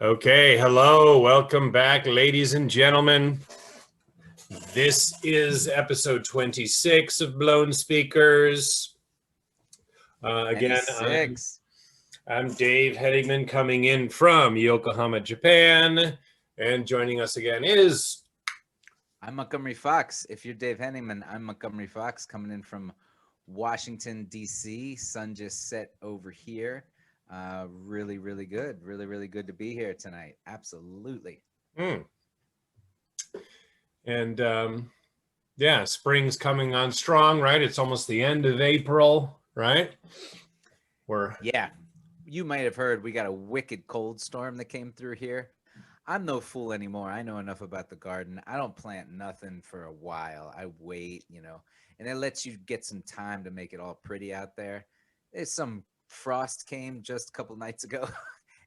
Okay, hello, welcome back, ladies and gentlemen. This is episode 26 of Blown Speakers. Again, 26. I'm Dave Hoenigman coming in from Yokohama, Japan, and joining us again is... I'm Montgomery Fox. If you're Dave Hoenigman, I'm Montgomery Fox coming in from Washington, D.C. Sun just set over here. Really good. Really good to be here tonight. Absolutely. And yeah, spring's coming on strong, right? It's almost the end of April, right? Yeah, you might have heard we got a wicked cold storm that came through here. I'm no fool anymore. I know enough about the garden. I don't plant nothing for a while. I wait, and it lets you get some time to make it all pretty out there. There's some frost came just a couple nights ago,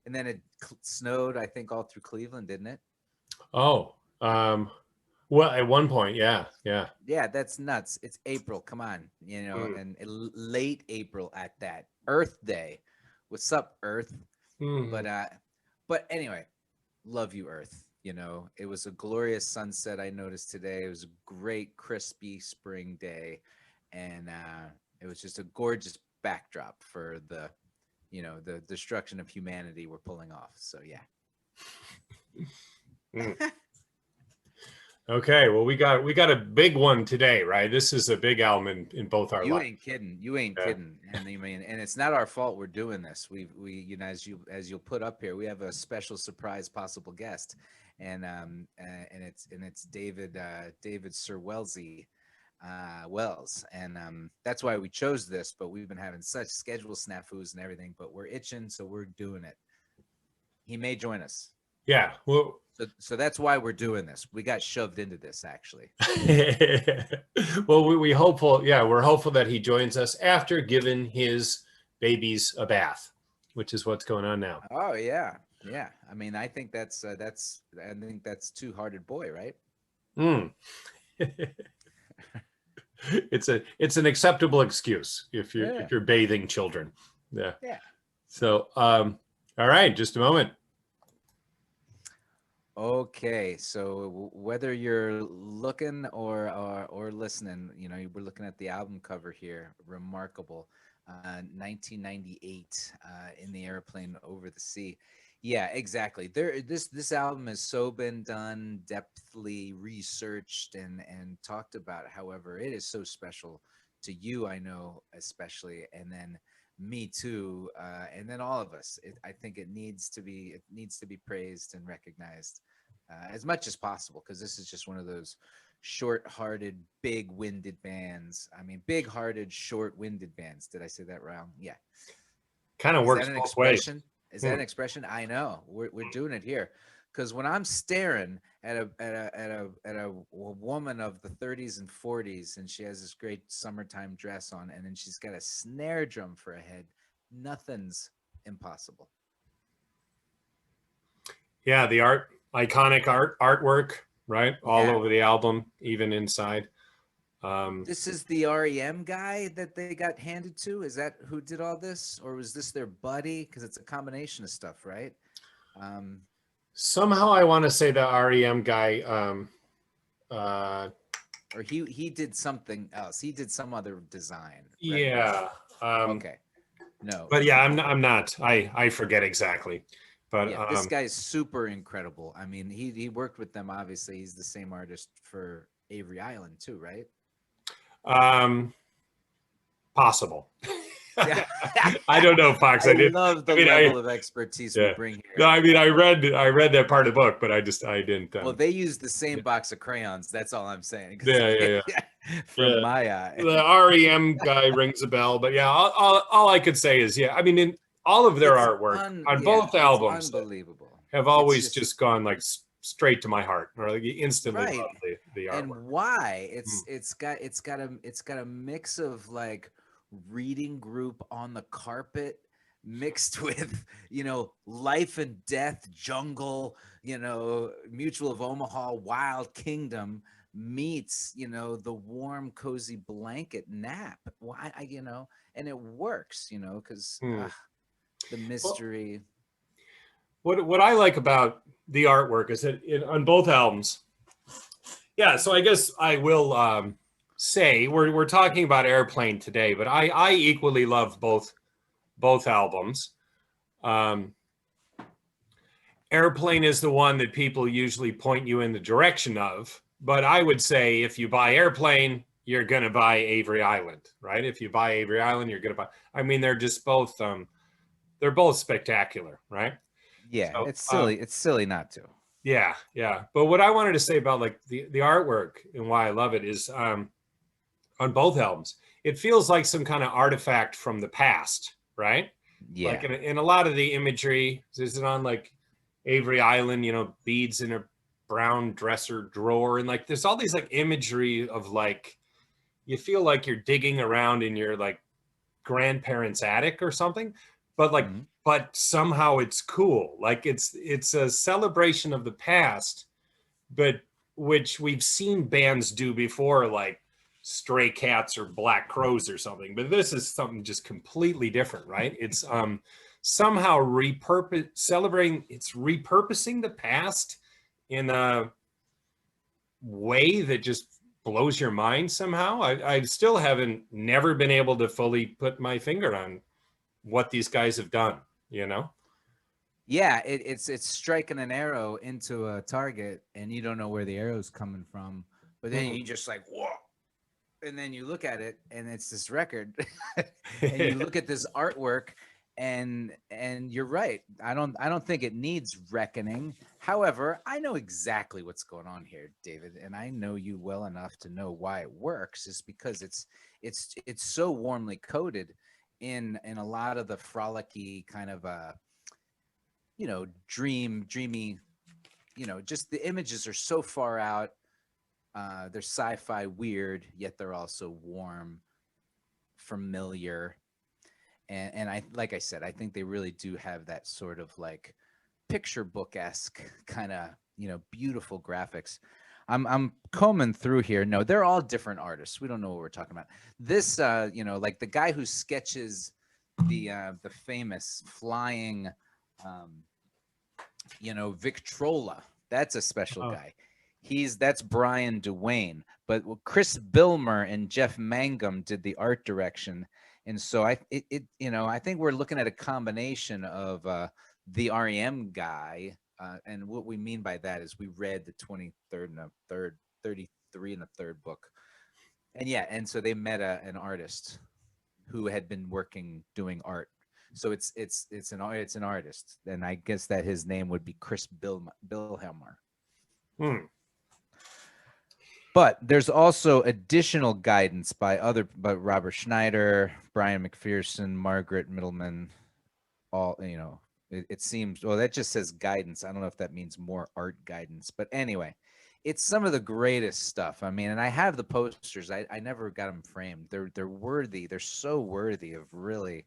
and then it snowed, I think, all through Cleveland, didn't it? Oh, well, at one point, yeah. Yeah, that's nuts. It's April. Come on, and late April at that. Earth Day. What's up, Earth? But anyway, love you, Earth. It was a glorious sunset I noticed today. It was a great, crispy spring day, and it was just a gorgeous backdrop for the destruction of humanity we're pulling off. So yeah. Okay, well, we got a big one today, right? This is a big album in both our lives. You ain't kidding. And and it's not our fault we're doing this. We as you'll put up here, we have a special surprise possible guest, and it's David Sir Wellesley Wells, and that's why we chose this. But we've been having such schedule snafus and everything, but we're itching, so we're doing it. He may join us. Yeah, well. So that's why we're doing this. We got shoved into this, actually. Well, we're hopeful that he joins us after giving his babies a bath, which is what's going on now. Oh yeah. I mean, I think that's Two-Hearted Boy, right? It's an acceptable excuse if you're bathing children. Yeah. So, all right, just a moment. Okay, so whether you're looking or listening, we're looking at the album cover here. Remarkable, 1998, in the Aeroplane Over the Sea. Yeah, exactly. This album has so been done, depthly researched and talked about. However, it is so special to you, I know, especially, and then me too, and then all of us. I think it needs to be praised and recognized as much as possible, because this is just one of those short-hearted, big-winded bands. I mean, big-hearted, short-winded bands. Did I say that wrong? Yeah. Kind of works both ways. Is that an expression? I know. We're doing it here. Because when I'm staring at a woman of the 30s and 40s, and she has this great summertime dress on, and then she's got a snare drum for a head, nothing's impossible. Yeah, the iconic artwork, right? All over the album, even inside. This is the REM guy that they got handed to. Is that who did all this, or was this their buddy? Because it's a combination of stuff, right? Somehow I want to say the REM guy, or he did something else. He did some other design. Right? Yeah. Okay. No. But yeah, I'm not. I forget exactly. But yeah, this guy's super incredible. I mean, he worked with them. Obviously, he's the same artist for Avery Island too, right? Possible. I don't know, Fox. I love the level of expertise we bring here. No, I mean, I read that part of the book, but I didn't. Well, they use the same box of crayons. That's all I'm saying. Yeah. From my eye, the REM guy rings a bell. But yeah, all I could say is, I mean, in all of their artwork on both albums, unbelievable, have always just gone like straight to my heart, or like instantly love the artwork. And why? It's got a mix of like reading group on the carpet mixed with Life and Death, Jungle, Mutual of Omaha, Wild Kingdom meets the warm cozy blanket nap. Why? And it works, because the mystery. what I like about the artwork is that on both albums. Yeah, so I guess I will say we're talking about Airplane today, but I equally love both albums. Um, Airplane is the one that people usually point you in the direction of, but I would say if you buy Airplane, you're gonna buy Avery Island, right? If you buy Avery Island, you're gonna buy. I mean, they're both spectacular, right? Yeah, So it's silly. It's silly not to. yeah, yeah. But what I wanted to say about like the artwork and why I love it is on both albums, it feels like some kind of artifact from the past, right? Like Yeah. in a lot of the imagery, is it on like Avery Island, beads in a brown dresser drawer, and like there's all these like imagery of like you feel like you're digging around in your like grandparents' attic or something, but like Mhm. but somehow it's cool. Like it's a celebration of the past, but which we've seen bands do before, like Stray Cats or Black Crows or something. But this is something just completely different, right? It's somehow repurposing the past in a way that just blows your mind somehow. I still haven't never been able to fully put my finger on what these guys have done, you know? Yeah, it's striking an arrow into a target, and you don't know where the arrow's coming from, but then Mhm. you just like whoa, and then you look at it, and it's this record, and you look at this artwork, and you're right. I don't think it needs reckoning. However, I know exactly what's going on here, David, and I know you well enough to know why it works. Is because it's so warmly coded in a lot of the frolicky kind of dreamy, just the images are so far out. They're sci-fi weird, yet they're also warm, familiar. And I, like I said, I think they really do have that sort of like picture book-esque kind of, beautiful graphics. I'm combing through here. No, they're all different artists. We don't know what we're talking about. This, like the guy who sketches the famous flying um, Victrola. That's a special Oh, guy. That's Brian Duane, but Chris Bilmer and Jeff Mangum did the art direction, and so I think we're looking at a combination of the REM guy, and what we mean by that is we read the 23rd and a third, 33 and a third book, and yeah, and so they met an artist who had been working doing art. So it's an artist, and I guess that his name would be Chris Bilhelmer. hmm. But there's also additional guidance by Robert Schneider, Brian McPherson, Margaret Middleman. All it seems. Well, that just says guidance. I don't know if that means more art guidance, but anyway, it's some of the greatest stuff. I mean, and I have the posters. I never got them framed. They're worthy. They're so worthy of really,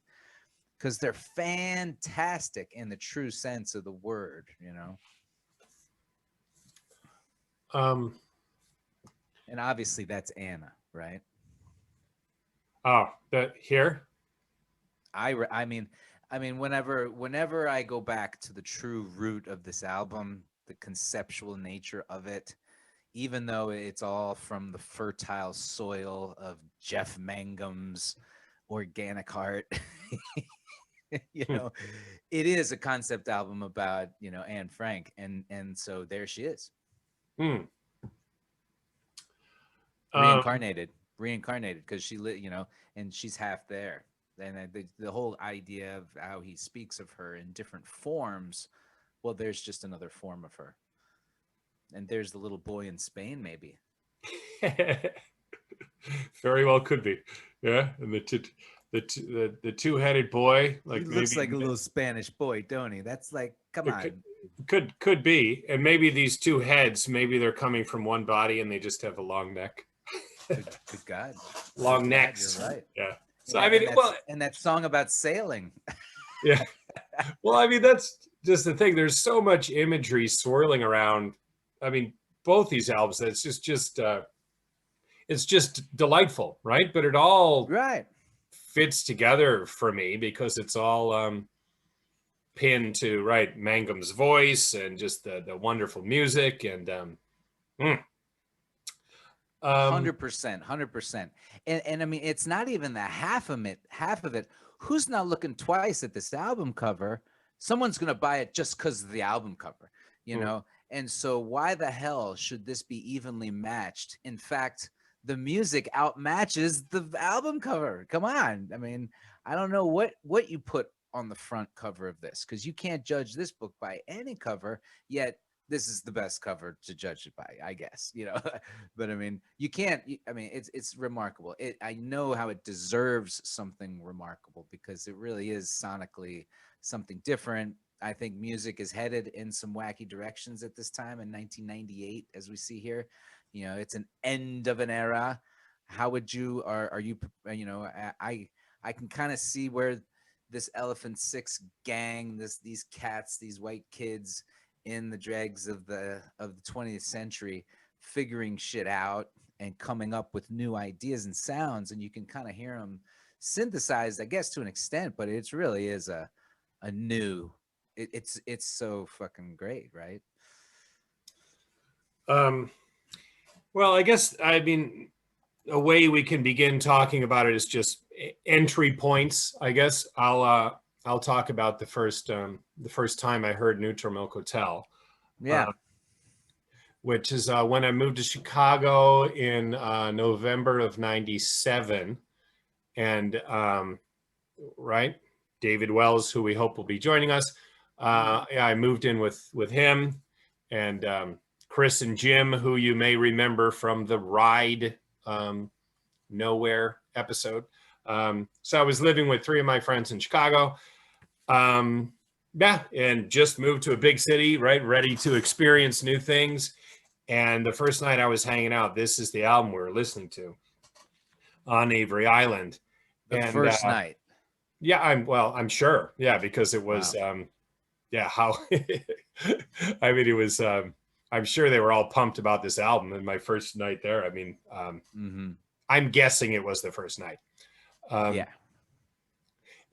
because they're fantastic in the true sense of the word. Um, And obviously that's Anna, right? oh, that here. I mean, whenever I go back to the true root of this album, the conceptual nature of it, even though it's all from the fertile soil of Jeff Mangum's organic heart, you Hmm. know, it is a concept album about Anne Frank, and so there she is, Hmm. Um, reincarnated because and she's half there. And the whole idea of how he speaks of her in different forms, well, there's just another form of her, and there's the little boy in Spain, maybe. very well could be. Yeah, and the two-headed boy, He like looks maybe like a little Spanish boy, don't he? That's like, come it could on. could be, and maybe these two heads, maybe they're coming from one body and they just have a long neck, Good God. Good long God, you're necks. right. Yeah. So And I that mean, and that's well, and that song about sailing. yeah. Well, I mean, that's just the thing. There's so much imagery swirling around. I mean, both these albums. It's just delightful, right? But it all Right. fits together for me because it's all pin to Mangum's voice and just the wonderful music and mm. 100%, 100%. And I mean, it's not even the half of it. Half of it. Who's not looking twice at this album cover? Someone's gonna buy it just because of the album cover, you know. And so, why the hell should this be evenly matched? In fact, the music outmatches the album cover. Come on. I mean, I don't know what you put on the front cover of this, because you can't judge this book by any cover. Yet this is the best cover to judge it by, I guess, you know. But I mean, you can't. I mean, it's remarkable. I know how it deserves something remarkable, because it really is sonically something different. I think music is headed in some wacky directions at this time in 1998, as we see here. You know, it's an end of an era. How would you, are you, you know, I can kind of see where this Elephant Six gang, these cats, these white kids in the dregs of the 20th century, figuring shit out and coming up with new ideas and sounds, and you can kind of hear them synthesized, I guess, to an extent, but it really is a new. It's so fucking great, right? Well, I guess, I mean, a way we can begin talking about it is just entry points. I guess I'll talk about the first time I heard Neutral Milk Hotel. Yeah. Which is when I moved to Chicago in November of '97, and David Wells, who we hope will be joining us. I moved in with him and Chris and Jim, who you may remember from the Ride Nowhere episode. So I was living with three of my friends in Chicago. Yeah, and just moved to a big city, ready to experience new things. And the first night I was hanging out, this is the album we were listening to on Avery Island. The first night. Yeah, I'm sure. Yeah, because it was, wow. How, I mean, it was, I'm sure they were all pumped about this album. And my first night there, I mean, I'm guessing it was the first night. Yeah.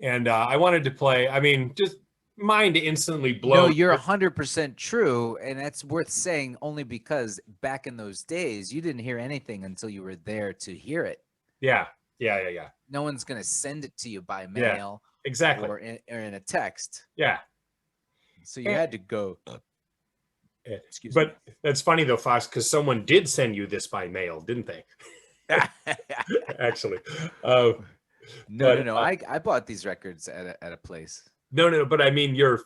And I wanted to play, I mean, just mind instantly blown. No, you're 100% true, and that's worth saying only because back in those days, you didn't hear anything until you were there to hear it. Yeah. No one's gonna send it to you by mail, yeah, exactly, or in a text. Yeah. So you had to go. Excuse me. That's funny though, Fox, because someone did send you this by mail, didn't they? Actually. No. I bought these records at a place. No, but I mean your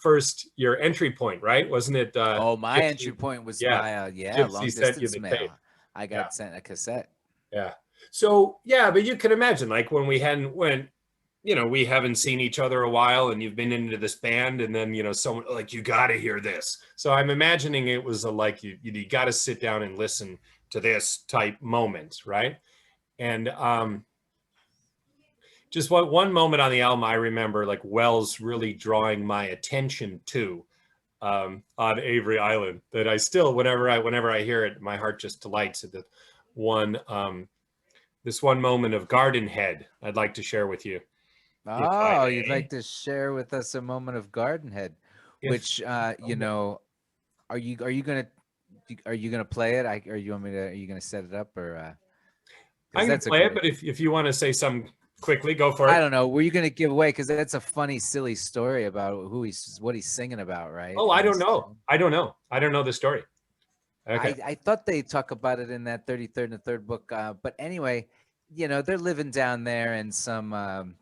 entry point, right? Wasn't it? My entry point was via long distance mail. tape. I got sent a cassette. Yeah. So but you can imagine, like, when we haven't seen each other a while, and you've been into this band, and then someone like, you got to hear this. So I'm imagining it was like you got to sit down and listen to this type moment, right? And just one moment on the album I remember, like, Wells really drawing my attention to on Avery Island, that I still, whenever I hear it, my heart just delights at this one moment of Garden Head I'd like to share with you. Oh, you'd like to share with us a moment of Garden Head, which are you gonna play it? Are you gonna set it up, or? I'm gonna play it, but if you want to say something quickly, go for it. I don't know. Were you gonna give away? Because that's a funny, silly story about what he's singing about, right? Oh, I don't know. I don't know the story. Okay. I thought they talk about it in that 33rd and the third book. But anyway, they're living down there in some,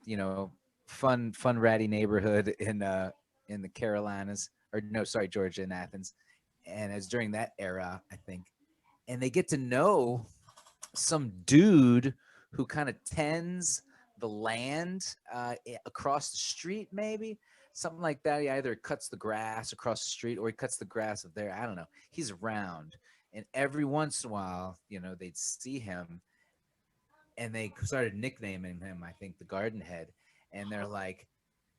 fun ratty neighborhood in the Carolinas, or no, sorry, Georgia, in Athens. And it's during that era, I think. And they get to know some dude who kind of tends the land across the street, maybe. Something like that. He either cuts the grass across the street, or he cuts the grass up there. I don't know. He's around. And every once in a while, they'd see him, and they started nicknaming him, I think, the Garden Head. And they're like,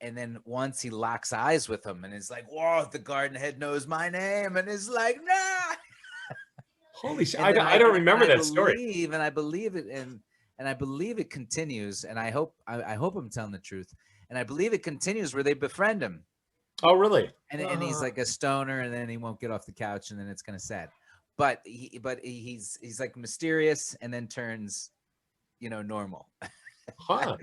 and then once he locks eyes with him, and it's like, whoa, the Garden Head knows my name. And it's like, nah. Holy shit. I don't remember that story. And I believe it. And I believe it continues. And I hope I'm telling the truth. And I believe it continues where they befriend him. Oh, really? And he's like a stoner, and then he won't get off the couch, and then it's kind of sad. He's like mysterious, and then turns, normal. Huh.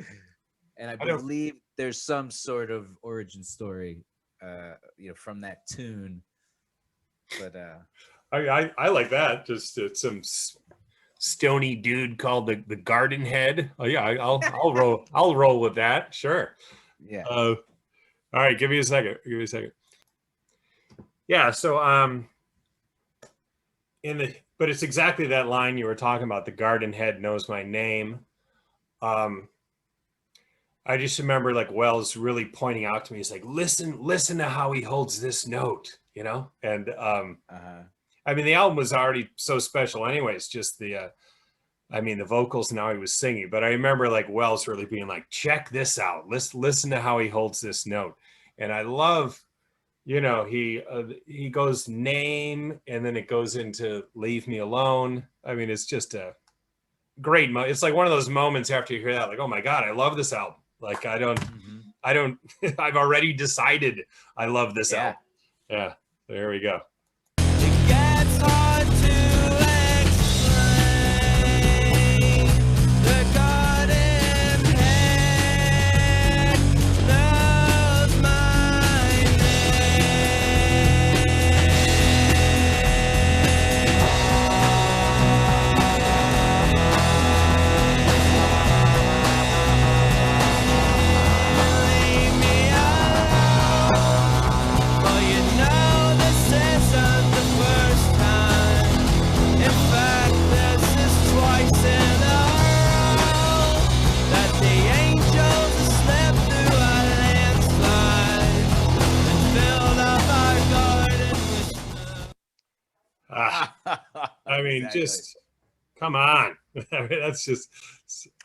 And I I don't. believe there's some sort of origin story, from that tune. But I like that. Just some stony dude called the Garden Head. Oh yeah, I'll roll. I'll roll with that. Sure. yeah, All right. Give me a second. Give me a second. Yeah. So but it's exactly that line you were talking about. The Garden Head knows my name. Um, I just remember like Wells really pointing out to me. He's like, listen to how he holds this note, And uh-huh. I mean, the album was already so special, anyways. Just I mean, the vocals and how he was singing. But I remember like Wells really being like, check this out. Listen to how he holds this note. And I love, he goes name, and then it goes into leave me alone. I mean, it's just a great it's like one of those moments after you hear that, like, oh my God, I love this album. Like Mm-hmm. I don't I've already decided I love this Yeah. album. Yeah, there we go. It gets hard to explain. The garden head knows my name. Leave me alone. Well, this isn't the first time. In fact, this is twice in a row that the angels have slept through a landslide and filled up our garden with snow. I mean, Exactly. just come on. I mean, that's just,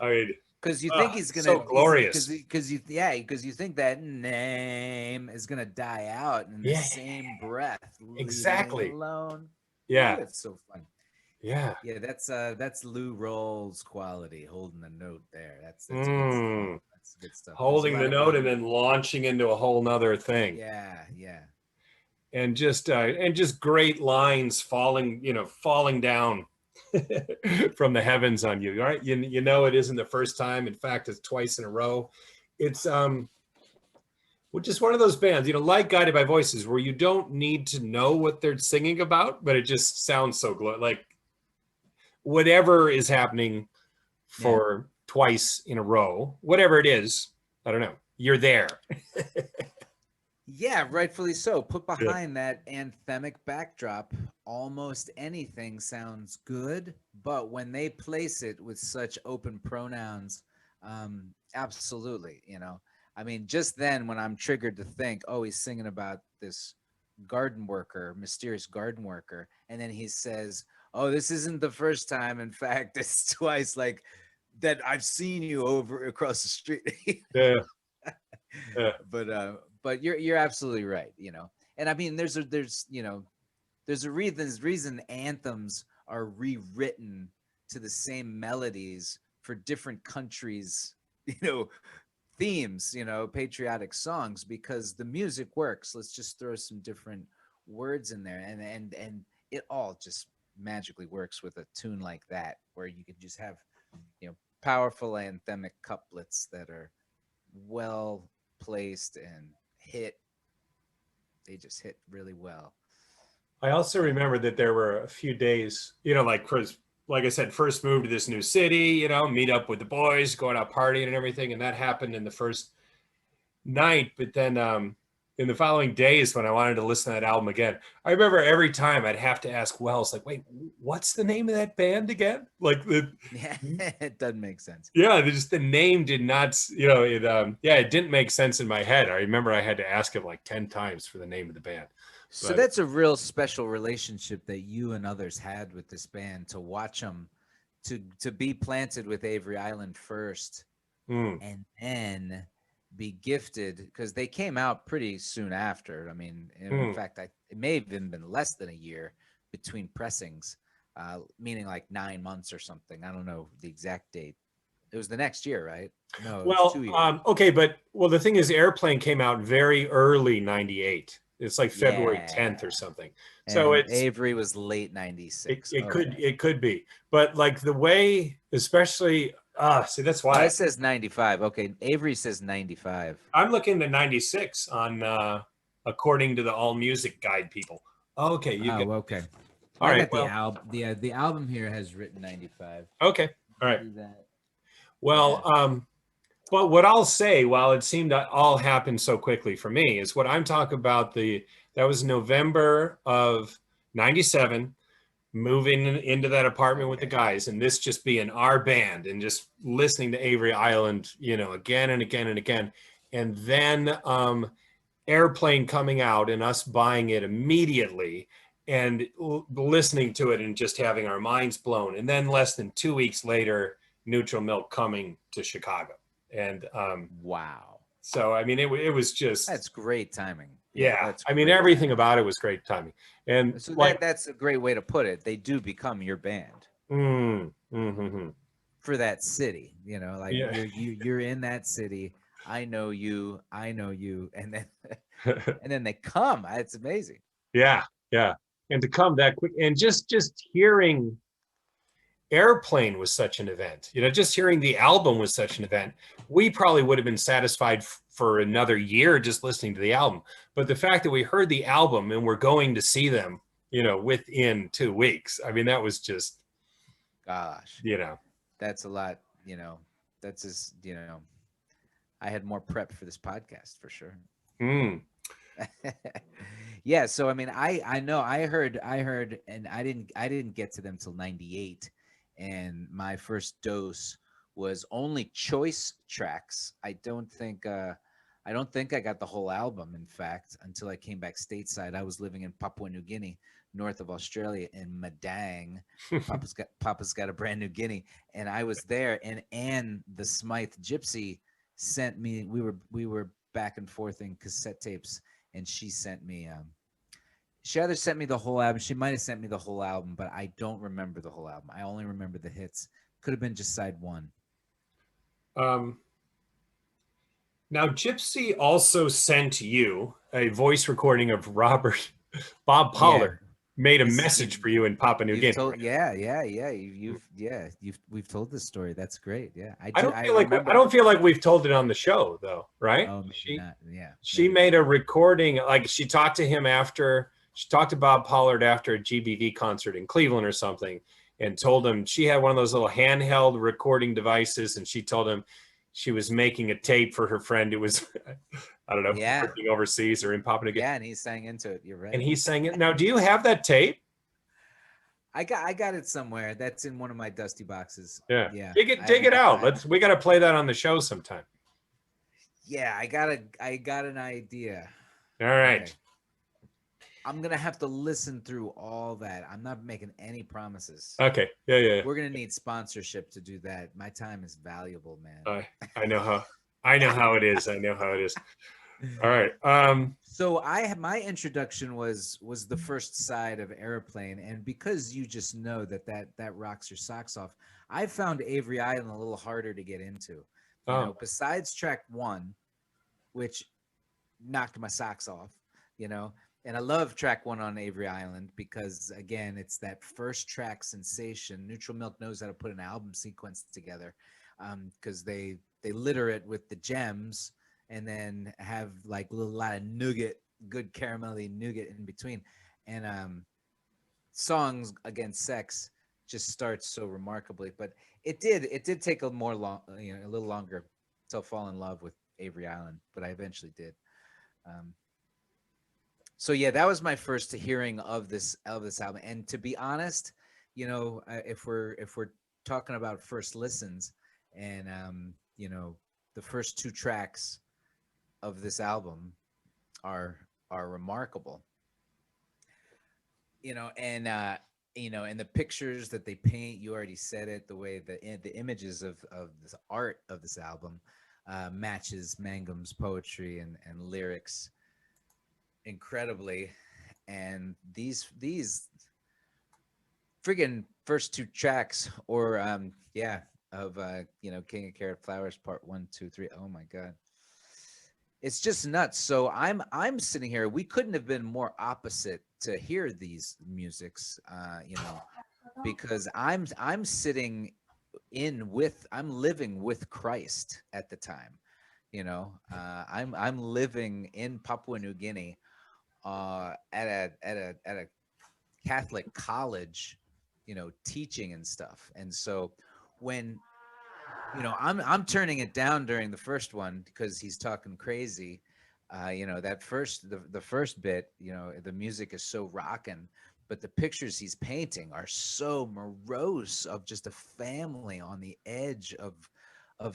I mean, Because you think he's gonna, so glorious. Because you think that name is gonna die out in the Yeah, same breath. Leave me exactly. alone. Yeah, Ooh, it's so fun. yeah. Yeah, that's Lou Rawls quality, holding the note there. That's good Mm. stuff. That's good stuff. There's a Holding lot the of note and Mangum. then launching into a whole nother thing. Yeah, yeah. And just great lines falling down from the heavens on you. All right, it isn't the first time. In fact, it's twice in a row. It's just one of those bands, like Guided by Voices, where you don't need to know what they're singing about, but it just sounds so like whatever is happening for twice in a row, whatever it is, I don't know, you're there. Yeah, rightfully so. Put behind that anthemic backdrop, almost anything sounds good. But when they place it with such open pronouns, absolutely, I mean, just then when I'm triggered to think, oh, he's singing about this garden worker, mysterious garden worker, and then he says, oh, this isn't the first time. In fact, it's twice, like that I've seen you over across the street. Yeah. But you're absolutely right, and I mean there's a reason anthems are rewritten to the same melodies for different countries, themes, patriotic songs, because the music works. Let's just throw some different words in there, and it all just magically works with a tune like that, where you can just have powerful anthemic couplets that are well placed and they just hit really well. I also remember that there were a few days, like I said, first move to this new city, meet up with the boys, going out partying and everything. And that happened in the first night. But then in the following days, when I wanted to listen to that album again, I remember every time I'd have to ask Wells, like, wait, what's the name of that band again? Like Yeah, it doesn't make sense. Yeah, just the name did not, it didn't make sense in my head. I remember I had to ask him like 10 times for the name of the band. So that's a real special relationship that you and others had with this band, to watch them, to be planted with Avery Island first, and then be gifted, because they came out pretty soon after. I mean, in fact, it may have even been less than a year between pressings, meaning like 9 months or something. I don't know the exact date, It was the next year, right? No, it was Well, 2 years. okay, but the thing is, Airplane came out very early '98. It's like February 10th or Yeah. something. So And Avery was late 96. Okay. it could be, but like the way, especially see, that's Oh, why it says 95. Okay. Avery says 95. I'm looking at '96 on according to the All Music Guide people. Okay, you Oh, got okay. all I right. got the Well, album. The album here has written 95. okay, all right. See that? Well, Yeah. but what I'll say, while it seemed to all happen so quickly for me, is what I'm talking about. That was November of '97, moving into that apartment with the Okay. guys, and this just being our band, and just listening to Avery Island, again and again and again, and then Airplane coming out and us buying it immediately and listening to it and just having our minds blown, and then less than 2 weeks later, Neutral Milk coming to Chicago. And Wow. so, I mean, it was just, That's great timing. Yeah, yeah, that's I mean, great everything timing. about it was great timing. And So like, that's a great way to put it. They do become your band mm-hmm. for that city. Like Yeah. you're in that city. I know you, and then and then they come. It's amazing. Yeah, yeah. And to come that quick, and just hearing Airplane was such an event. Just hearing the album was such an event. We probably would have been satisfied for another year just listening to the album. But the fact that we heard the album and we're going to see them, within 2 weeks. I mean, that was just, Gosh, that's a lot. That's just I had more prep for this podcast for sure. mm, Yeah, so I mean, I know I heard, and I didn't get to them till 98, and my first dose was only choice tracks. I don't think I got the whole album, in fact, until I came back stateside. I was living in Papua New Guinea, north of Australia, in Madang. Papa's got a brand new Guinea, and I was there, and Anne the Smythe Gypsy sent me. We were back and forth in cassette tapes, and she sent me she either sent me the whole album, she might have sent me the whole album, but I don't remember the whole album. I only remember the hits. Could have been just side one. um, now, Gypsy also sent you a voice recording of Bob Yeah, Pollard made a this is message for you in Papua New you've Guinea. told yeah, we've told this story. That's great. Yeah, I I remember. don't feel like we've told it on the show though, right? Oh, maybe not. Yeah, She maybe made not. a recording, like she talked to him after, she talked to Bob Pollard after a GBV concert in Cleveland or something, and told him she had one of those little handheld recording devices, and she told him she was making a tape for her friend who was, I don't know, Yeah, working overseas or in Papua New Guinea, yeah, and he sang into it. You're right. and he sang it. Now, do you have that tape? I got it somewhere. That's in one of my dusty boxes. Yeah, Yeah, dig I it haven't out. got- We got to play that on the show sometime. Yeah, I got an idea. All right. Okay. I'm gonna have to listen through all that. I'm not making any promises. Okay. Yeah. We're gonna need sponsorship to do that. My time is valuable, man. I know how it is. I know how it is. All right. So my introduction was the first side of Aeroplane, and because you just know that rocks your socks off, I found Avery Island a little harder to get into. Besides track one, which knocked my socks off, and I love track one on Avery Island because, again, it's that first track sensation. Neutral Milk knows how to put an album sequence together, because they litter it with the gems and then have like a lot of nougat, good caramelly nougat in between. And songs against sex just starts so remarkably, but it did take a little longer to fall in love with Avery Island, but I eventually did. So yeah, that was my first hearing of this album. And to be honest, if we're talking about first listens, and the first two tracks of this album are remarkable. And and the pictures that they paint, you already said it, the way the images of this art of this album matches Mangum's poetry and lyrics incredibly. And these friggin' first two tracks, or of King of Carrot Flowers Part 1, 2, 3. Oh my God. It's just nuts. So I'm sitting here. We couldn't have been more opposite to hear these musics, because I'm sitting I'm living with Christ at the time. I'm living in Papua New Guinea, at a Catholic college, teaching and stuff. And so when I'm turning it down during the first one because he's talking crazy. That the first bit, the music is so rocking, but the pictures he's painting are so morose of just a family on the edge of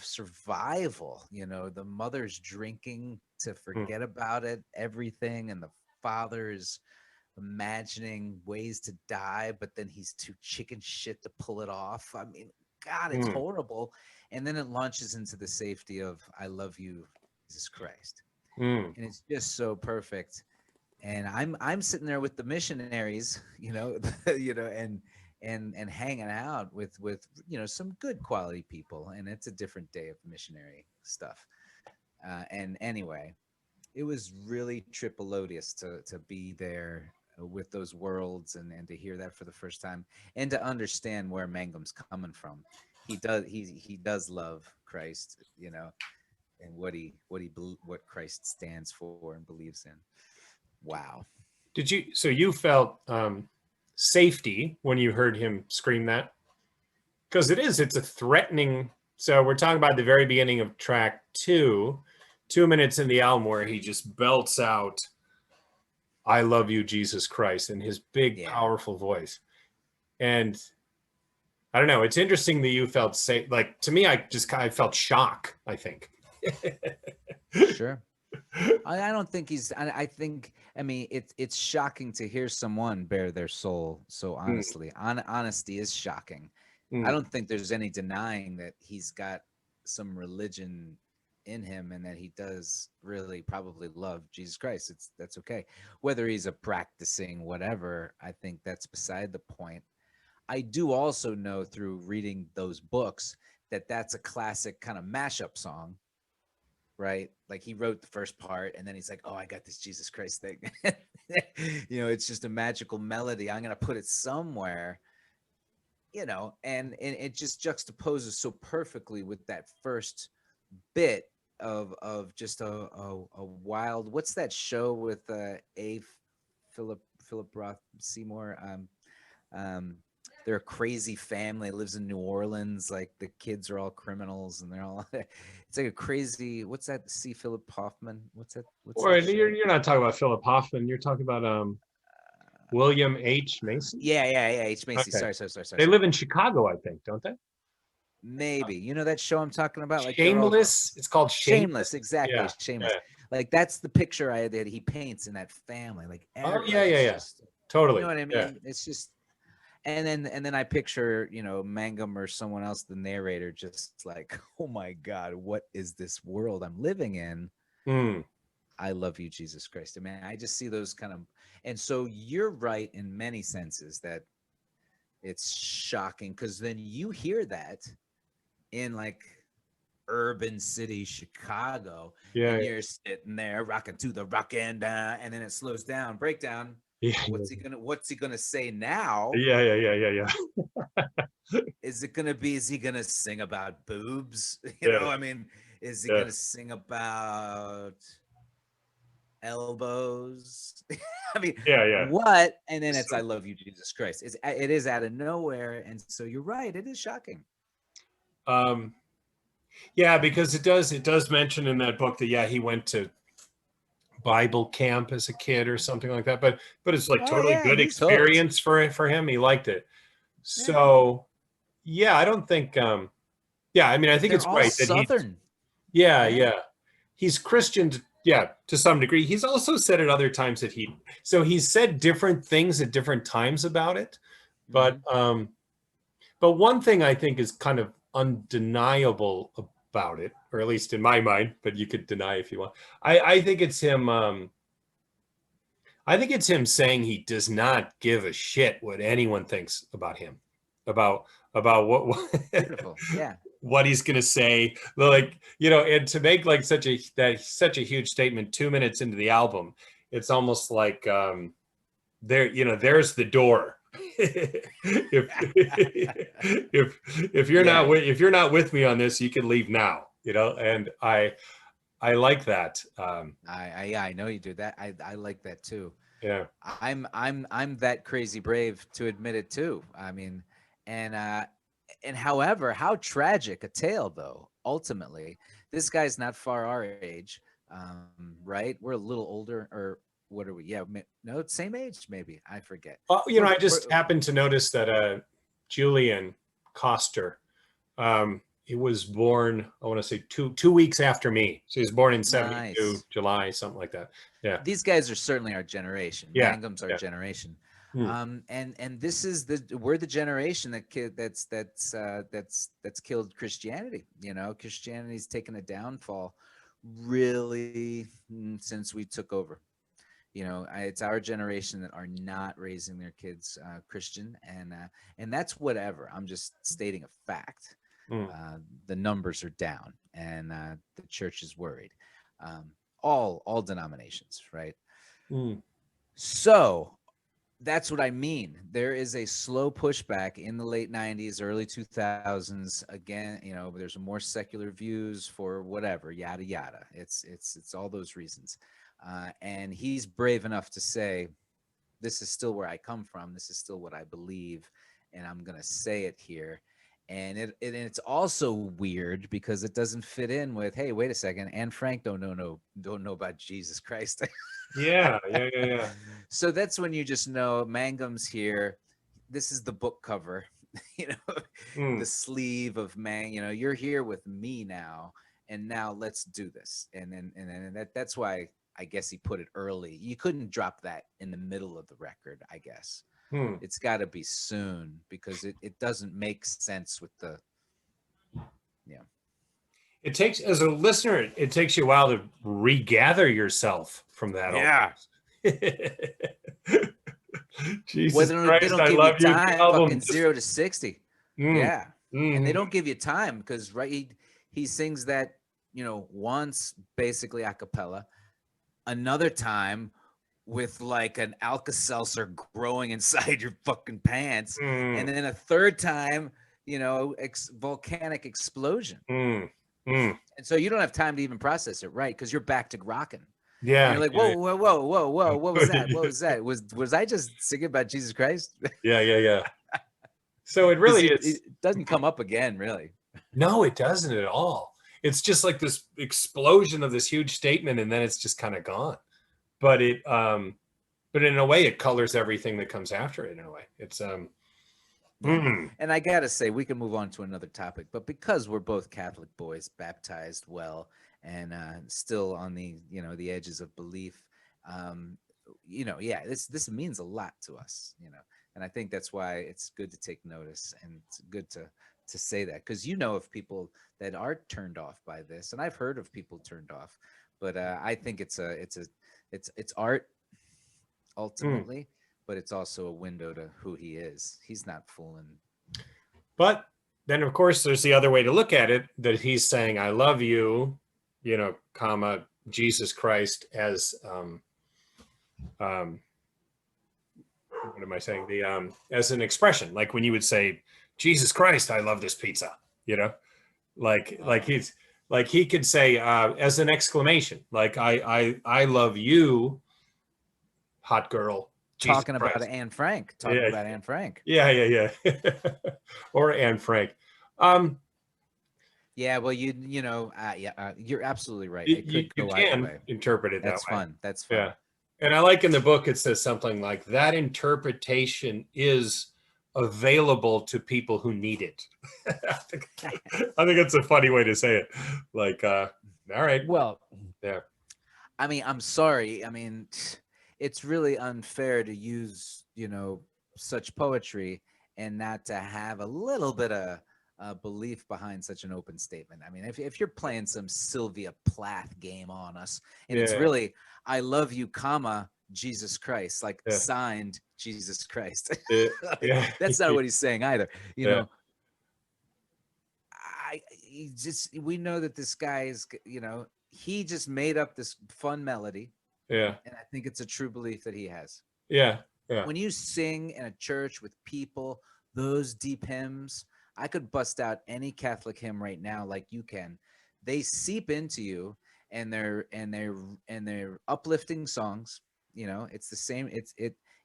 survival. The mother's drinking to forget about everything, and the father is imagining ways to die, but then he's too chicken shit to pull it off. I mean, God, it's horrible. And then it launches into the safety of "I love you, Jesus Christ," and it's just so perfect. And I'm sitting there with the missionaries, and hanging out with some good quality people. And it's a different day of missionary stuff. And anyway, it was really tripleodious to be there with those worlds, and to hear that for the first time, and to understand where Mangum's coming from. He does love Christ, and what Christ stands for and believes in. Wow. So you felt safety when you heard him scream that? Because it's a threatening. So we're talking about the very beginning of track 2 minutes in the album, where he just belts out "I love you, Jesus Christ" in his big, powerful voice. And I don't know, it's interesting that you felt safe. Like, to me, I felt shock, I think. Sure. I don't think it's shocking to hear someone bare their soul so honestly. Honesty is shocking. I don't think there's any denying that he's got some religion in him, and that he does really probably love Jesus Christ. That's okay. Whether he's a practicing whatever, I think that's beside the point. I do also know through reading those books that that's a classic kind of mashup song, right? Like, he wrote the first part, and then he's like, "Oh, I got this Jesus Christ thing." It's just a magical melody. I'm going to put it somewhere, and it just juxtaposes so perfectly with that first bit of just a wild. What's that show with Philip Roth Seymour? They're a crazy family, lives in New Orleans. Like, the kids are all criminals, and they're all. It's like a crazy. What's that? C. Philip Hoffman. What's that? Or you're not talking about Philip Hoffman. You're talking about William H. Macy. Yeah. H. Macy. Okay. Sorry. They live in Chicago, I think, don't they? Maybe. That show I'm talking about? Like, Shameless. It's called Shameless. Exactly. Yeah, Shameless. yeah. Like, that's the picture that he paints in that family. Like, yeah. Totally. You know what I mean? Yeah. It's just. And then I picture, Mangum or someone else, the narrator, just like, "Oh my God, what is this world I'm living in? I love you, Jesus Christ." I mean, I just see those kind of, and so you're right in many senses that it's shocking, because then you hear that in like urban city Chicago, and you're sitting there rocking to the rock and then it slows down, breakdown. Yeah. What's he gonna say now? Yeah. Is he gonna sing about boobs? I mean, is he gonna sing about elbows? I mean, what? And then it's "I love you, Jesus Christ." It is out of nowhere, and so you're right. It is shocking. Yeah, because it does mention in that book that he went to Bible camp as a kid or something like that, but it's like totally good experience for him. He liked it. So I don't think I mean, I think They're it's all great Southern. that he's Christian to some degree. He's also said at other times that he's said different things at different times about it, but one thing I think is kind of undeniable about it, or at least in my mind, but you could deny if you want. I think it's him. I think it's him saying he does not give a shit what anyone thinks about him. about what Beautiful. Yeah. what he's gonna say, like, you know, and to make like such a huge statement 2 minutes into the album, it's almost like there, you know, there's the door. If you're not Yeah. if you're not with me on this, you can leave now, you know. And I like that. I know you do that. I like that too. Yeah. I'm that crazy brave to admit it too. I mean, and however, how tragic a tale though. Ultimately, this guy's not far our age, right? We're a little older, or what are we? Yeah, no, it's same age maybe. I forget. Well, you know, We're, I we're just happened to notice that Julian Coster, he was born, I want to say two weeks after me. So he was born in 72, nice. July, something like that. Yeah. These guys are certainly our generation. Yeah. Mangum's our Yeah. generation. Hmm. And this is we're the generation that's killed Christianity. You know, Christianity's taken a downfall really since we took over. You know, it's our generation that are not raising their kids Christian, and that's whatever. I'm just stating a fact. Hmm. The numbers are down, and the church is worried. All denominations, right? Hmm. So that's what I mean. There is a slow pushback in the late 90s, early 2000s. Again, you know, there's more secular views for whatever, yada yada. It's all those reasons. And he's brave enough to say, "This is still where I come from. This is still what I believe, and I'm gonna say it here." And it's also weird because it doesn't fit in with, "Hey, wait a second, Anne Frank don't know about Jesus Christ." Yeah. Yeah. Yeah. Yeah. So that's when you just know Mangum's here. This is the book cover, you know, Hmm. the sleeve of you know, you're here with me now, and now let's do this. And that's why I guess he put it early. You couldn't drop that in the middle of the record, I guess. Hmm. It's got to be soon because it doesn't make sense with the, yeah. It takes, as a listener, it takes you a while to regather yourself from that. Yeah. Jesus They Christ, don't I give you love you. time, Album fucking just, 0 to 60. mm, Yeah. And they don't give you time because, right, he sings that, you know, once basically a cappella, another time with like an Alka-Seltzer growing inside your fucking pants, and then a third time, you know, volcanic explosion. And so you don't have time to even process it, right? Because you're back to rocking. Yeah. And you're like, yeah, whoa, whoa, whoa, whoa, whoa, what was that? What was that? Was I just singing about Jesus Christ? yeah, yeah, yeah. So it 'Cause really it is. doesn't come up again, really. No, it doesn't at all. It's just like this explosion of this huge statement, and then it's just kind of gone. But but in a way, it colors everything that comes after it. In a way, it's Yeah. And I gotta say, we can move on to another topic, but because we're both Catholic boys, baptized well, and still on the, you know, the edges of belief, you know, yeah, this means a lot to us, you know, and I think that's why it's good to take notice, and it's good to say that, because you know of people that are turned off by this, and I've heard of people turned off, but I think it's art ultimately, but it's also a window to who he is. He's not fooling. But then, of course, there's the other way to look at it, that he's saying, I love you, you know, comma, Jesus Christ, as, what am I saying? As an expression, like when you would say, Jesus Christ, I love this pizza, you know, like he could say, as an exclamation, like, I love you, hot girl, Jesus Talking about Christ. Anne Frank. Talking about Anne Frank. Yeah, yeah, yeah. Or Anne Frank. Yeah, well, you know, you're absolutely right. You, It could you go either can way. interpret it That's that way. fun. That's fun. Yeah. And I like in the book, it says something like that interpretation is available to people who need it. I think it's a funny way to say it. Like, all right. Well, Yeah. I mean, I'm sorry. I mean, it's really unfair to use, you know, such poetry and not to have a little bit of belief behind such an open statement. I mean, if you're playing some Sylvia Plath game on us, and it's Yeah. really, I love you, comma, Jesus Christ, like Yeah. signed Jesus Christ. Like, yeah. that's not what he's saying either. You Yeah. know, we know that this guy is, you know, he just made up this fun melody, Yeah. and I think it's a true belief that he has. Yeah. Yeah. When you sing in a church with people, those deep hymns, I could bust out any Catholic hymn right now like you can. They seep into you, and they're uplifting songs. You know, it's the same.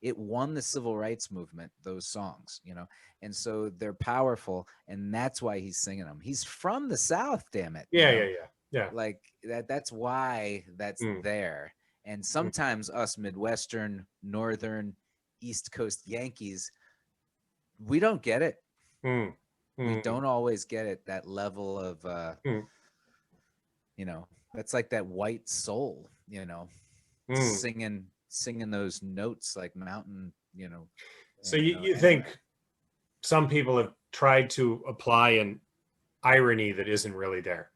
It won the civil rights movement, those songs, you know, and so they're powerful, and that's why he's singing them. He's from the South, damn it. You Yeah. know, Yeah. Yeah. like that's why that's Mm. there. And Mm. sometimes us Midwestern, Northern, East Coast Yankees, we don't get it. Mm. We Mm. don't always get it. That level of Mm. you know, that's like that white soul, you know, Mm. singing those notes like mountain, you know. So and, you and, think some people have tried to apply an irony that isn't really there,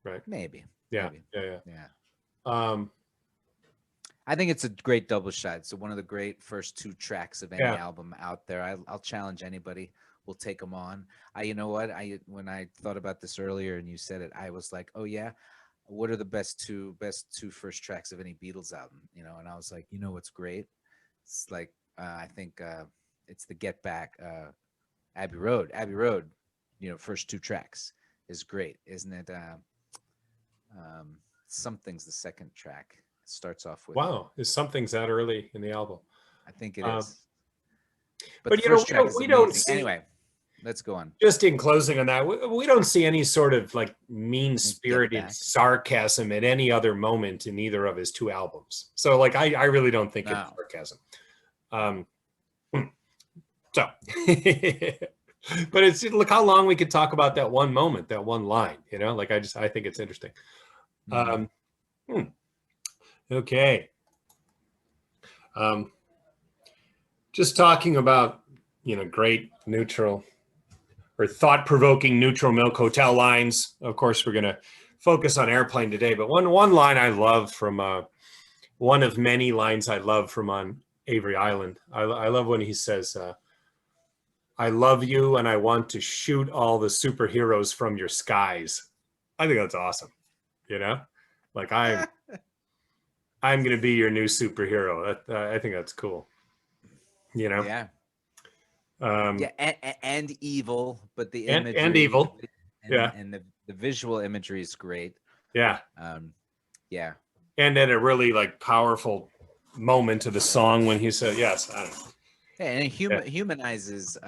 right? maybe. Yeah. Maybe. Yeah. Yeah. Yeah. Um, I think it's a great double shot. So one of the great first two tracks of any Yeah. album out there. I'll challenge anybody. We'll take them on. You know what? When I thought about this earlier and you said it, I was like, oh yeah, what are the best two first tracks of any Beatles album? You know, and I was like, you know what's great? It's like I think it's the Get Back, Abbey Road. Abbey Road, you know, first two tracks is great, isn't it? Something's the second track. Starts off with wow, is something's that early in the album? I think it Um, is. but the you know, first track is we don't amazing. see. Anyway, let's go on. Just in closing on that, we don't see any sort of like mean-spirited back. sarcasm at any other moment in either of his two albums. So like, I really don't think it's No. sarcasm. So, but it's look how long we could talk about that one moment, that one line. You know, like I think it's interesting. Mhm. Okay. Just talking about, you know, great neutral or thought-provoking neutral milk hotel lines. Of course, we're going to focus on Airplane today, but one line I love from one of many lines I love from on Avery Island. I love when he says, I love you and I want to shoot all the superheroes from your skies. I think that's awesome. You know, like I'm going to be your new superhero. I think that's cool. You know? Yeah. Yeah. And evil, but the And imagery evil. Yeah. and the visual imagery is great. Yeah. Yeah. And then a really like powerful moment of the song when he said, yes. I don't know. Yeah, and it humanizes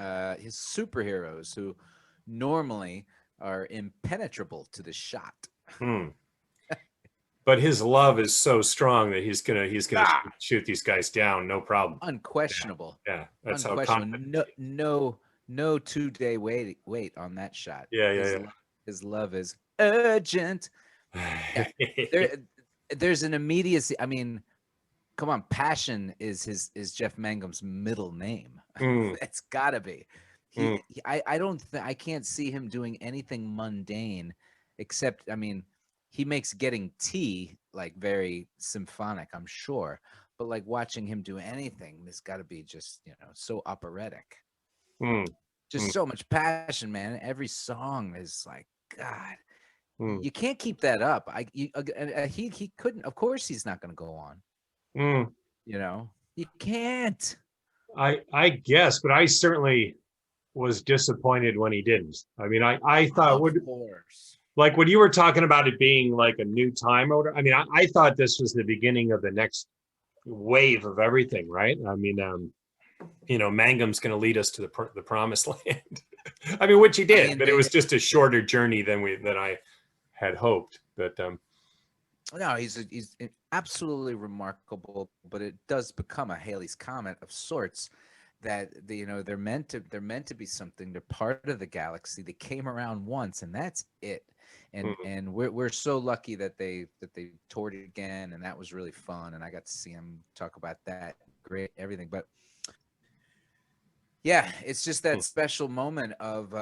his superheroes who normally are impenetrable to the shot. But his love is so strong that he's gonna shoot these guys down, no problem. Unquestionable. Yeah, that's unquestionable. how No 2-day wait on that shot. Yeah. His love is urgent. Yeah, there's an immediacy. I mean, come on, passion is Jeff Mangum's middle name. It's gotta be. I can't see him doing anything mundane, except, I mean, he makes getting tea like very symphonic, I'm sure, but like watching him do anything, there's got to be just, you know, so operatic. Just so much passion, man. Every song is like, God, you can't keep that up. He couldn't. Of course, he's not going to go on. You know, you can't. I guess, but I certainly was disappointed when he didn't. I mean, I thought Of course. like when you were talking about it being like a new time order. I mean, I thought this was the beginning of the next wave of everything, right? I mean, you know, Mangum's going to lead us to the promised land. I mean, which he did, but it was just a shorter journey than I had hoped. But no, he's absolutely remarkable. But it does become a Halley's Comet of sorts. That you know, they're meant to be something. They're part of the galaxy. They came around once, and that's it. And we're so lucky that they toured it again, and that was really fun. And I got to see him talk about that. Great, everything. But yeah, it's just that special moment of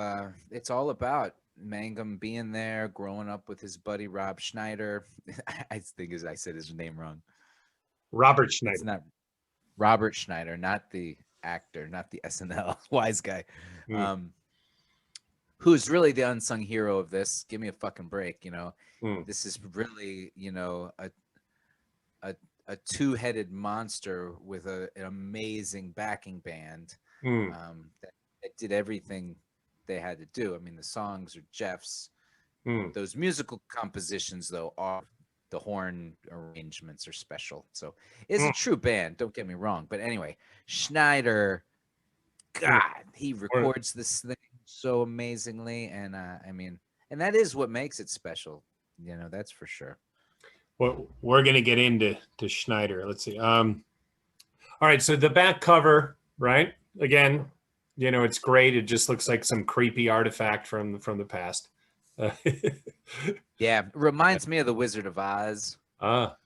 it's all about Mangum being there, growing up with his buddy Rob Schneider. I think I said his name wrong. Robert Schneider. It's not Robert Schneider, not the actor, not the SNL wise guy. Mm. Who's really the unsung hero of this. Give me a fucking break, you know. Mm. This is really, you know, a a two-headed monster with an amazing backing band Mm. that did everything they had to do. I mean, the songs are Jeff's. Mm. Those musical compositions, though, are the horn arrangements are special. So it's a Mm. true band. Don't get me wrong. But anyway, Schneider, Mm. God, he records this thing so amazingly, and I mean, and that is what makes it special. You know, that's for sure. Well, we're gonna get into Schneider. Let's see. All right. So the back cover, right? Again, you know, it's great. It just looks like some creepy artifact from the past. Yeah, reminds me of the Wizard of Oz, Ah.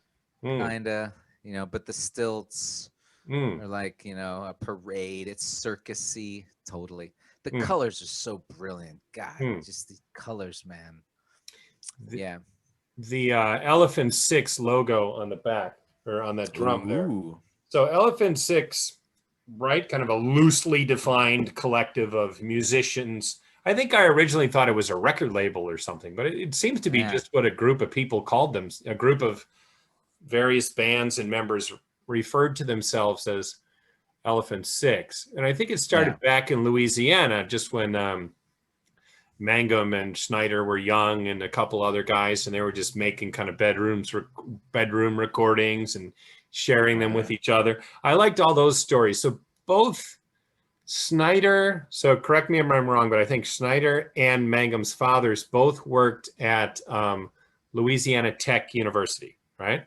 Mm. kinda. You know, but the stilts Mm. are like, you know, a parade. It's circusy, totally. The Mm. colors are so brilliant. God, Mm. just the colors, man. The, Yeah. the Elephant Six logo on the back or on that drum there. Ooh. So Elephant Six, right? Kind of a loosely defined collective of musicians. I think I originally thought it was a record label or something, but it seems to be Yeah. just what a group of people called them. A group of various bands and members referred to themselves as Elephant Six. And I think it started back in Louisiana, just when Mangum and Schneider were young and a couple other guys, and they were just making kind of bedroom recordings and sharing them with each other. I liked all those stories. So both Schneider, so correct me if I'm wrong, but I think Schneider and Mangum's fathers both worked at Louisiana Tech University, right?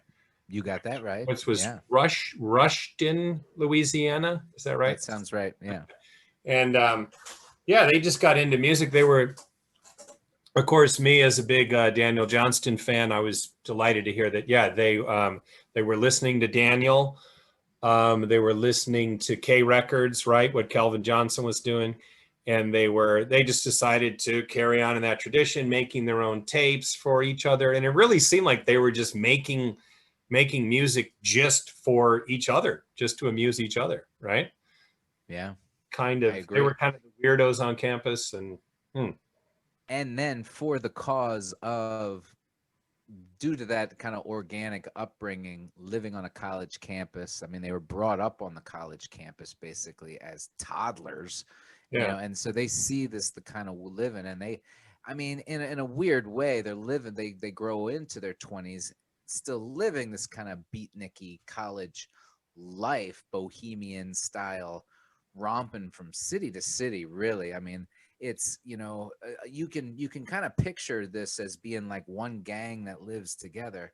You got that right. Which was Yeah. Rushton, Louisiana. Is that right? That sounds right. Yeah. And yeah, they just got into music. They were, of course, me as a big Daniel Johnston fan, I was delighted to hear that. Yeah, they were listening to Daniel. They were listening to K Records, right? What Calvin Johnson was doing. And they just decided to carry on in that tradition, making their own tapes for each other. And it really seemed like they were just making music just for each other, just to amuse each other, right? Yeah. Kind of. They were kind of the weirdos on campus. And then for the cause of, due to that kind of organic upbringing, living on a college campus. I mean, they were brought up on the college campus basically as toddlers, you know, and so they see this, the kind of living, and they, I mean, in a weird way, they're living, they grow into their 20s, still living this kind of beatniky college life, bohemian style, romping from city to city, really. I mean, it's, you know, you can kind of picture this as being like one gang that lives together,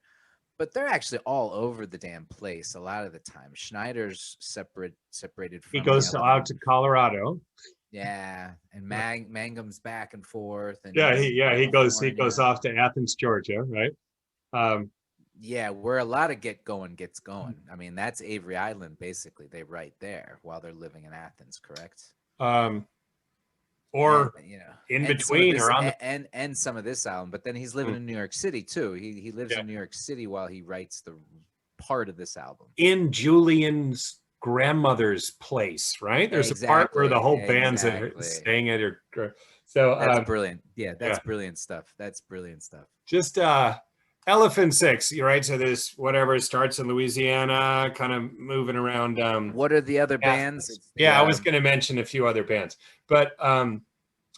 but they're actually all over the damn place a lot of the time. Schneider's separated from He goes out to Colorado. Yeah, and Mangum's back and forth, and he goes off to Athens, Georgia, right? Yeah, where a lot of gets going. I mean, that's Avery Island, basically. They right there while they're living in Athens, correct? Or and, you know, in between, or on and some of this album, but then he's living in New York City too. He lives in New York City while he writes the part of this album. In Julian's grandmother's place, right? There's a part where the whole band's staying at her. So that's brilliant. Yeah, that's brilliant stuff. That's brilliant stuff. Just Elephant Six, right? So this whatever starts in Louisiana, kind of moving around. What are the other bands? I was going to mention a few other bands, but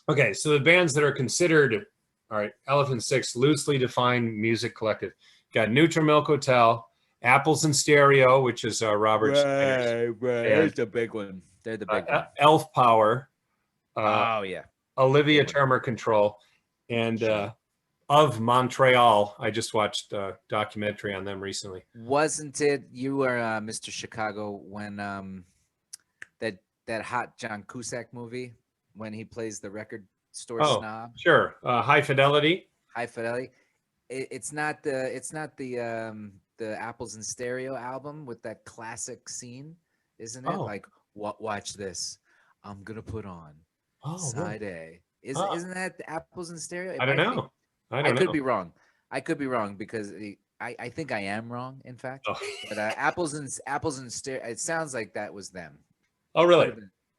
okay. So the bands that are considered, all right, Elephant Six, loosely defined music collective. Got Neutral Milk Hotel, Apples in Stereo, which is Robert Schneider's. Right. There's the big one. They're the big one. Elf Power. Oh yeah. Olivia Turner Control, and of Montreal. I just watched a documentary on them recently. Wasn't it you were Mr. Chicago when that hot John Cusack movie when he plays the record store snob? Sure. High Fidelity. High Fidelity. It's not the Apples in Stereo album with that classic scene, isn't it? Like, watch this. I'm gonna put on side A. Isn't that the Apples in Stereo? I don't know. I could be wrong. I could be wrong because I think I am wrong, in fact. But Apples and Stereo. It sounds like that was them. Oh, really?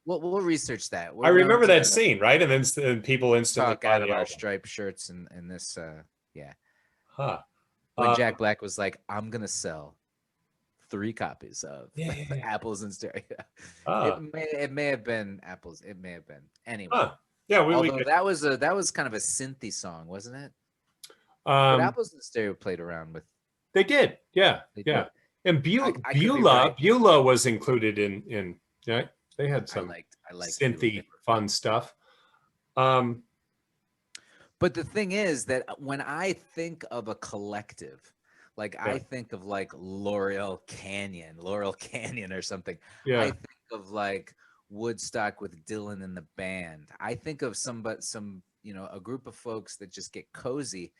We'll research that. I We're known remember that to scene, right? And then people instantly talk buy out the of our album. striped shirts and this. Yeah. Huh. When Jack Black was like, "I'm gonna sell 3 copies of Yeah. Apples in Stereo." Ah, It may have been Apples. It may have been anyway. huh. Yeah, Although that was kind of a synthy song, wasn't it? But um, Apples in Stereo played around with. they did. Yeah, They yeah. did. And I could be right. Beulah was included in yeah. They had some I liked Beulah. They synthy were fun stuff. Um, But the thing is that when I think of a collective, like Yeah. I think of like Laurel Canyon or something. yeah. I think of like Woodstock with Dylan and the band. I think of some a group of folks that just get cozy.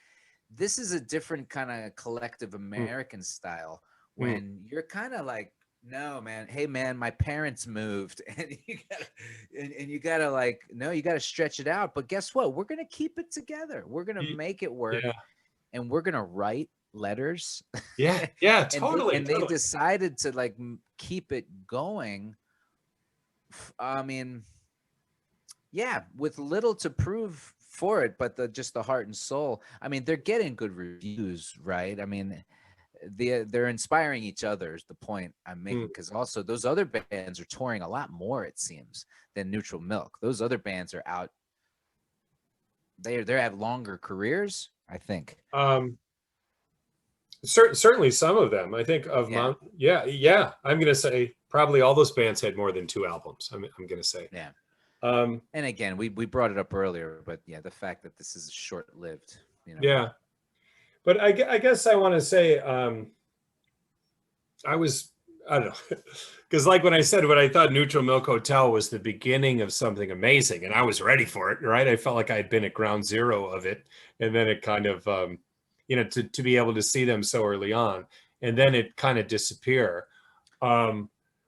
This is a different kind of collective American style when you're kind of like, no, man. Hey, man, my parents moved, and you gotta like, no, you gotta stretch it out. But guess what? We're gonna keep it together. We're gonna make it work, Yeah. and we're gonna write letters. Yeah. Yeah. and Totally. they decided to like keep it going. I mean, yeah, with little to prove for it, but just the heart and soul. I mean, they're getting good reviews, right? I mean, they're inspiring each other is the point I'm making, because also those other bands are touring a lot more, it seems, than Neutral Milk. Those other bands are out. They have longer careers, I think. Certainly some of them. I think of yeah. I'm gonna say probably all those bands had more than 2 albums. I'm gonna say. Yeah. Um, And again, we brought it up earlier, but yeah, the fact that this is short-lived, Yeah. But I guess I want to say I don't know, because like when I said what I thought Neutral Milk Hotel was the beginning of something amazing, and I was ready for it, right? I felt like I had been at ground zero of it, and then it kind of to be able to see them so early on, and then it kind of disappear.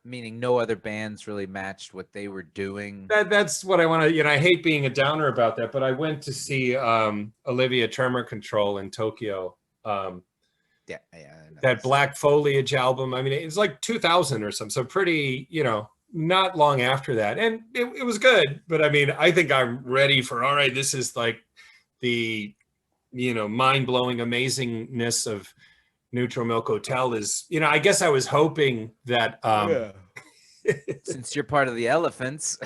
Meaning no other bands really matched what they were doing. That's what I want to, I hate being a downer about that, but I went to see Olivia Tremor Control in Tokyo. Yeah, that Black Foliage album. I mean, it's like 2000 or something. So pretty, not long after that. And it was good, but I mean, I think I'm ready for, all right, this is like the, mind-blowing amazingness of Neutral Milk Hotel is, I guess I was hoping that, since you're part of the Elephants.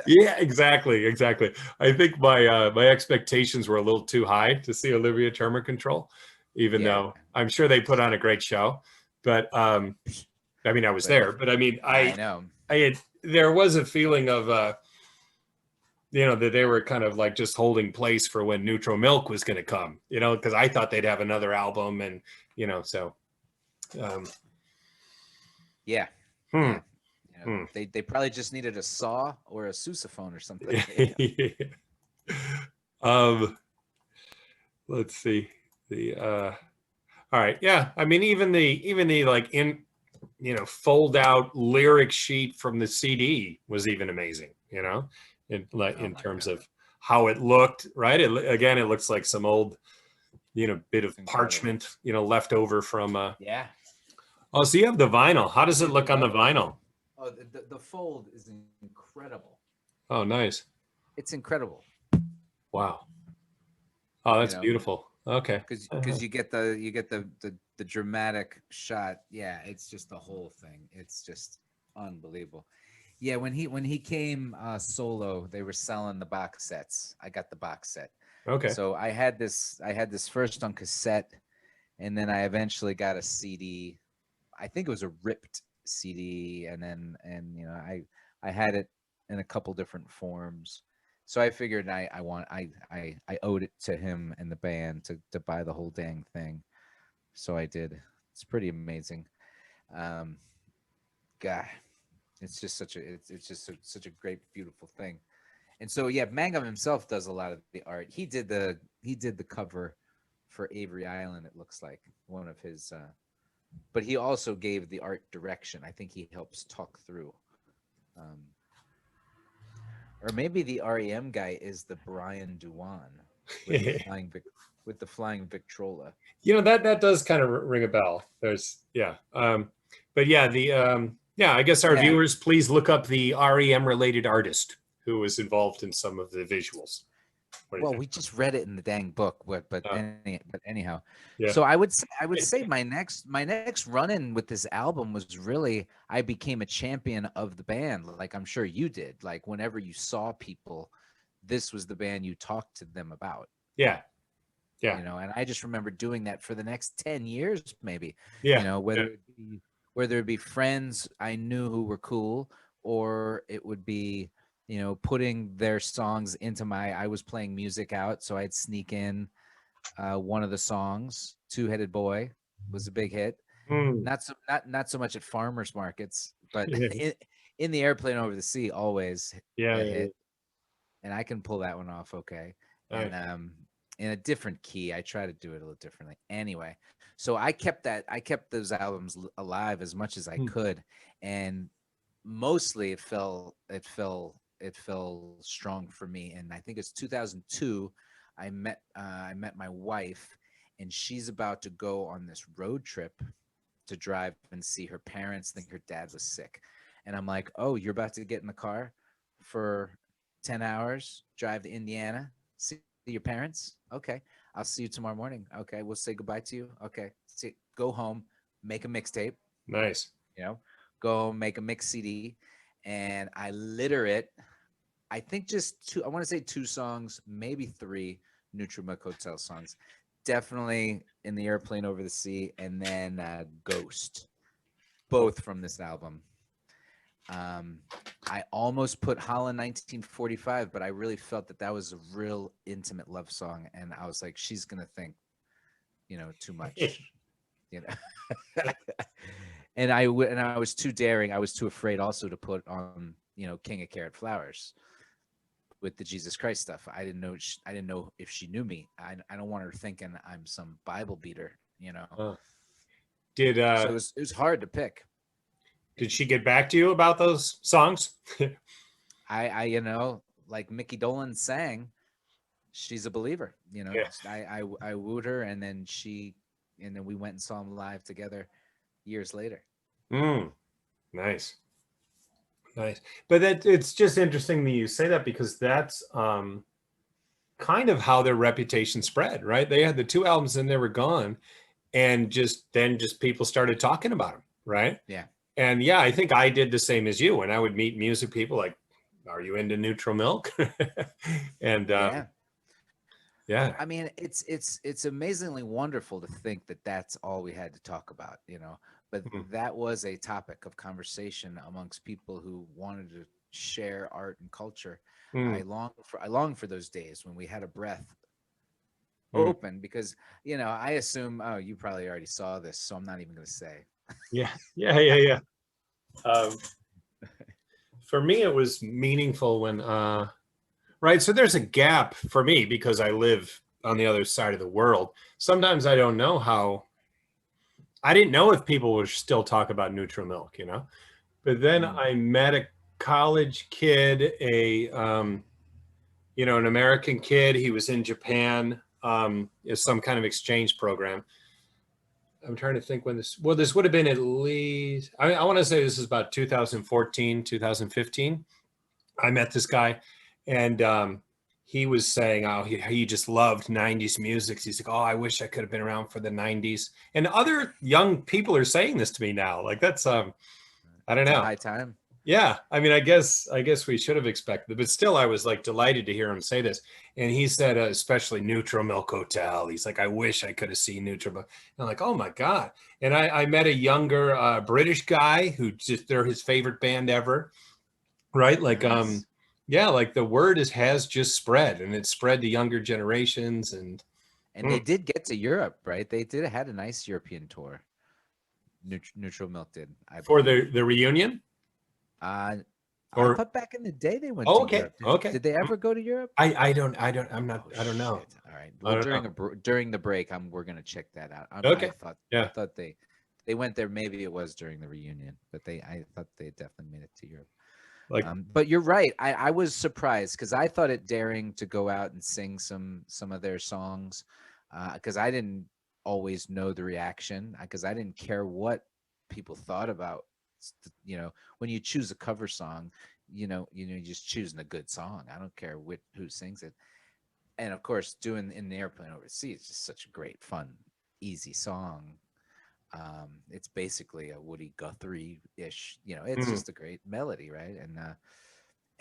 Yeah, exactly. I think my expectations were a little too high to see Olivia Tremor Control, even though I'm sure they put on a great show. But I mean, I was there, but I mean, I know there was a feeling of that they were kind of like just holding place for when Neutral Milk was going to come, because I thought they'd have another album, and so yeah. They probably just needed a saw or a sousaphone or something. Let's see all right. Yeah. I mean, even the like fold out lyric sheet from the CD was even amazing, in terms of how it looked, right? It looks like some old, bit of parchment, left over from yeah. Oh, so you have the vinyl. How does it look on the vinyl? Oh, the fold is incredible. Oh, nice. It's incredible. Wow. Oh, that's beautiful. Okay. Because you get the dramatic shot. Yeah, it's just the whole thing. It's just unbelievable. Yeah, when he came solo, they were selling the box sets. I got the box set. Okay. So I had this first on cassette, and then I eventually got a CD. I think it was a ripped CD, and I had it in a couple different forms. So I figured I owed it to him and the band to buy the whole dang thing. So I did. It's pretty amazing. God, it's just such a great, beautiful thing. And so yeah, Mangum himself does a lot of the art. He did the cover for Avery Island. It looks like one of his. But he also gave the art direction. I think he helps talk through. Or maybe the REM guy is the Brian Duan with the flying Victrola. That does kind of ring a bell. There's but yeah, Yeah, I guess our Yeah. viewers, please look up the REM related artist who was involved in some of the visuals. What do you Well, think? we just read it in the dang book, Uh, but anyhow. yeah. So I would say my next run in with this album was really I became a champion of the band, like I'm sure you did. Like whenever you saw people, this was the band you talked to them about, Yeah. Yeah. you know. And I just remember doing that for the next 10 years, maybe, you Yeah. know, Yeah. whether it be friends I knew who were cool, or it would be, you know, putting their songs into my I was playing music out, so I'd sneak in one of the songs. Two-Headed Boy was a big hit. Mm. Not so much at farmers markets, but Yeah. in the Airplane Over the Sea, always Yeah. a Yeah. hit, and I can pull that one off okay. Nice. And in a different key, I try to do it a little differently. Anyway, so I kept those albums alive as much as I Mm. could, and mostly it fell strong for me. And I think it's 2002. I met my wife, and she's about to go on this road trip to drive and see her parents. Think her dad was sick, and I'm like, oh, you're about to get in the car for 10 hours, drive to Indiana, see your parents. Okay, I'll see you tomorrow morning. Okay, we'll say goodbye to you. Okay, go home, make a mixtape. Nice. You know, go make a mix CD, and I litter it. I think just two. I want to say two songs, maybe three Neutral Milk Hotel songs. Definitely in the Airplane Over the Sea, and then Ghost, both from this album. Um, I almost put Holland 1945, but I really felt that that was a real intimate love song, and I was like, she's gonna think, you know, too much, you know. And I was too daring. I was too afraid also to put on, you know, King of Carrot Flowers with the Jesus Christ stuff. I didn't know if she knew me. I don't want her thinking I'm some Bible beater, you know. Uh, did So it was hard to pick. did she get back to you about those songs? I you know, like Mickey Dolenz sang, she's a believer, you know. Yeah. I wooed her, and then we went and saw him live together years later. Mm. Nice. Nice. But that it's just interesting that you say that, because that's kind of how their reputation spread, right? They had the two albums and they were gone, and just people started talking about them, right? Yeah. And yeah, I think I did the same as you. When I would meet music people, like, are you into Neutral Milk? And Yeah. yeah. I mean, it's amazingly wonderful to think that that's all we had to talk about, you know. But Mhm. that was a topic of conversation amongst people who wanted to share art and culture. Mm, I long for those days when we had a breath mm. open, because, you know, I assume, oh, you probably already saw this, so I'm not even going to say. Yeah. Yeah. Yeah. Yeah. Um, for me, it was meaningful when right. So there's a gap for me because I live on the other side of the world. Sometimes I don't know how. I didn't know if people were still talking about Neutral Milk, you know. But then Mm. I met a college kid, an American kid. He was in Japan, as some kind of exchange program. I'm trying to think when this would have been at least, I want to say this is about 2014, 2015. I met this guy, and he was saying, oh, he just loved 90s music. He's like, oh, I wish I could have been around for the 90s. And other young people are saying this to me now. Like, that's, I don't It's a know. high time. Yeah, I mean, I guess we should have expected, but still, I was like delighted to hear him say this. And he said, especially Neutral Milk Hotel. He's like, I wish I could have seen Neutral Milk. And I'm like, oh my god! And I met a younger British guy who they're his favorite band ever, right? Like, Nice. yeah, like the word has just spread, and it's spread to younger generations. And And they did get to Europe, right? They had a nice European tour. Neutral Milk did, I for believe. the reunion, Uh, I or thought back in the day they went oh, to okay, Europe. okay. Did they ever go to Europe? I don't, I'm not, Oh I don't know. shit! All right. I Well, don't know. during the break, we're gonna check that out. Okay, I yeah. thought they went there. Maybe it was during the reunion, but I thought they definitely made it to Europe. Like, But you're right. I was surprised because I thought it daring to go out and sing some of their songs, because I didn't always know the reaction, because I didn't care what people thought about you know, when you choose a cover song, you're just choosing a good song. I don't care who sings it. And of course, doing In the Airplane Over the Sea is just such a great, fun, easy song. It's basically a Woody Guthrie-ish, it's Mm, just a great melody, right?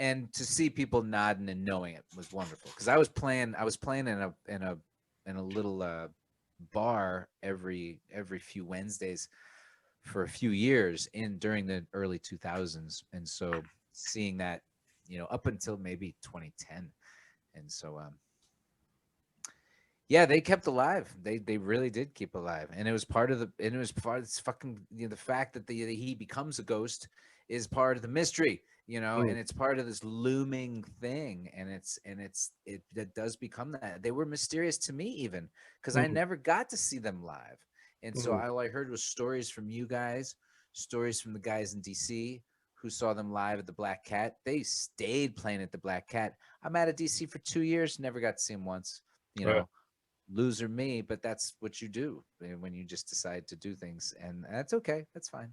And to see people nodding and knowing it was wonderful, because I was playing in a little bar every few Wednesdays for a few years during the early 2000s, and so seeing that, up until maybe 2010. And so yeah, they kept alive. They really did keep alive, and it was part of this fucking, the fact that he becomes a ghost is part of the mystery, mm, and it's part of this looming thing, and it that does become that. They were mysterious to me, even because I mm, never got to see them live, and so mm. all I heard was stories from you guys, stories from the guys in DC who saw them live at the Black Cat. They stayed playing at the Black Cat. I'm out of DC for 2 years, never got to see them once. You Uh, know, loser me, but that's what you do when you just decide to do things, and that's okay. That's fine.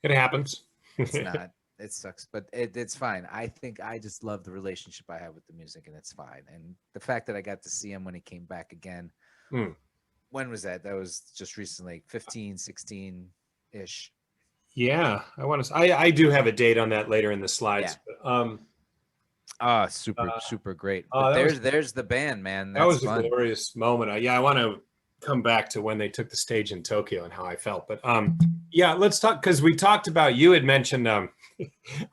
it happens. It's not. It sucks, but it's fine. I think I just love the relationship I have with the music, and it's fine. And the fact that I got to see him when he came back again. Mm. When was that? That was just recently, 15, 16 ish. Yeah, I want to. I do have a date on that later in the Yeah. slides. But, Ah, uh, super great. oh, But there's the band, man. that That's was a fun. glorious moment. Yeah, I want to come back to when they took the stage in Tokyo and how I felt. But yeah, let's talk, because we talked about, you had mentioned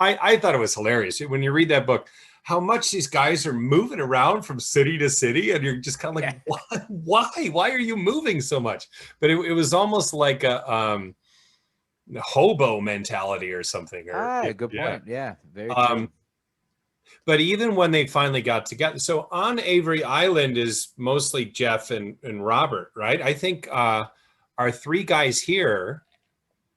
I thought it was hilarious when you read that book, how much these guys are moving around from city to city, and you're just kind of Yeah. like, why are you moving so much? But it was almost like a hobo mentality or something. Or Good yeah. point. Yeah, very Um, true. but even when they finally got together, so on Avery Island is mostly Jeff and Robert, right? I think our three guys here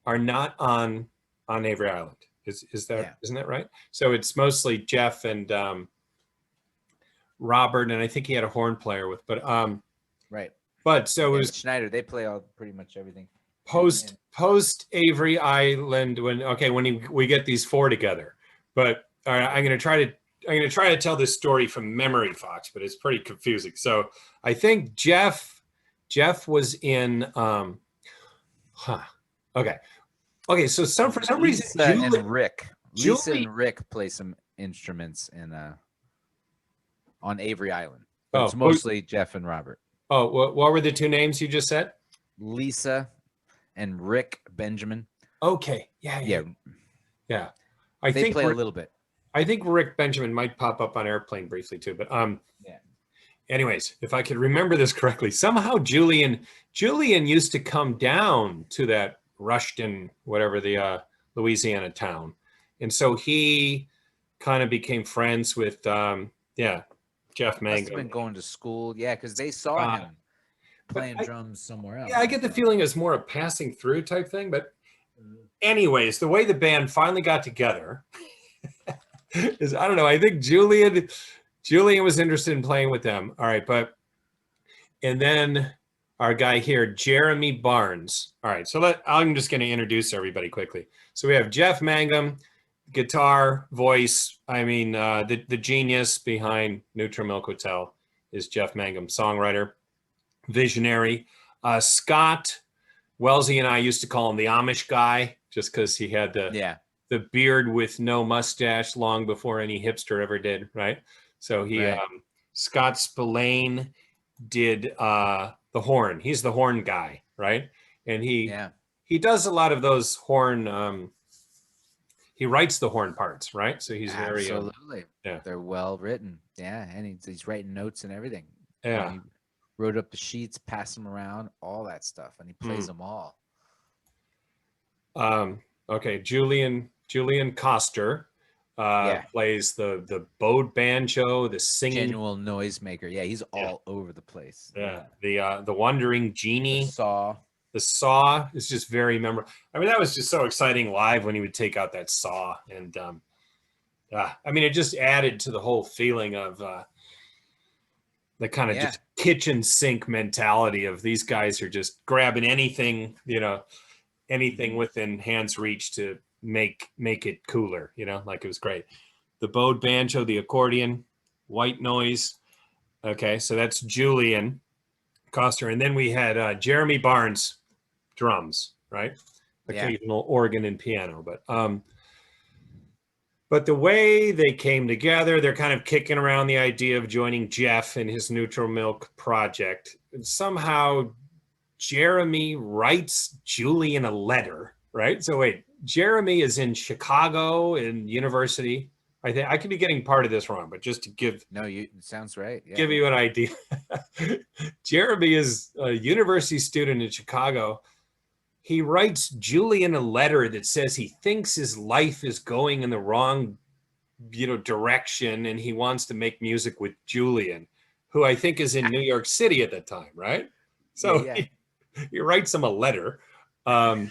are not on Avery Island. Is that Yeah. isn't that right? So it's mostly Jeff and Robert, and I think he had a horn player with, Right. but so it Yeah, was Schneider. They play all pretty much everything. post Avery Island when we get these four together. But all right, I'm gonna try to tell this story from memory, Fox, but it's pretty confusing. So I think Jeff was in okay. So for some reason Lisa and Rick. Lisa Julie and Rick play some instruments on Avery Island, but oh it's mostly Jeff and Robert. oh what were the two names you just said? Lisa and Rick Benjamin. Okay. Yeah. They play a little bit. I think Rick Benjamin might pop up on Airplane briefly too, but Yeah. anyways, if I could remember this correctly, somehow Julian used to come down to that Rushton, whatever the Louisiana town, and so he kind of became friends with Jeff Must have been Mangum. going to school. Yeah, because they saw him playing I- drums somewhere else. Yeah, I get the feeling it's more a passing through type thing, but anyways, the way the band finally got together is, I don't know. I think Julian was interested in playing with them. All right, and then our guy here, Jeremy Barnes. All right, so I'm just going to introduce everybody quickly. So we have Jeff Mangum, guitar, voice. I mean, the genius behind Neutral Milk Hotel is Jeff Mangum, songwriter, visionary. Scott Wellesley and I used to call him the Amish guy, just because he had the beard with no mustache long before any hipster ever did, right? So Scott Spillane did the horn. He's the horn guy, right? And he does a lot of those horn. He writes the horn parts, right? So he's very absolutely. They're well written. Yeah, and he's writing notes and everything. Yeah. He wrote up the sheets, passed them around, all that stuff, and he plays them all. Okay, Julian Coster plays the bowed banjo, the singing, genuine noisemaker. Yeah, he's all over the place. Yeah, the wandering genie, the saw is just very memorable. I mean, that was just so exciting live when he would take out that saw, and I mean, it just added to the whole feeling of the kind of just kitchen sink mentality of these guys are just grabbing anything, anything within hand's reach to make it cooler, like it was great. The bowed banjo, the accordion, white noise. Okay, so that's Julian Coster. And then we had Jeremy Barnes drums, right? Occasional organ and piano. But the way they came together, they're kind of kicking around the idea of joining Jeff in his Neutral Milk project. And somehow Jeremy writes Julian a letter, right? So wait, Jeremy is in Chicago in university. I think I could be getting part of this wrong, but just to give it sounds right. Yeah. Give you an idea. Jeremy is a university student in Chicago. He writes Julian a letter that says he thinks his life is going in the wrong, direction, and he wants to make music with Julian, who I think is in New York City at that time, right? So he writes him a letter. So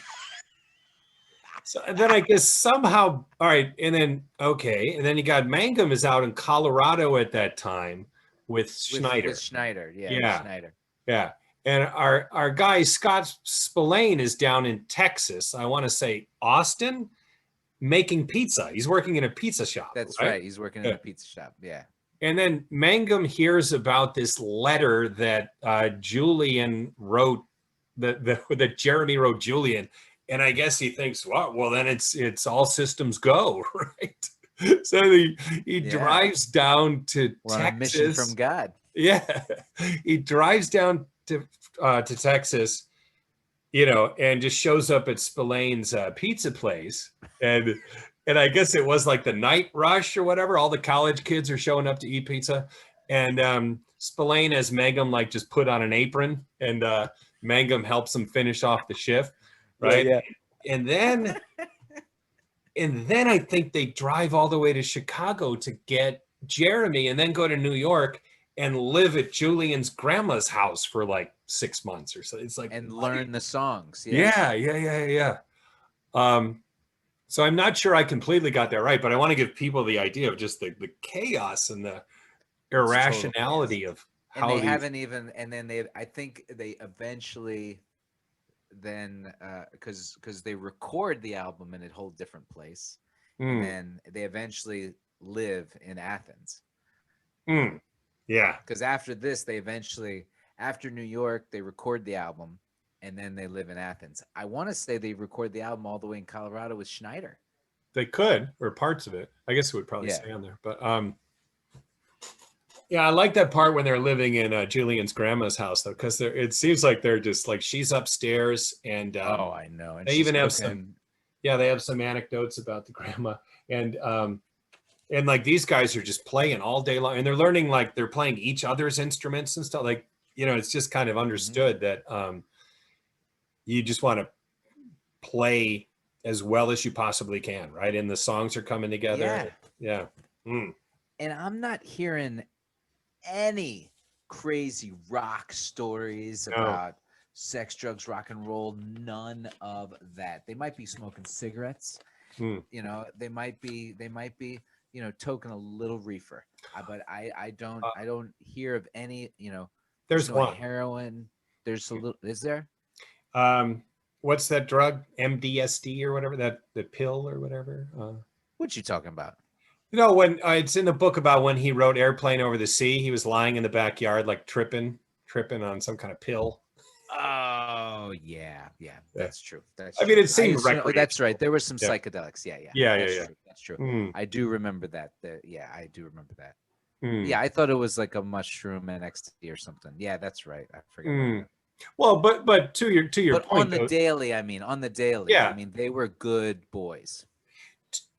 then I guess somehow, all right, and then you got Mangum is out in Colorado at that time with Schneider. With Schneider, Schneider. Yeah. And our guy, Scott Spillane, is down in Texas. I want to say Austin, making pizza. He's working in a pizza shop. That's right. He's working in a pizza shop. Yeah. And then Mangum hears about this letter that Julian wrote, that Jeremy wrote Julian. And I guess he thinks, well, then it's all systems go, right? So he drives down to Texas. On a mission from God. Yeah. He drives down to Texas, and just shows up at Spillane's pizza place, and I guess it was like the night rush or whatever. All the college kids are showing up to eat pizza, and Spillane has Mangum just put on an apron, and Mangum helps him finish off the shift, right? Yeah. And then I think they drive all the way to Chicago to get Jeremy, and then go to New York and live at Julian's grandma's house for 6 months or so. It's learn the songs. Yeah. So I'm not sure I completely got that right, but I want to give people the idea of just the chaos and the irrationality of how they haven't even. And then I think they eventually then because they record the album in a whole different place, and then they eventually live in Athens. Yeah. Because after this, after New York, they record the album, and then they live in Athens. I want to say they record the album all the way in Colorado with Schneider. They could, or parts of it. I guess it would probably stay on there. But I like that part when they're living in Julian's grandma's house, though, because it seems like they're just she's upstairs, and I know. And they even have they have some anecdotes about the grandma, and these guys are just playing all day long, and they're learning they're playing each other's instruments and stuff. It's just kind of understood that you just want to play as well as you possibly can, right? And the songs are coming together. Yeah. And I'm not hearing any crazy rock stories about sex, drugs, rock and roll. None of that. They might be smoking cigarettes. They might be toking a little reefer, but I don't hear of any, there's no one heroin. There's a little, is there? What's that drug? MDSD or whatever, the pill or whatever. What you talking about? When it's in the book about when he wrote Airplane Over the Sea, he was lying in the backyard, tripping on some kind of pill. Oh yeah, that's true. It seemed that's right. There were some psychedelics. Yeah. That's true. I do remember that. I do remember that. Yeah, I thought it was like a mushroom and ecstasy or something. Yeah, that's right. I forget. About that. Well, but to your but point, on the daily, they were good boys.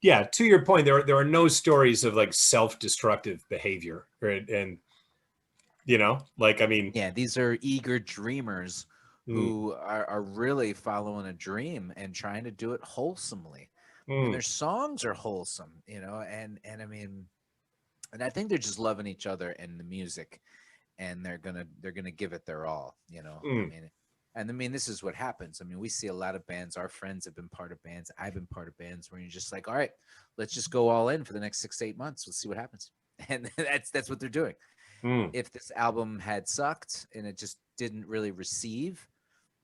Yeah, to your point, there are no stories of self-destructive behavior, right? And these are eager dreamers who are really following a dream and trying to do it wholesomely. And their songs are wholesome, and I think they're just loving each other and the music, and they're gonna give it their all, this is what happens. We see a lot of bands. Our friends have been part of bands. I've been part of bands where you're just all right, let's just go all in for the next 6 to 8 months. Let's see what happens. And that's what they're doing. If this album had sucked and it just didn't really receive,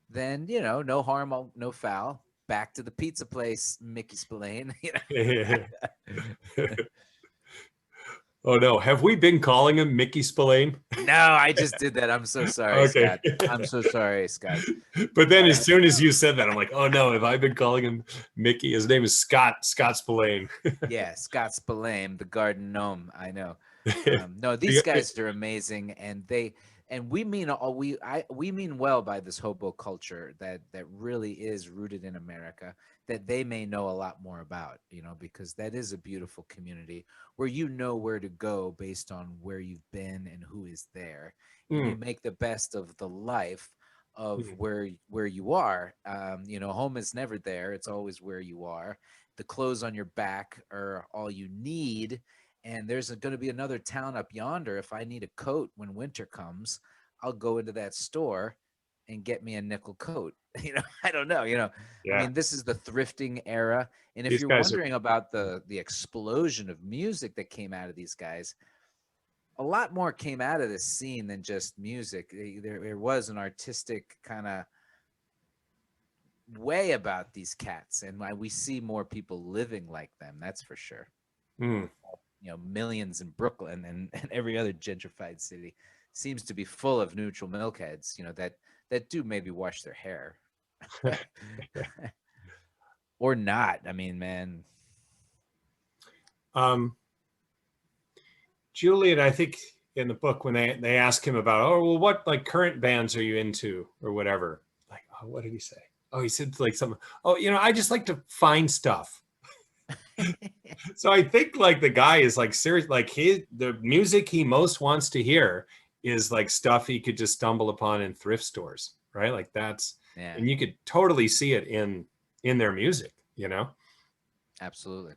then no harm, no foul. back to the pizza place, Mickey Spillane. Oh no, have we been calling him Mickey Spillane? No, I just did that. I'm so sorry, Okay. Scott. I'm so sorry, Scott. But then as soon as you said that, I'm like, oh no, have I been calling him Mickey? His name is Scott Spillane. Yeah, Scott Spillane, the garden gnome. I know. No, these guys are amazing, and we mean we mean well by this hobo culture that really is rooted in America, that they may know a lot more about, because that is a beautiful community where you know where to go based on where you've been and who is there, and you make the best of the life of where you are. Home is never there; it's always where you are. The clothes on your back are all you need. And there's going to be another town up yonder. If I need a coat when winter comes, I'll go into that store and get me a nickel coat. I don't know. Yeah. I mean, this is the thrifting era. And if These you're guys wondering about the explosion of music that came out of these guys, a lot more came out of this scene than just music. There was an artistic kind of way about these cats, and we see more people living like them. That's for sure. Millions in Brooklyn and every other gentrified city seems to be full of neutral milk heads, that do maybe wash their hair or not. I mean, man. Julian, I think in the book when they ask him about, oh, well, what like current bands are you into or whatever? Like, oh, what did he say? Oh, he said like something. Oh, I just like to find stuff. So I think like the guy is like serious, like the music he most wants to hear is like stuff he could just stumble upon in thrift stores, right? Like and you could totally see it in their music, Absolutely.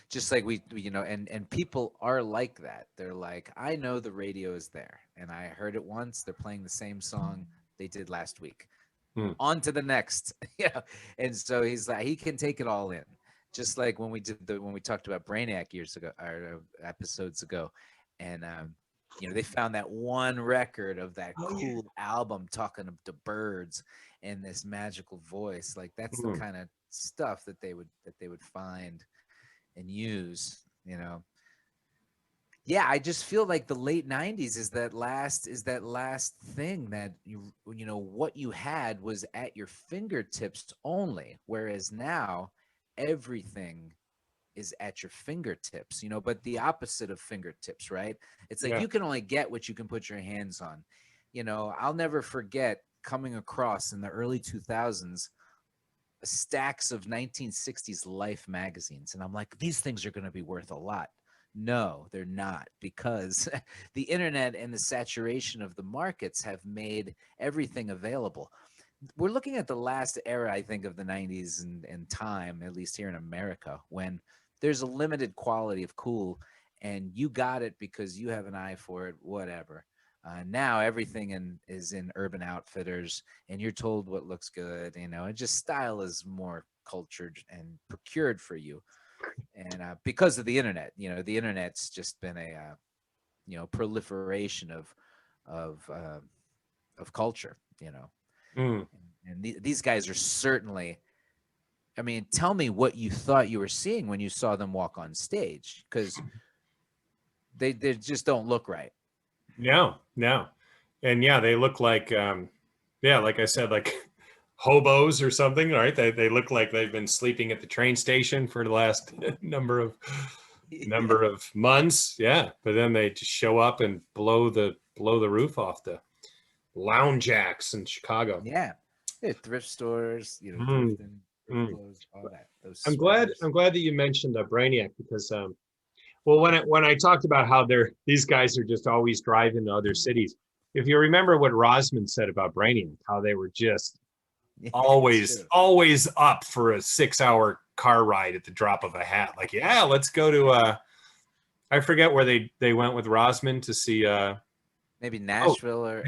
Just like we and people are like that. They're like, I know the radio is there and I heard it once. They're playing the same song they did last week. On to the next. And so he's like, he can take it all in. Just like when we talked about Brainiac years ago, or episodes ago, and they found that one record of that cool album talking to birds and this magical voice. Like that's the kind of stuff that they would find and use. Yeah, I just feel like the late 90s is that last thing that what you had was at your fingertips only, whereas now everything is at your fingertips, but the opposite of fingertips, right? It's like you can only get what you can put your hands on. I'll never forget coming across in the early 2000s stacks of 1960s Life magazines, and I'm like, these things are going to be worth a lot. No, they're not, because the internet and the saturation of the markets have made everything available. We're looking at the last era, I think, of the 90s and time, at least here in America, when there's a limited quality of cool and you got it because you have an eye for it, whatever. Now everything is in Urban Outfitters and you're told what looks good, and just style is more cultured and procured for you. And because of the internet, the internet's just been a proliferation of culture, and these guys are certainly, I mean, tell me what you thought you were seeing when you saw them walk on stage, because they just don't look right. No. And they look like, like I said, like hobos or something, right? They look like they've been sleeping at the train station for the last number of months. Yeah. But then they just show up and blow the roof off the lounge acts in Chicago. Yeah, thrift stores, thrifting, clothes, all that. I'm glad that you mentioned Brainiac, because when I talked about how these guys are just always driving to other cities, if you remember what Rosman said about Brainiac, how they were just always up for a 6-hour car ride at the drop of a hat. Like, yeah, let's go to I forget where they went with Rosman to see maybe Nashville or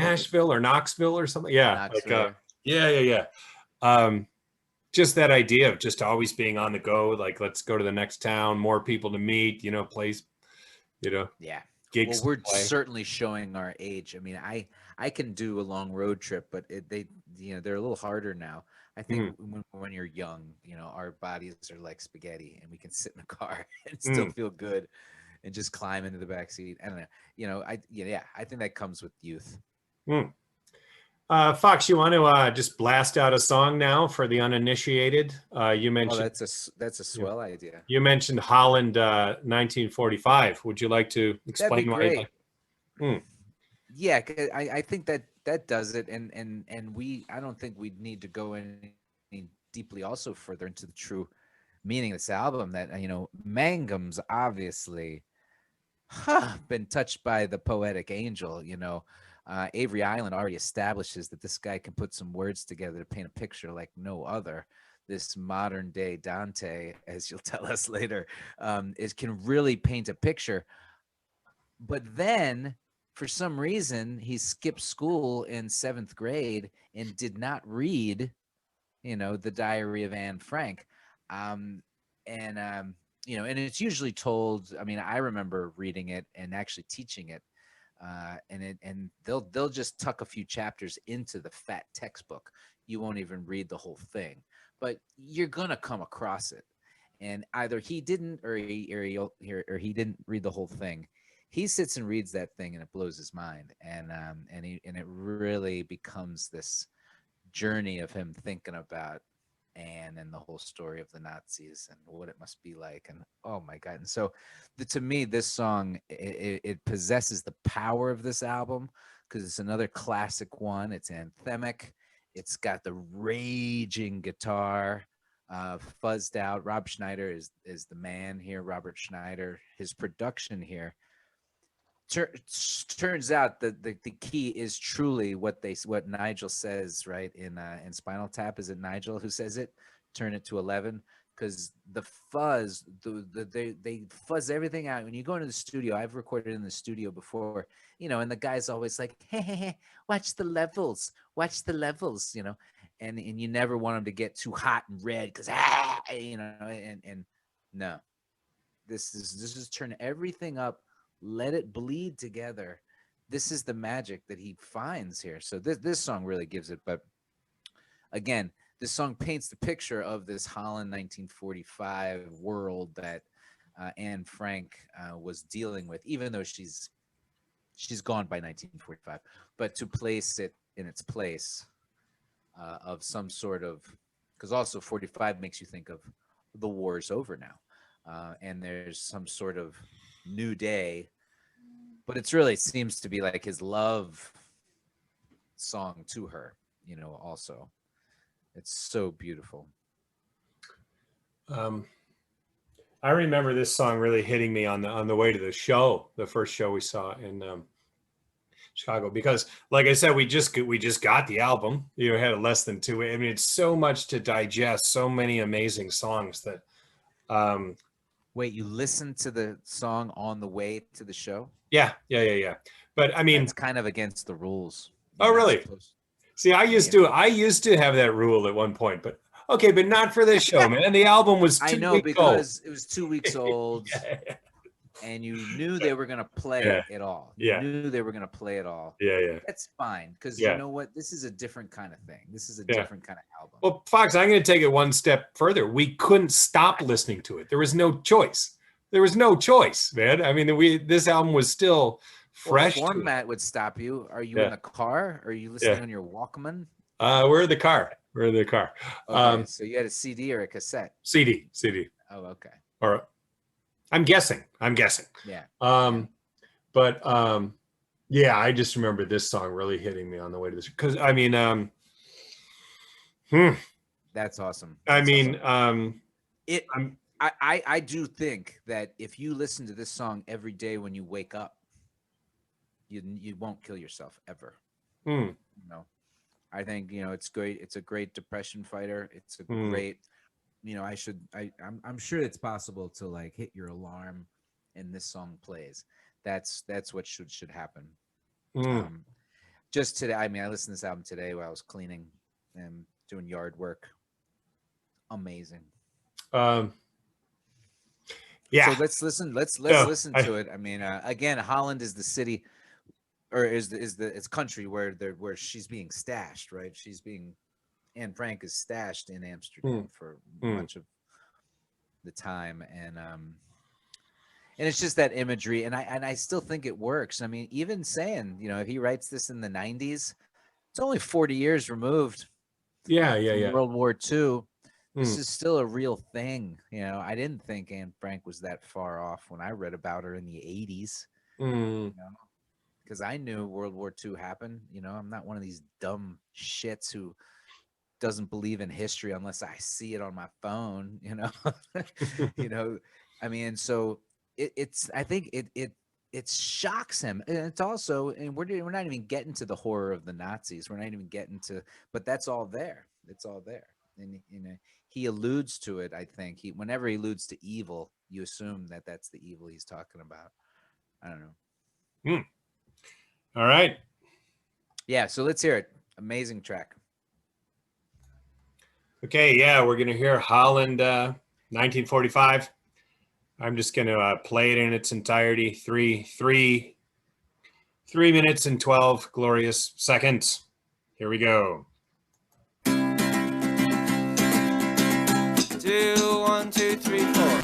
Knoxville or something. Yeah. Knoxville. Yeah. Just that idea of just always being on the go. Like, let's go to the next town, more people to meet, place, Yeah. gigs Well, to we're play. certainly showing our age. I mean, I can do a long road trip, but they're a little harder now. I think Mm, when you're young, our bodies are like spaghetti, and we can sit in a car and still mm, feel good, and just climb into the back seat. I don't know. I think that comes with youth. mm. Fox, you want to just blast out a song now for the uninitiated? You Oh, mentioned that's a swell idea. you mentioned Holland 1945. Would you like to That'd be explain why you great. like? Mm, Yeah, I think that does it, and I don't think we need to go any deeply also further into the true meaning of this album. That Mangum's obviously been touched by the poetic angel. Avery Island already establishes that this guy can put some words together to paint a picture like no other. This modern day Dante, as you'll tell us later, can really paint a picture. But then, for some reason, he skipped school in 7th grade and did not read, the Diary of Anne Frank. Um, and it's usually told. I mean, I remember reading it and actually teaching it, and they'll just tuck a few chapters into the fat textbook. You won't even read the whole thing, but you're gonna come across it. And either he didn't, or he didn't read the whole thing. He sits and reads that thing, and it blows his mind, and it really becomes this journey of him thinking about Anne and the whole story of the Nazis and what it must be like. And oh my God. And so to me, this song, it possesses the power of this album because it's another classic one. It's anthemic. It's got the raging guitar, fuzzed out. Rob Schneider is the man here. Robert Schneider, his production here turns out that the key is truly what Nigel says, right, in Spinal Tap. Is it Nigel who says it? Turn it to 11, because the fuzz, they fuzz everything out. When you go into the studio, I've recorded in the studio before, and the guy's always like, hey, watch the levels, and you never want them to get too hot and red because and no, this is turn everything up, let it bleed together. This is the magic that he finds here. So this song really gives it. But again, this song paints the picture of this Holland 1945 world that Anne Frank was dealing with, even though she's gone by 1945. But to place it in its place of some sort of, because also 45 makes you think of the war's over now, and there's some sort of new day, but it's really seems to be like his love song to her, also. It's so beautiful. I remember this song really hitting me on the way to the show, the first show we saw in Chicago, because like I said, we just got the album, had it less than 2. I mean, it's so much to digest, so many amazing songs that Wait, you listened to the song on the way to the show? yeah. But I mean, it's kind of against the rules. Oh, really? See, I used to have that rule at one point, but okay, but not for this show, man. The album was 2 I know, weeks because old. It was 2 weeks old. Yeah. And you knew they were going to play it all. You knew they were going to play it all. Yeah. That's fine, because you know what? This is a different kind of thing. This is a different kind of album. Well, Fox, I'm going to take it one step further. We couldn't stop listening to it. There was no choice. Man. I mean, this album was still fresh. Well, format would stop you. Are you in the car? Are you listening on your Walkman? We're in the car. Okay, so you had a CD or a cassette? CD. Oh, okay. All right. I'm guessing. Yeah. But I just remember this song really hitting me on the way to this, because I mean, that's awesome. I mean, awesome. I do think that if you listen to this song every day when you wake up, you won't kill yourself ever. I think it's great. It's a great depression fighter. It's a great. I'm sure it's possible to like hit your alarm and this song plays. That's what should happen. Just today, I mean, I listened to this album today while I was cleaning and doing yard work. Amazing. Yeah. So let's listen. Let's No, listen to it. I mean, again, Holland is the city, or is the it's country where she's being stashed, right? Anne Frank is stashed in hmm, Amsterdam for hmm. much of the time, and it's just that imagery, and I still think it works. I mean, even saying, if he writes this in the '90s, it's only 40 years removed Yeah, yeah, from yeah. World War II. Hmm, This is still a real thing. I didn't think Anne Frank was that far off when I read about her in the '80s. hmm. You know, because I knew World War II happened. I'm not one of these dumb shits who doesn't believe in history unless I see it on my phone. you know. I mean, so it's. I think it shocks him, and it's also, and we're not even getting to the horror of the Nazis. We're not even getting to, but that's all there. It's all there, and he alludes to it. I think whenever he alludes to evil, you assume that that's the evil he's talking about. I don't know. Hmm. All right. Yeah, so let's hear it. Amazing track. Okay, yeah, we're gonna hear Holland, 1945. I'm just gonna play it in its entirety. 3 minutes and 12 glorious seconds. Here we go. 2, 1, 2, 3, 4.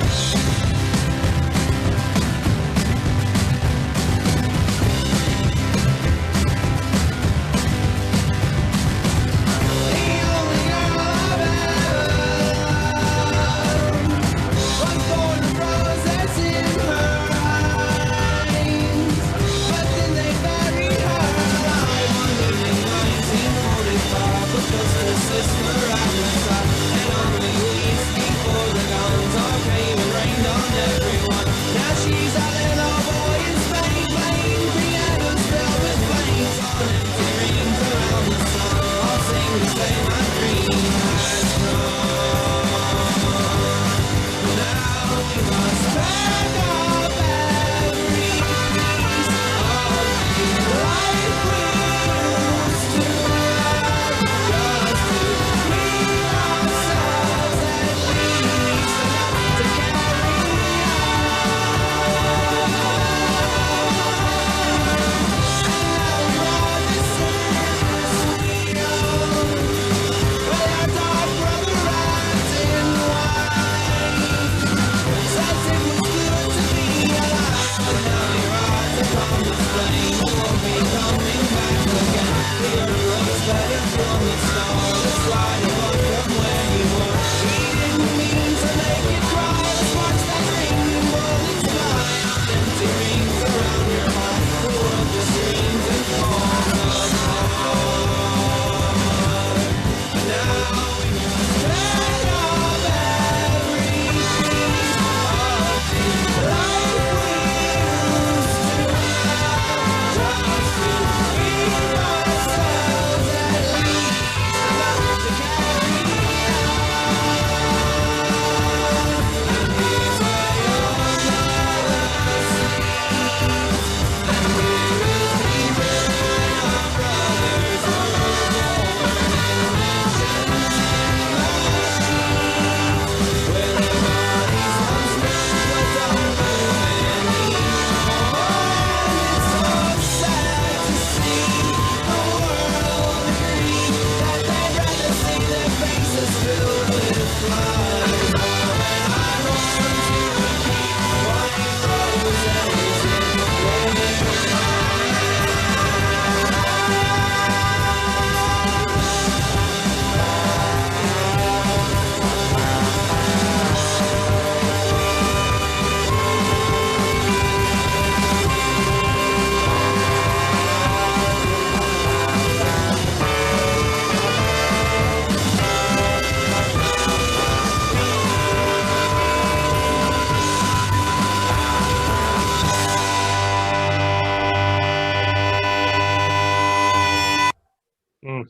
Mm.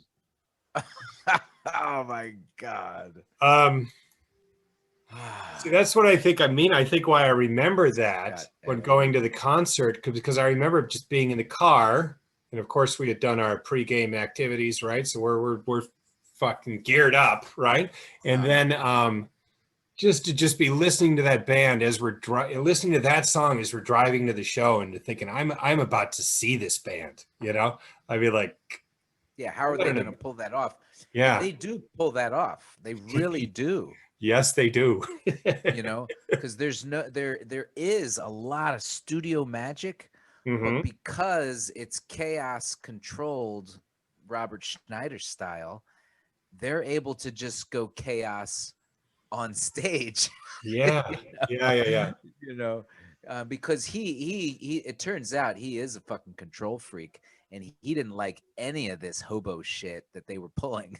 Oh my god. Um, See, that's what I think. I mean, I think why I remember that Got when going to the everything. concert, because I remember just being in the car, and of course we had done our pregame activities, right? So we're fucking geared up, right? And Uh-huh. then just to just be listening to that band as we're listening to that song as we're driving to the show and thinking I'm about to see this band, you know. I'd be like, Yeah, how are they going to pull that off? yeah, They do pull that off. They really do. yes they do. You know, because there is a lot of studio magic, but because it's chaos controlled Robert Schneider style, they're able to just go chaos on stage. Yeah, yeah. You know, because he it turns out he is a fucking control freak, and he didn't like any of this hobo shit that they were pulling.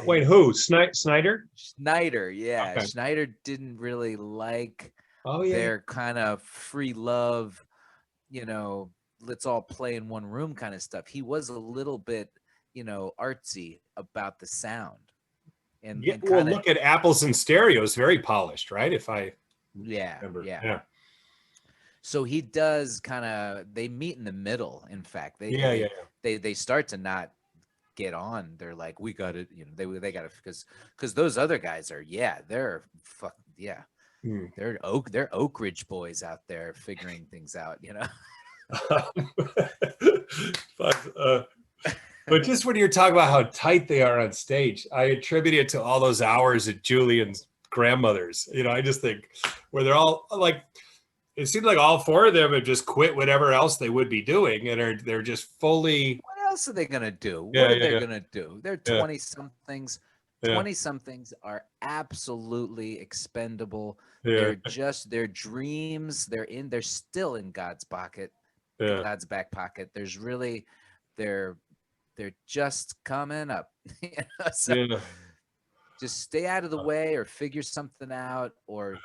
Wait, who? Snyder? Schneider, yeah. Okay. Schneider didn't really like Oh yeah. their kind of free love, you know, let's all play in one room kind of stuff. He was a little bit, you know, artsy about the sound. And, Yeah, and well, kinda, look at Apples and Stereos, very polished, right? If I remember. yeah. So he does kind of, they meet in the middle. In fact, they start to not get on. They're like, we got it, you know, they got it, because those other guys are, they're fucking, they're Oak Ridge boys out there figuring things out, you know. But just when you're talking about how tight they are on stage, I attribute it to all those hours at Julian's grandmother's. You know, I just think where they're all like, it seems like all four of them have just quit whatever else they would be doing, and they're just fully. What else are they gonna do? Yeah, what are they gonna do? They're 20 somethings. Yeah. 20 somethings are absolutely expendable. Yeah. They're just their dreams. They're still in God's pocket, God's back pocket. There's really they're just coming up. You know? So just stay out of the way, or figure something out, or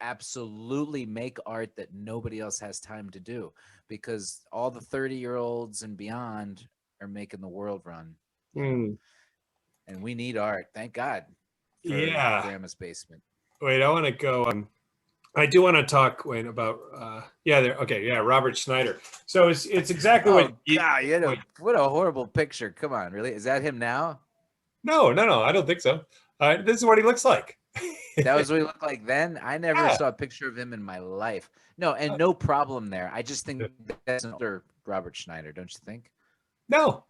absolutely make art that nobody else has time to do, because all the 30-year-olds and beyond are making the world run. And we need art. Thank God for Grandma's Basement. Wait, I want to go. I do want to talk about. Robert Schneider. So it's exactly what. God, what a horrible picture. Come on, really? Is that him now? No. I don't think so. This is what he looks like. That was what he looked like then. I never saw a picture of him in my life. No, and no problem there. I just think that's another Robert Schneider, don't you think? No.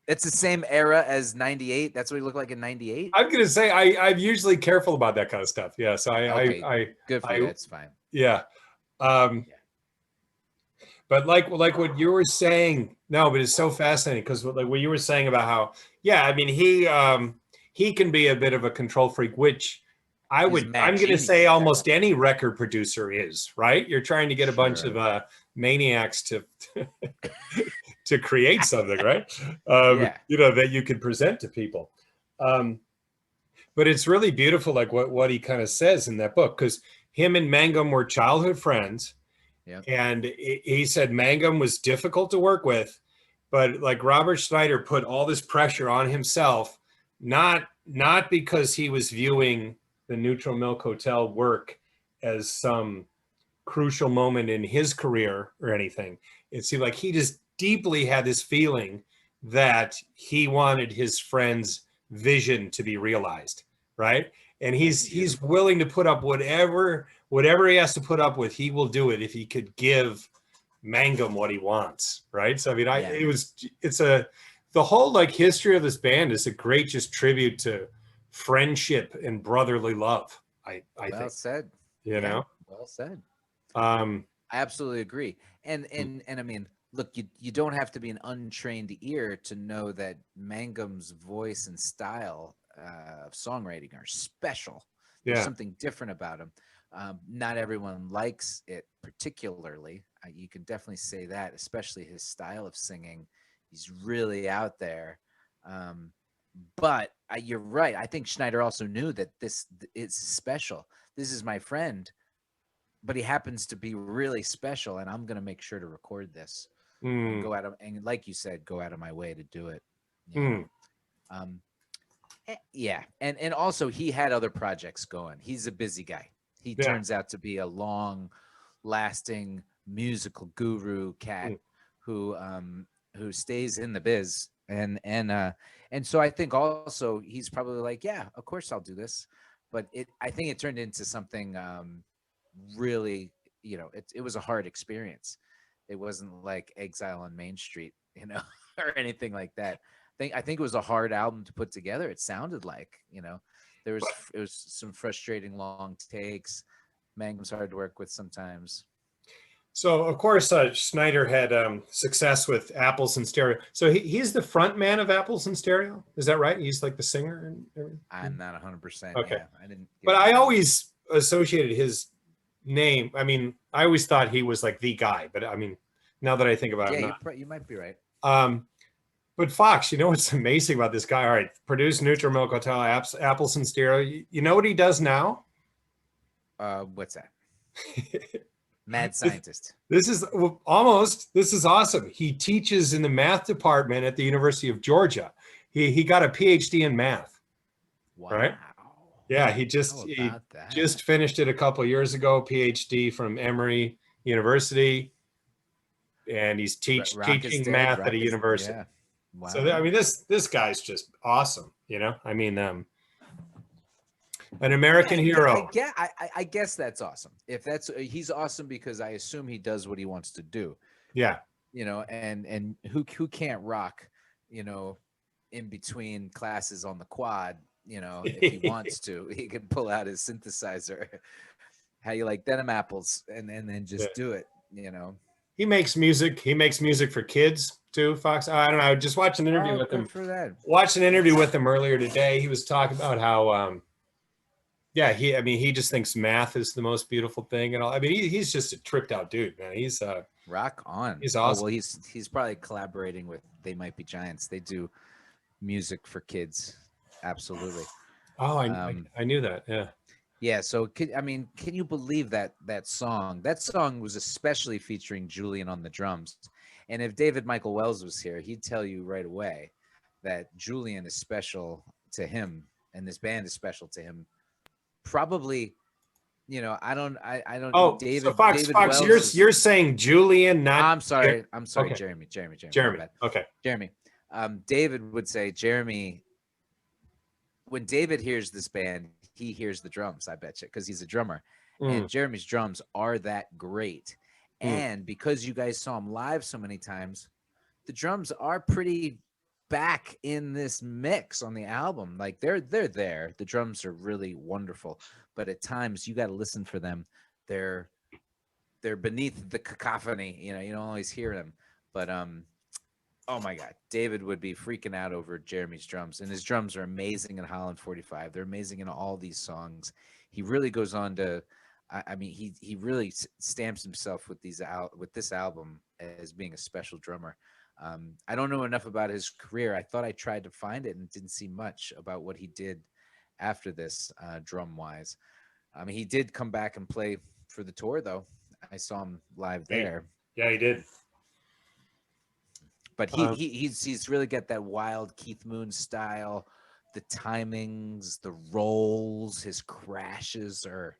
It's the same era as 98. That's what he looked like in 98. I'm going to say I'm usually careful about that kind of stuff. Yeah. So I good for you. That's fine. Yeah. But like what you were saying, no, but it's so fascinating because like what you were saying about how, I mean, he can be a bit of a control freak, which I'm going to say almost any record producer is, right? You're trying to get a bunch of maniacs to to create something, right? You know, that you can present to people. But it's really beautiful, like what he kind of says in that book, because him and Mangum were childhood friends. Yeah. And he said Mangum was difficult to work with, but like Robert Schneider put all this pressure on himself, not because he was viewing the Neutral Milk Hotel work as some crucial moment in his career or anything. It seemed like he just deeply had this feeling that he wanted his friend's vision to be realized, right? And he's willing to put up whatever he has to put up with. He will do it if he could give Mangum what he wants, right? So I mean, the whole like history of this band is a great just tribute to friendship and brotherly love. I think. Well said. You know, well said. I absolutely agree. And I mean, look, you don't have to be an untrained ear to know that Mangum's voice and style of songwriting are special. There's something different about him. Not everyone likes it particularly. You can definitely say that, especially his style of singing. He's really out there. But you're right. I think Schneider also knew that this is special. This is my friend, but he happens to be really special, and I'm going to make sure to record this. And go out of, and like you said, go out of my way to do it. And also he had other projects going. He's a busy guy. He turns out to be a long-lasting musical guru cat who stays in the biz And so I think also he's probably like, yeah, of course I'll do this. But I think it turned into something really, it was a hard experience. It wasn't like Exile on Main Street, or anything like that. I think it was a hard album to put together. It sounded like, it was some frustrating long takes. Mangum's hard to work with sometimes. So of course, Schneider had success with Apples and Stereo. So he's the front man of Apples and Stereo. Is that right? He's like the singer and everything. I'm not 100%. Okay. Yeah, I didn't. But I always associated his name. I mean, I always thought he was like the guy. But I mean, now that I think about it, you might be right. But Fox, you know what's amazing about this guy? All right, produced Neutral Milk Hotel, Apples and Stereo. You know what he does now? What's that? Mad scientist. This is awesome. He teaches in the math department at the University of Georgia. He got a PhD in math. Wow. Right? Yeah, he just finished it a couple of years ago, PhD from Emory University. And he's teaching math at a university. Yeah. Wow. So I mean, this guy's just awesome, I mean, an American hero. I guess that's awesome. If he's awesome because I assume he does what he wants to do. Yeah. And who can't rock, in between classes on the quad, if he wants to, he can pull out his synthesizer. How you like denim apples and then just do it, He makes music. He makes music for kids too, Fox. I don't know. Just watched an interview with him. For that. Watched an interview with him earlier today. He was talking about how, he just thinks math is the most beautiful thing and all. I mean, he's just a tripped out dude, man. He's rock on. He's awesome. Well, he's probably collaborating with They Might Be Giants. They do music for kids. Absolutely. Oh, I knew that. Yeah. Yeah, so can you believe that song? That song was especially featuring Julian on the drums. And if David Michael Wells was here, he'd tell you right away that Julian is special to him and this band is special to him. Probably, I don't Oh, David, so Fox, you're saying Julian, not I'm sorry, okay. Jeremy. Okay. Jeremy. David would say, Jeremy, when David hears this band, he hears the drums, I bet you, because he's a drummer. And Jeremy's drums are that great. And because you guys saw him live so many times, the drums are pretty back in this mix on the album. Like they're there. The drums are really wonderful, but at times you got to listen for them. They're beneath the cacophony. You don't always hear them, but oh my God, David would be freaking out over Jeremy's drums, and his drums are amazing in Holland 45. They're amazing in all these songs. He really goes on to, he really stamps himself with this album as being a special drummer. I don't know enough about his career. I thought I tried to find it and didn't see much about what he did after this, drum wise. He did come back and play for the tour though. I saw him live there. Yeah, he did. But he's really got that wild Keith Moon style. The timings, the rolls, his crashes are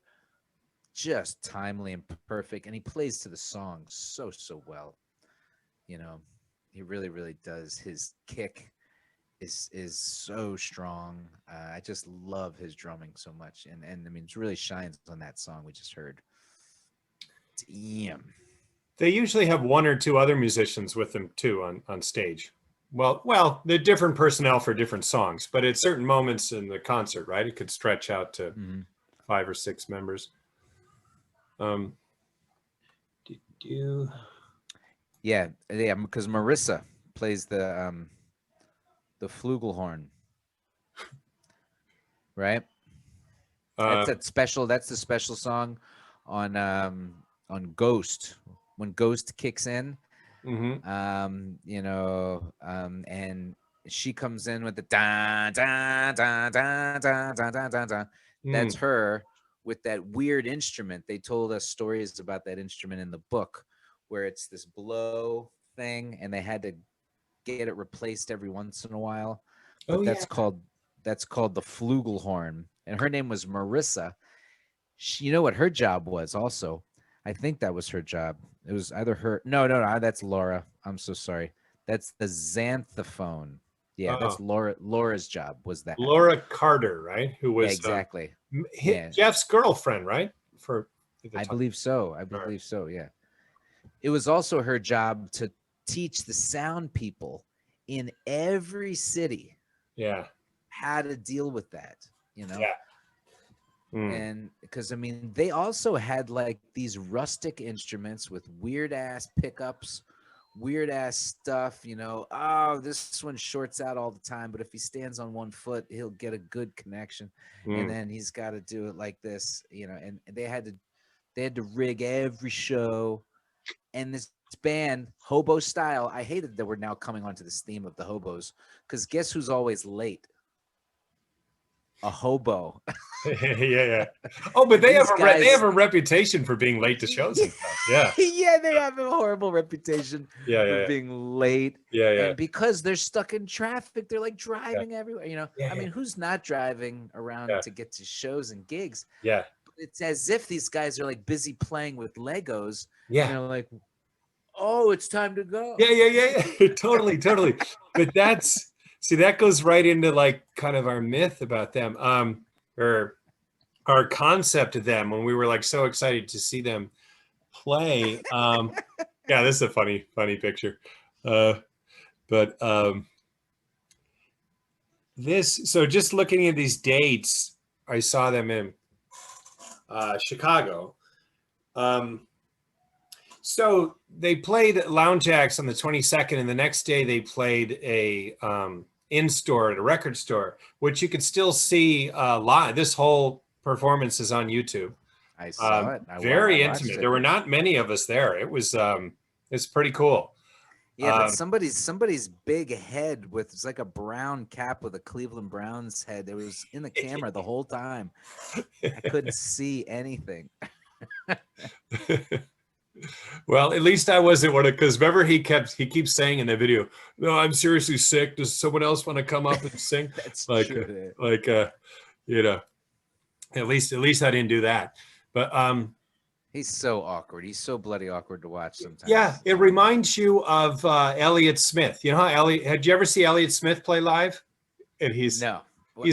just timely and perfect. And he plays to the song so well. He really, really does. His kick is so strong. I just love his drumming so much. And I mean, it really shines on that song we just heard. Damn. They usually have one or two other musicians with them too on stage. Well, they're different personnel for different songs, but at certain moments in the concert, right, it could stretch out to 5 or 6 members. Yeah, because Marissa plays the flugelhorn, right? That's the special song on Ghost. When Ghost kicks in, and she comes in with the da da da da da da da da da. That's her with that weird instrument. They told us stories about that instrument in the book, where it's this blow thing, and they had to get it replaced every once in a while. But that's called the flugelhorn, and her name was Marissa. You know what her job was also? I think that was her job. It was either her. No, that's Laura. I'm so sorry. That's the xanthophone. Yeah, that's Oh, Laura's job was that. Laura Carter, right? Who Yeah, was exactly. Yeah, Jeff's girlfriend, right? For at the I time. believe so. I All right. believe so. Yeah. It was also her job to teach the sound people in every city Yeah. how to deal with that, you know? Yeah. Mm. And because I mean, they also had like these rustic instruments with weird ass pickups, weird ass stuff, you know. Oh, this one shorts out all the time, but if he stands on one foot, he'll get a good connection. And Mm. then he's got to do it like this, you know, and they had to rig every show. And this band, hobo style, I hated that we're now coming onto this theme of the hobos, because guess who's always late? A hobo. Yeah. Oh, but And they have these guys, a reputation for being late to shows and stuff. Yeah. yeah, they have a horrible reputation Yeah. for Yeah. being late. Yeah. Yeah. And because they're stuck in traffic, they're like Yeah. driving everywhere. You know, Yeah. I mean, who's not driving around Yeah. to get to shows and gigs? Yeah. It's as if these guys are like busy playing with Legos, and Yeah. they're like, "Oh, it's time to go." Yeah. Totally. But that goes right into like kind of our myth about them, or our concept of them when we were like so excited to see them play. Yeah, this is a funny picture. But so just looking at these dates, I saw them in Chicago. So they played Lounge Acts on the 22nd, and the next day they played a in-store at a record store, which you could still see live. This whole performance is on YouTube. I saw it. Very I watched intimate. it. There were not many of us there. It was it's pretty cool. Yeah, but somebody's big head with it's like a brown cap with a Cleveland Browns head. It was in the camera the whole time. I couldn't see anything. Well, at least I wasn't one of, because remember he keeps saying in the video, "No, I'm seriously sick. Does someone else want to come up and sing?" That's like true. you know, at least I didn't do that. But He's so awkward. He's so bloody awkward to watch sometimes. yeah, it reminds you of Elliott Smith. You know how had you ever see Elliott Smith play live? And he's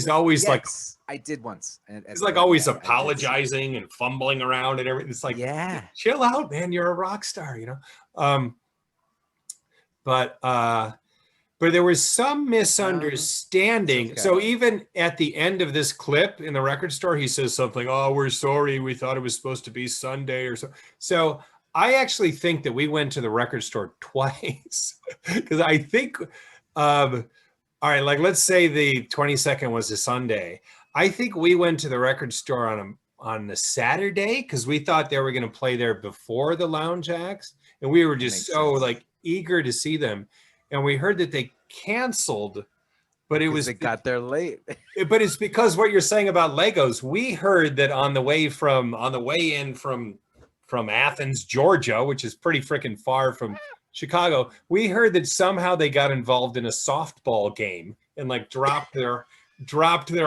always like, yes, I did once. he's like always apologizing and fumbling around and everything. It's like, yeah, chill out, man. You're a rock star, you know. But there was some misunderstanding. okay. So even at the end of this clip in the record store, he says something, "Oh, we're sorry. We thought it was supposed to be Sunday or so." So I actually think that we went to the record store twice, because I think, all right, like let's say the 22nd was a Sunday. I think we went to the record store on the Saturday because we thought they were going to play there before the Lounge Acts, and we were just so like eager to see them. And we heard that they canceled, but it got there late. But it's because what you're saying about Legos. We heard that on the way in from Athens, Georgia, which is pretty freaking far from Chicago, we heard that somehow they got involved in a softball game and like dropped their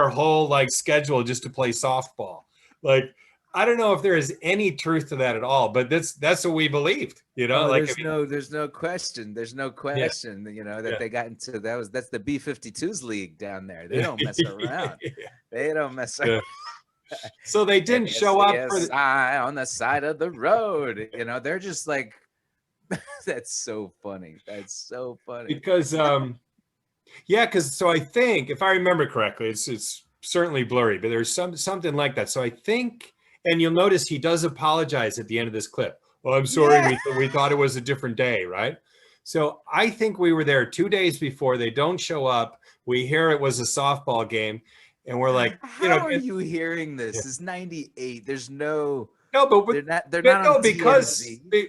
whole like schedule just to play softball. Like, I don't know if there is any truth to that at all, but that's what we believed, you know. There's no question. There's no question, you know, that they got into that's the B-52s league down there. They don't mess around. They don't mess around. So they didn't show up for on the side of the road. You know, they're just like, that's so funny. That's so funny. Because so I think, if I remember correctly, it's certainly blurry, but there's something like that. So I think. And you'll notice he does apologize at the end of this clip. "Well, I'm sorry, Yeah. we thought it was a different day," right? So I think we were there 2 days before. They don't show up. We hear it was a softball game, and we're like, how are you hearing this? It's 98. There's no. No, but they're not on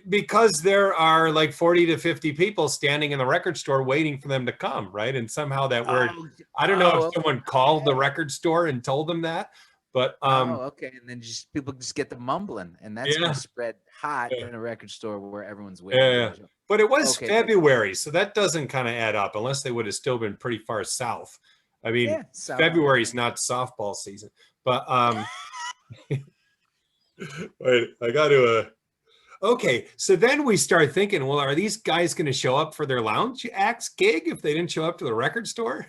because there are like 40 to 50 people standing in the record store waiting for them to come, right? And somehow that word, I don't know if someone called the record store and told them that. But okay, and then people just get the mumbling, and that's gonna spread hot in a record store where everyone's waiting. Yeah. But it was February, so that doesn't kind of add up unless they would have still been pretty far south. I mean, February is not softball season. But wait, I Okay, so then we start thinking, well, are these guys going to show up for their lounge acts gig if they didn't show up to the record store?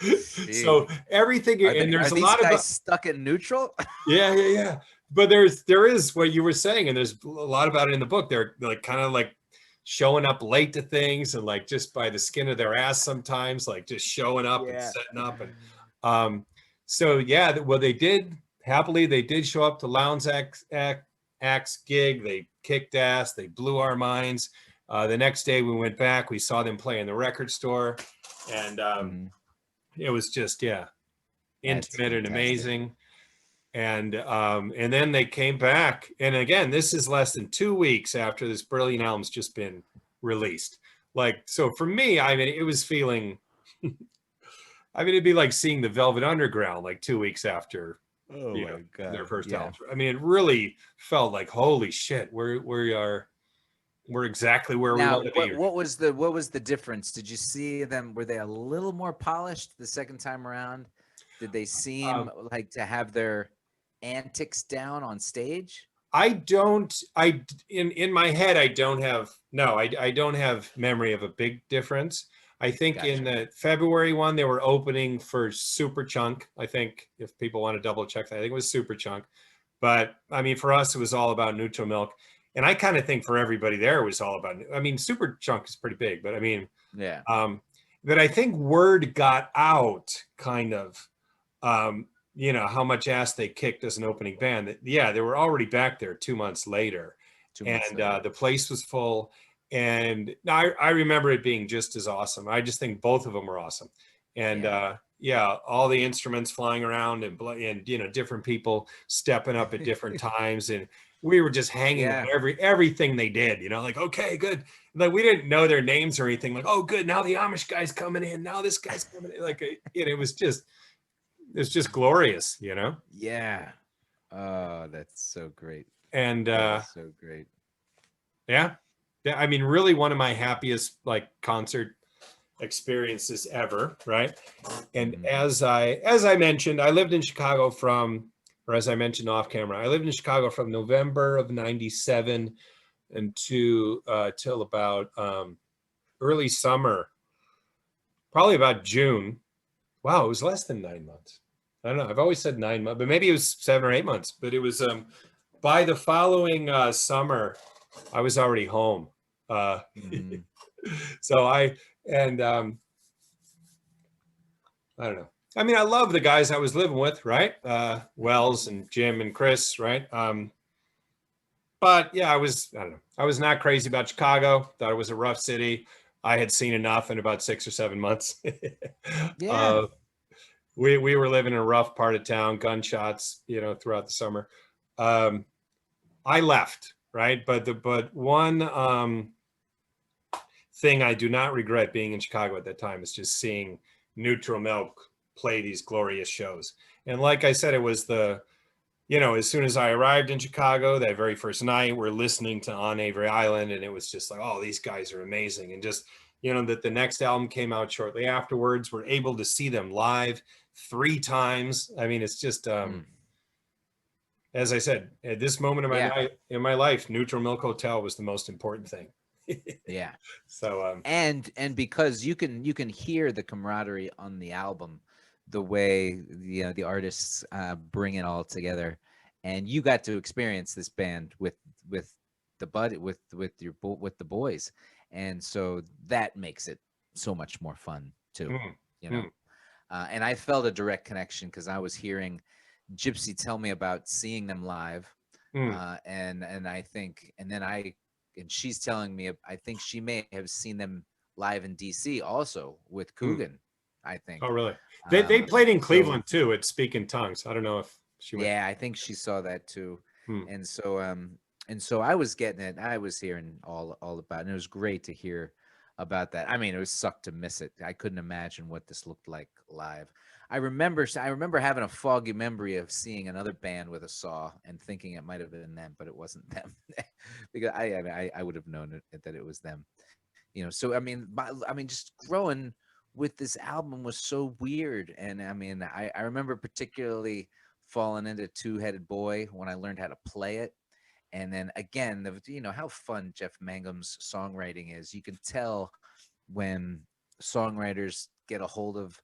So Gee. everything, and Are there's a these lot of, guys stuck in neutral? yeah. But there is what you were saying, and there's a lot about it in the book. They're like kind of like showing up late to things, and like just by the skin of their ass sometimes, like just showing up and Yeah. setting up, and um, so yeah, well they did happily they did show up to Lounge Acts gig. They kicked ass. They blew our minds. The next day we went back. We saw them play in the record store, and Mhm. it was just That's intimate and fantastic. amazing. And then they came back, and again, this is less than 2 weeks after this brilliant album's just been released. Like, so for me, I mean, it was feeling. I mean, it'd be like seeing the Velvet Underground like 2 weeks after Oh my their God. first Yeah. album. I mean, it really felt like holy shit, we're exactly where we Now, want to be. what was the difference? Did you see them? Were they a little more polished the second time around? Did they seem like to have their antics down on stage? I don't. In my head, I don't have. No, I don't have memory of a big difference. I think in Gotcha. the February one, they were opening for Superchunk. I think if people want to double check that, I think it was Superchunk. But I mean, for us, it was all about Neutral Milk, and I kind of think for everybody there, it was all about. I mean, Superchunk is pretty big, but I mean, Yeah. but I think word got out, kind of. Um, how much ass they kicked as an opening band. Yeah, they were already back there 2 months later, 2 months and later. the place was full. And I remember it being just as awesome. I just think both of them were awesome. And yeah, all the instruments flying around, and different people stepping up at different times, and we were just hanging Yeah. on everything they did. Like, okay, good. Like, we didn't know their names or anything. Like, oh, good. Now the Amish guy's coming in. Now this guy's coming in. Like, it was just. It's just glorious, Yeah. Oh, that's so great. and That is so great. yeah, I mean, really one of my happiest like concert experiences ever, right? And Mhm. as I mentioned, I lived in Chicago or as I mentioned off camera, I lived in Chicago from November of '97 and till about early summer, probably about June. Wow, it was less than 9 months. I don't know. I've always said 9 months, but maybe it was 7 or 8 months. But it was by the following summer, I was already home. Mhm. So and I don't know. I mean, I love the guys I was living with, right? Wells and Jim and Chris, right? But yeah, I don't know. I was not crazy about Chicago. Thought it was a rough city. I had seen enough in about 6 or 7 months. Yeah. We were living in a rough part of town, gunshots, throughout the summer. I left, right? But one thing I do not regret being in Chicago at that time is just seeing Neutral Milk play these glorious shows. And like I said, it was as soon as I arrived in Chicago, that very first night, we're listening to On Avery Island, and it was just like, oh, these guys are amazing. And just, that the next album came out shortly afterwards. We're able to see them live 3 times. I mean, it's just, as I said, at this moment in my life, Neutral Milk Hotel was the most important thing. Yeah. So, And because you can hear the camaraderie on the album, the way the artists bring it all together, and you got to experience this band with the with the boys, and so that makes it so much more fun too. You know, and I felt a direct connection because I was hearing Gypsy tell me about seeing them live, and I think, and she's telling me I think she may have seen them live in DC also with Coogan, I think. oh, really? They played in So Cleveland too at Speak in Tongues. I don't know if she went. yeah, I think she saw that too. Hmm. And so I was getting it. I was hearing all about it. And it was great to hear about that. I mean, it was sucked to miss it. I couldn't imagine what this looked like live. I remember having a foggy memory of seeing another band with a saw and thinking it might have been them, but it wasn't them. Because I would have known that it was them. So I mean, just growing with this album was so weird. And I mean, I remember particularly falling into Two-Headed Boy when I learned how to play it. And then again, how fun Jeff Mangum's songwriting is. You can tell when songwriters get a hold of,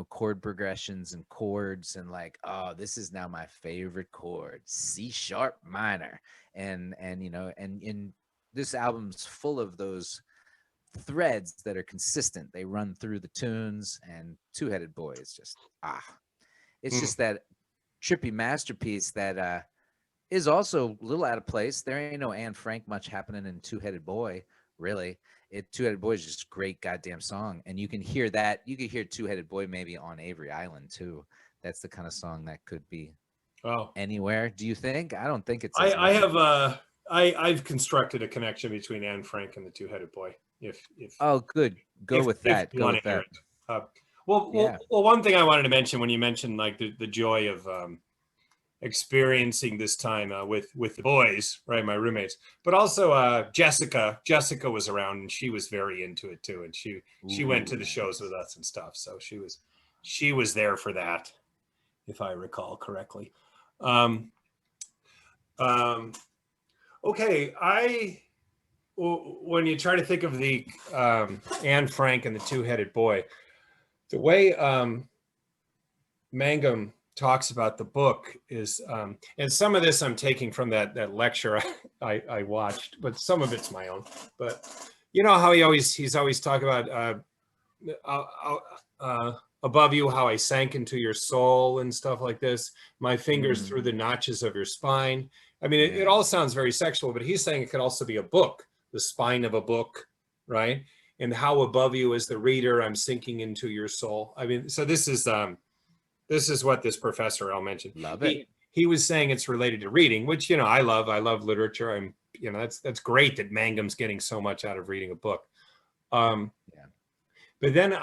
chord progressions and chords, and like, oh, this is now my favorite chord, C sharp minor. And this album's full of those threads that are consistent. They run through the tunes, and Two-Headed Boy is just, it's Mm. just that trippy masterpiece that is also a little out of place. There ain't no Anne Frank much happening in Two-Headed Boy, really. Two-Headed Boy is just a great goddamn song, and you can hear that. You could hear Two-Headed Boy maybe on Avery Island too. That's the kind of song that could be Oh, anywhere. Do you think? I don't think it's. I have I've constructed a connection between Anne Frank and the Two-Headed Boy. If Oh, good. Go with that. you Go want with to hear that. it. Well, Yeah. one thing I wanted to mention when you mentioned like the joy of experiencing this time with the boys, right, my roommates, but also Jessica. Jessica was around and she was very into it too, and she went to Ooh, the shows nice. with us and stuff. So she was there for that, if I recall correctly. Um, um, okay, when you try to think of the Anne Frank and the Two-Headed Boy, the way Mangum talks about the book is, and some of this I'm taking from that lecture I watched, but some of it's my own. But you know how he's always talking about above you, how I sank into your soul and stuff like this. My fingers through the notches of your spine. I mean, it Yeah. all sounds very sexual, but he's saying it could also be a book, the spine of a book, right? And how above you as the reader, I'm sinking into your soul. I mean, so this is what this professor I'll mention. Love it. He was saying it's related to reading, which I love. I love literature. That's great that Mangum's getting so much out of reading a book. Yeah. But then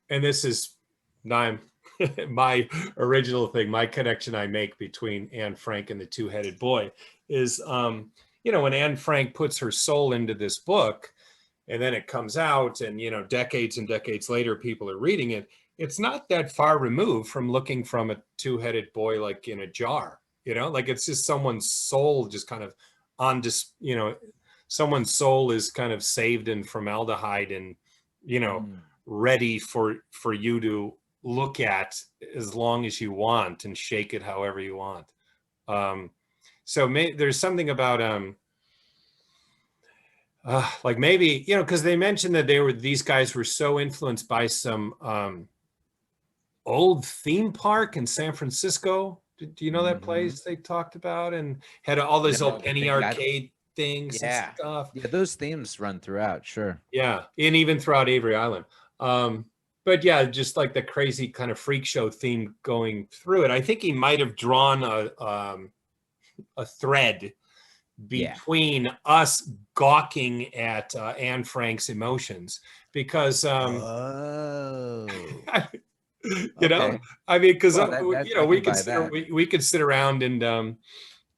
and this is my my original thing, my connection I make between Anne Frank and the Two-Headed Boy is, when Anne Frank puts her soul into this book, and then it comes out, and decades and decades later, people are reading it. It's not that far removed from looking from a two-headed boy like in a jar. Like it's just someone's soul just kind of on this. Someone's soul is kind of saved in formaldehyde and ready for you to look at as long as you want and shake it however you want. So there's something about like maybe because they mentioned that these guys were so influenced by some old theme park in San Francisco. Do you know that place they talked about, and had all those No, old but penny arcade things and Yeah. stuff? Yeah, those themes run throughout, sure. Yeah, and even throughout Avery Island. But yeah, just like the crazy kind of freak show theme going through it. I think he might have drawn a thread Yeah. between us gawking at Anne Frank's emotions, because Oh. you know, Okay. I mean, because Well, that I we can could buy that. we could sit around and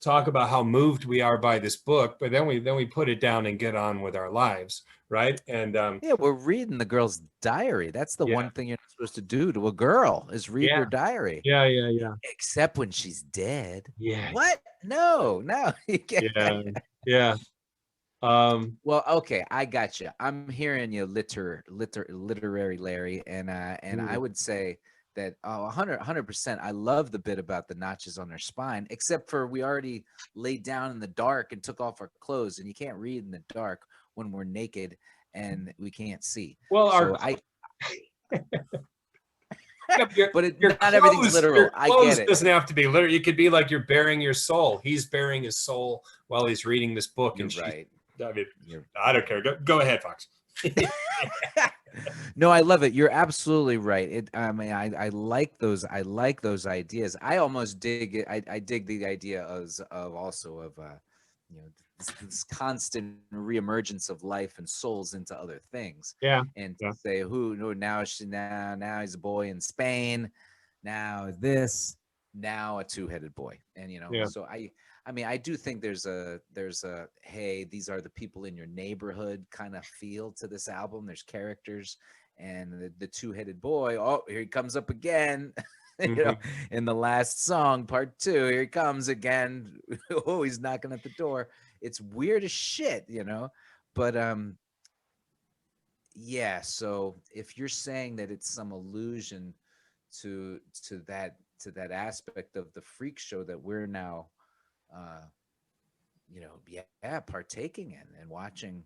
talk about how moved we are by this book, but then we put it down and get on with our lives, right? And Yeah, we're reading the girl's diary. That's the Yeah. one thing you're not supposed to do to a girl is read Yeah. her diary. yeah. Except when she's dead. Yeah. What? No, you can't. Yeah. Well, okay, I got you. I'm hearing you, literary Larry, and I would say that 100%. I love the bit about the notches on her spine, except for we already laid down in the dark and took off our clothes, and you can't read in the dark when we're naked and we can't see. Well, So but not everything's literal. Your I clothes get it. doesn't have to be literal. You could be like you're bearing your soul. He's bearing his soul while he's reading this book. You're and right. I mean, I don't care. Go ahead, Fox. No, I love it. You're absolutely right. I mean, I like those. I like those ideas. I almost dig it. I dig the idea of this constant reemergence of life and souls into other things. Yeah. And to say now he's a boy in Spain, now this, now a two-headed boy, and so I mean, I do think there's a hey, these are the people in your neighborhood kind of feel to this album. There's characters, and the two-headed boy. Oh, here he comes up again. you know, in the last song, part 2, here he comes again. Oh, he's knocking at the door. It's weird as shit, you know. But yeah, so if you're saying that it's some allusion to that aspect of the freak show that we're now uh you know, yeah, partaking in and watching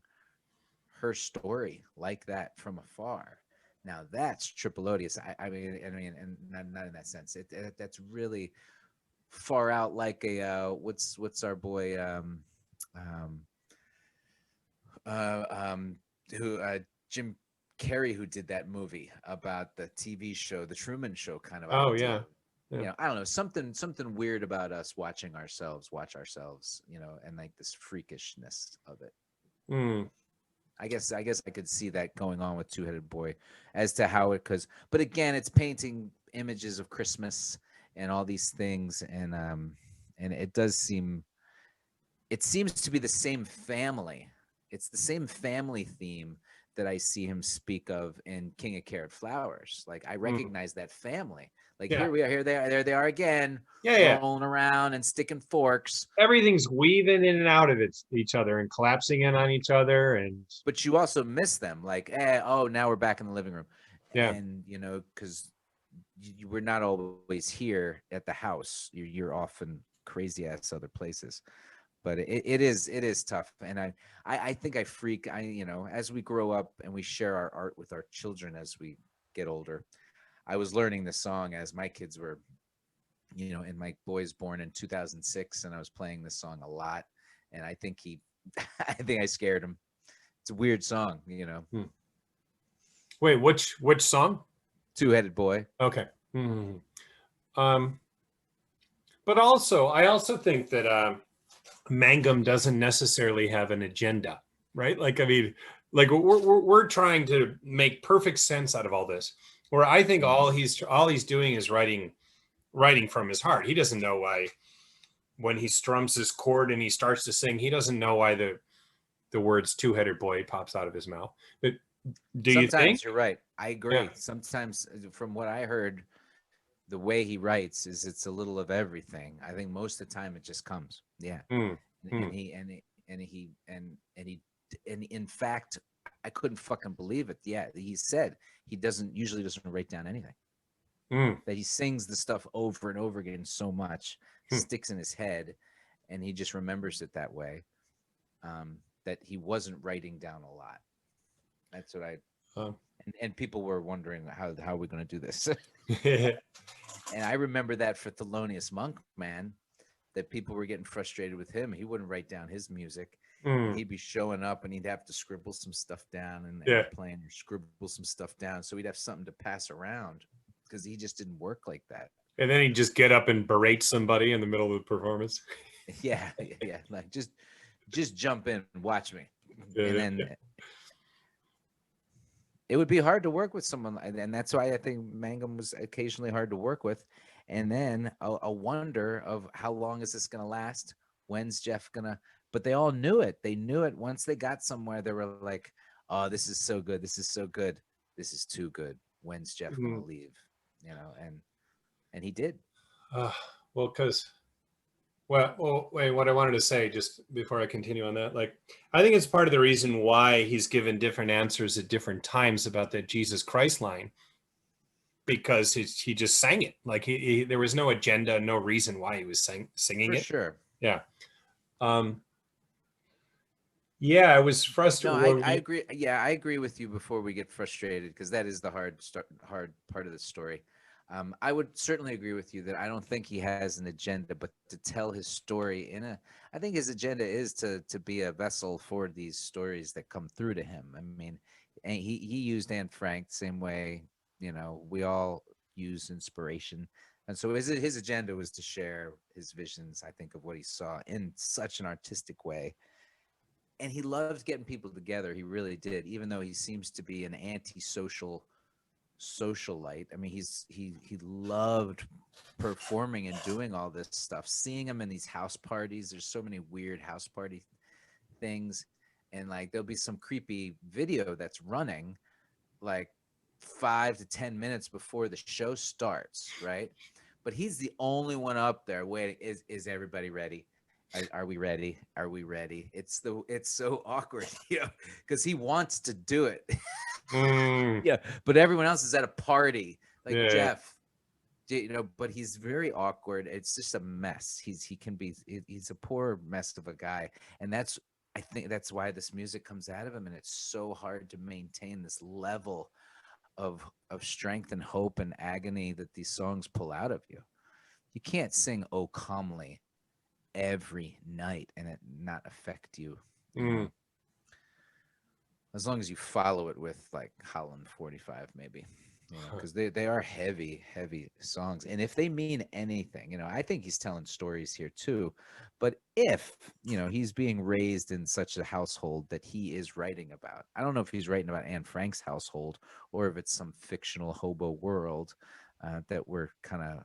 her story like that from afar. Now that's triple odious. I mean, and not in that sense. That's really far out. Like a what's our boy um uh um who Jim Carrey, who did that movie about the TV show, the Truman Show kind of Oh idea. yeah. Yeah. You know, I don't know, something weird about us watching ourselves watch ourselves, you know, and like this freakishness of it. Mm. I guess I could see that going on with Two-Headed Boy as to how it cuz but again, it's painting images of Christmas and all these things, and it seems to be the same family. It's the same family theme that I see him speak of in King of Carrot Flowers. Like I Mm. recognize that family. Like Yeah. here we are, here they are, there they are again, Yeah, yeah. rolling around and sticking forks. Everything's weaving in and out of each other and collapsing in on each other, and But you also miss them. Like, oh, now we're back in the living room, yeah. and you know, because we're not always here at the house. You're often crazy ass other places. But it is tough, and I think I freak. You know, as we grow up and we share our art with our children as we get older. I was learning the song as my kids were, you know, and my boy's born in 2006, and I was playing this song a lot, and I think I think I scared him. It's a weird song, you know. Hmm. Wait, which song? Two-Headed Boy. Okay. Mm. But also, I also think that Mangum doesn't necessarily have an agenda, right? Like, I mean, like we're trying to make perfect sense out of all this. Where I think all he's doing is writing from his heart. He doesn't know why when he strums his chord and he starts to sing, he doesn't know why the words two-headed boy pops out of his mouth. But do you think? Sometimes you're right. I agree. Yeah. Sometimes, from what I heard, the way he writes is it's a little of everything. I think most of the time it just comes. Yeah. Mm, And he in fact, I couldn't fucking believe it. Yeah, he said he usually doesn't write down anything. mm, That he sings the stuff over and over again so much, Hmm. sticks in his head, and he just remembers it that way. That he wasn't writing down a lot. That's what I. um, And people were wondering how are we going to do this. mm. And I remember that for Thelonious Monk, man, that people were getting frustrated with him. He wouldn't write down his music. He'd be showing up and he'd have to scribble some stuff down and Yeah. playing or scribble some stuff down. So he'd have something to pass around because he just didn't work like that. And then he'd just get up and berate somebody in the middle of the performance. Yeah. Like just jump in and watch me. Yeah, And then it would be hard to work with someone, and that's why I think Mangum was occasionally hard to work with. And then a wonder of how long is this going to last? When's Jeff gonna? But they all knew it. They knew it once they got somewhere. They were like, "Oh, this is so good. This is so good. This is too good. When's Jeff gonna leave?" You know, and he did. Well, because wait, what I wanted to say just before I continue on that, like, I think it's part of the reason why he's given different answers at different times about that Jesus Christ line, because he just sang it. Like there was no agenda, no reason why he was singing For it. sure. Yeah. Yeah, I was No, frustrated. I agree. Yeah, I agree with you before we get frustrated, because that is the hard part of the story. I would certainly agree with you that I don't think he has an agenda, but to tell his story I think his agenda is to be a vessel for these stories that come through to him. I mean, and he used Anne Frank the same way, you know, we all use inspiration. And so his agenda was to share his visions, I think, of what he saw in such an artistic way. And he loved getting people together. He really did, even though he seems to be an antisocial socialite. I mean, he loved performing and doing all this stuff. Seeing him in these house parties, there's so many weird house party things, and like there'll be some creepy video that's running, like 5 to 10 minutes before the show starts, right? But he's the only one up there waiting. Is everybody ready? Are we ready? Are we ready? It's so awkward, because he wants to do it. Mm, Yeah, but everyone else is at a party, like yeah. Jeff, but he's very awkward. It's just a mess. He's a poor mess of a guy, and I think that's why this music comes out of him, and it's so hard to maintain this level of strength and hope and agony that these songs pull out of you. You can't sing "Oh Calmly" every night and it not affect you. Mm. As long as you follow it with like Holland 45, maybe, because they are heavy songs. And if they mean anything, I think he's telling stories here too. But if he's being raised in such a household that he is writing about, I don't know if he's writing about Anne Frank's household or if it's some fictional hobo world that we're kind of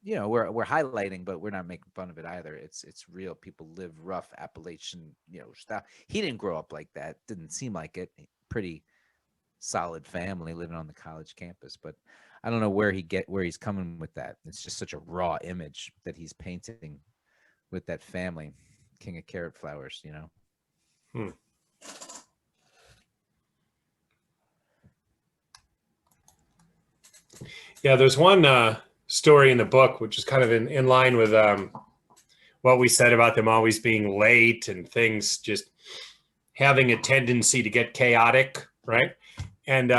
we're highlighting, but we're not making fun of it either. It's real. People live rough Appalachian, style. He didn't grow up like that. Didn't seem like it. Pretty solid family living on the college campus, but I don't know where he's coming with that. It's just such a raw image that he's painting with that family. King of Carrot Flowers, Hmm. Yeah, there's one story in the book which is kind of in line with what we said about them always being late and things just having a tendency to get chaotic, right? And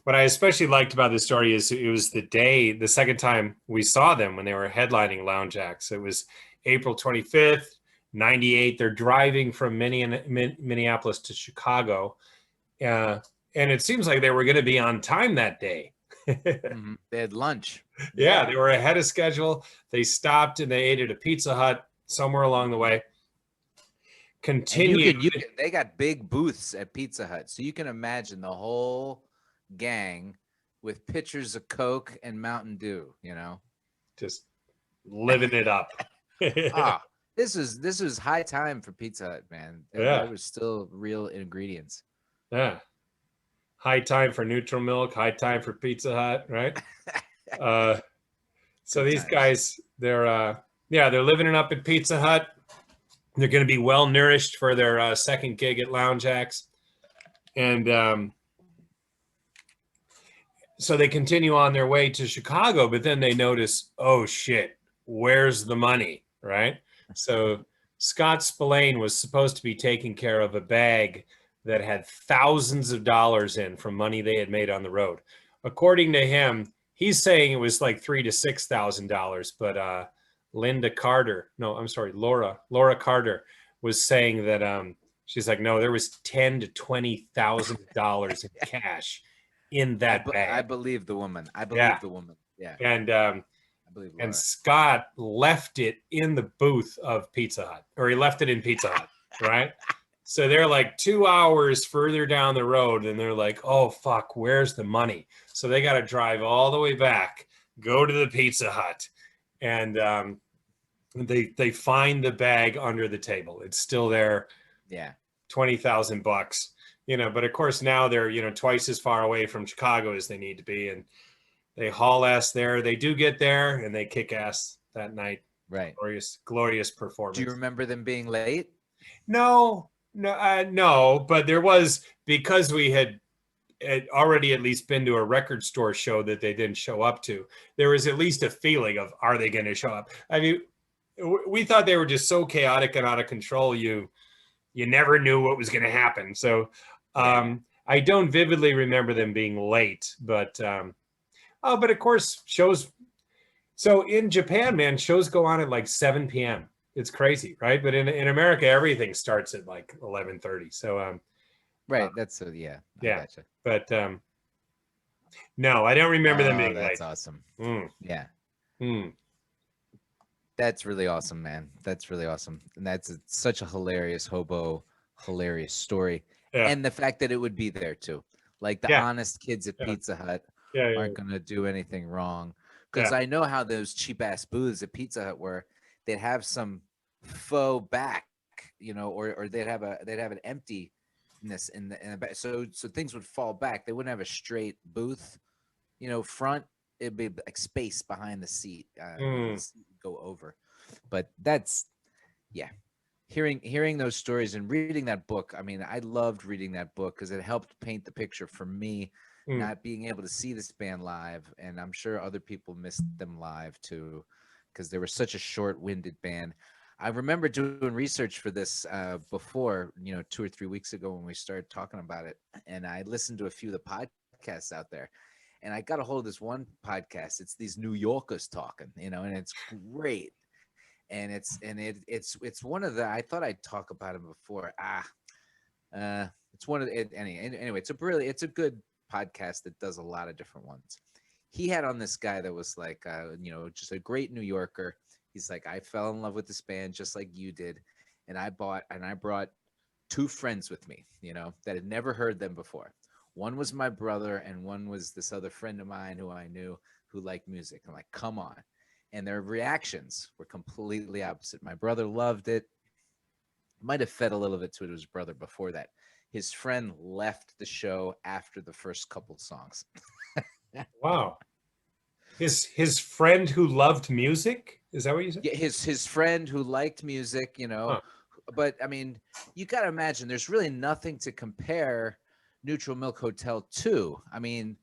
what I especially liked about this story is it was the second time we saw them when they were headlining Lounge Acts. It was April 25th, 98. They're driving from Minneapolis to Chicago. And it seems like they were going to be on time that day. Mm-hmm. They had lunch. Yeah, they were ahead of schedule. They stopped and they ate at a Pizza Hut somewhere along the way. Continued. They got big booths at Pizza Hut, so you can imagine the whole gang with pitchers of Coke and Mountain Dew. Just living it up. This was high time for Pizza Hut, man. Yeah. There was still real ingredients. Yeah. High time for Neutral Milk, high time for Pizza Hut, right? So these guys, they're living it up at Pizza Hut. They're going to be well nourished for their second gig at Lounge Acts. And so they continue on their way to Chicago, but then they notice, oh shit, where's the money, right? So Scott Spillane was supposed to be taking care of a bag that had thousands of dollars in from money they had made on the road. According to him, he's saying it was like $3,000 to $6,000, but Laura Carter was saying that she's like, no, there was $10,000 to $20,000 in cash in that bag. I believe the woman. The woman. Yeah. And I believe Laura. And Scott left it in the booth of Pizza Hut, or he left it in Pizza Hut, right? So they're like 2 hours further down the road and they're like, oh, fuck, where's the money? So they got to drive all the way back, go to the Pizza Hut, and they find the bag under the table. It's still there. Yeah. $20,000, but of course now they're, twice as far away from Chicago as they need to be. And they haul ass there. They do get there and they kick ass that night. Right. Glorious performance. Do you remember them being late? No, but there was, because we had already at least been to a record store show that they didn't show up to, there was at least a feeling of, are they going to show up? I mean, we thought they were just so chaotic and out of control. You never knew what was going to happen. So I don't vividly remember them being late, but but of course shows. So in Japan, man, shows go on at like 7 p.m. It's crazy, right? But in America, everything starts at like 11:30. So right, that's yeah. Gotcha. But no, I don't remember them being that's late. Awesome. Yeah. That's really awesome, man. That's really awesome, and that's such a hilarious story. Yeah. And the fact that it would be there too, like the honest kids at Pizza Hut aren't gonna do anything wrong. Because I know how those cheap ass booths at Pizza Hut were. They'd have some faux back, or they'd have an empty deepness in the back. So things would fall back. They wouldn't have a straight booth, front. It'd be like space behind the seat. The seat would go over. But that's, yeah. Hearing those stories and reading that book. I mean, I loved reading that book because it helped paint the picture for me, not being able to see this band live, and I'm sure other people missed them live too, because they were such a short-winded band. I remember doing research for this before, 2 or 3 weeks ago when we started talking about it, and I listened to a few of the podcasts out there, and I got a hold of this one podcast. It's these New Yorkers talking, and it's great. And it's one of the, I thought I'd talk about him before. It's one of the, anyway, it's a good podcast that does a lot of different ones. He had on this guy that was like, just a great New Yorker. He's like, I fell in love with this band just like you did, and I brought 2 friends with me, that had never heard them before. One was my brother, and one was this other friend of mine who I knew who liked music. I'm like, come on. And their reactions were completely opposite. My brother loved it. Might have fed a little bit to it, his brother before that. His friend left the show after the first couple songs. Wow. His friend who loved music? Is that what you said? Yeah, his friend who liked music, Huh. But I mean, you got to imagine there's really nothing to compare Neutral Milk Hotel to. I mean,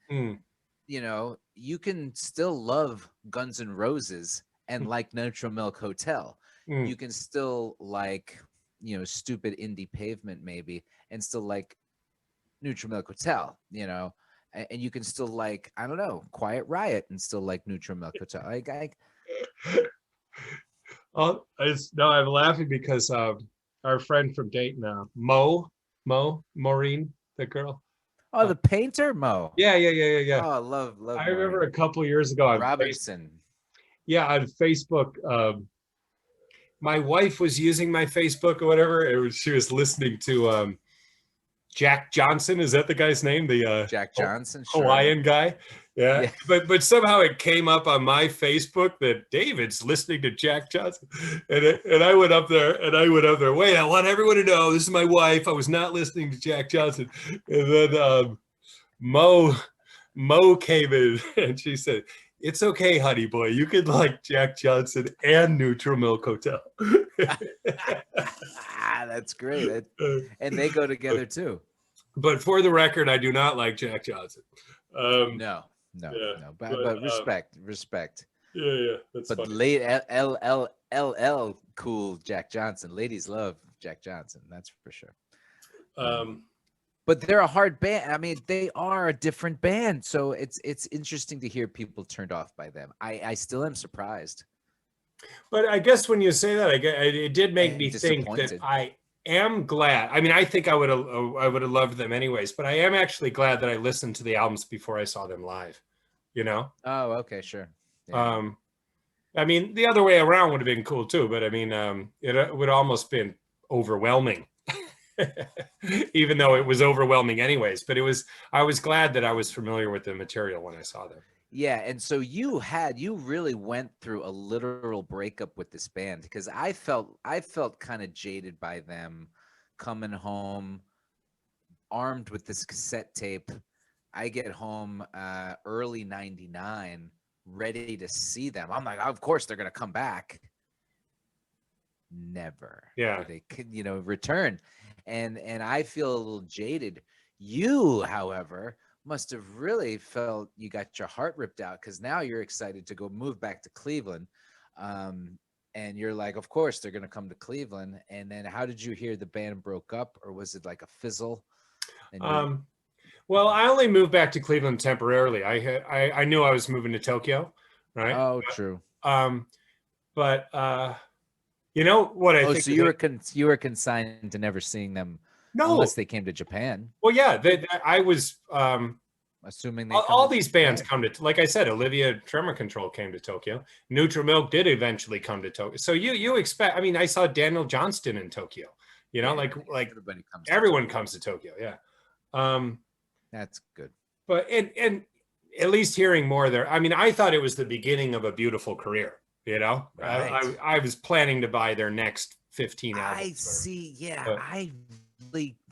you can still love Guns N' Roses and like Neutral Milk Hotel. You can still like, Stupid Indie Pavement maybe, and still like Neutral Milk Hotel, and you can still like, I don't know, Quiet Riot and still like Neutral Milk Hotel. I'm laughing because our friend from Dayton, Maureen, the girl. Oh, the painter, Mo. Yeah. Oh, I love. I remember a couple years ago on Robinson. on Facebook. My wife was using my Facebook or whatever. She was listening to Jack Johnson. Is that the guy's name? The Jack Johnson, Hawaiian guy. Yeah. But somehow it came up on my Facebook that David's listening to Jack Johnson, and I went up there Wait, I want everyone to know this is my wife. I was not listening to Jack Johnson. And then Mo came in and she said, "It's okay, honey boy. You could like Jack Johnson and Neutral Milk Hotel." That's great. And they go together too. But for the record, I do not like Jack Johnson. No. But respect. Yeah. That's but funny. late LL cool Jack Johnson. Ladies love Jack Johnson. That's for sure. But they're a hard band. I mean, they are a different band. So it's interesting to hear people turned off by them. I still am surprised. But I guess when you say that, it did make me think that I am glad. I mean, I think I would have loved them anyways, but I am actually glad that I listened to the albums before I saw them live, Oh, okay, sure. Yeah. I mean, the other way around would have been cool too, but I mean, it would almost been overwhelming, even though it was overwhelming anyways. But I was glad that I was familiar with the material when I saw them. Yeah, and so you really went through a literal breakup with this band, because I felt kind of jaded by them coming home armed with this cassette tape. I get home early 99, ready to see them. I'm like, of course they're gonna come back. Never. Yeah. They could, return. And I feel a little jaded. You, however, must have really felt you got your heart ripped out, because now you're excited to go move back to Cleveland. And you're like, of course they're going to come to Cleveland. And then how did you hear the band broke up, or was it like a fizzle? Well, I only moved back to Cleveland temporarily. I knew I was moving to Tokyo, right? Oh, true. But you know what I think? So you were consigned to never seeing them. No, unless they came to Japan. Well, yeah, I was assuming they all these bands come to, like I said, Olivia Tremor Control came to Tokyo. Neutral Milk did eventually come to Tokyo. So you expect? I mean, I saw Daniel Johnston in Tokyo. Like everyone comes to Tokyo. Yeah, that's good. But and at least hearing more there. I mean, I thought it was the beginning of a beautiful career. I was planning to buy their next 15 albums. I see. Yeah,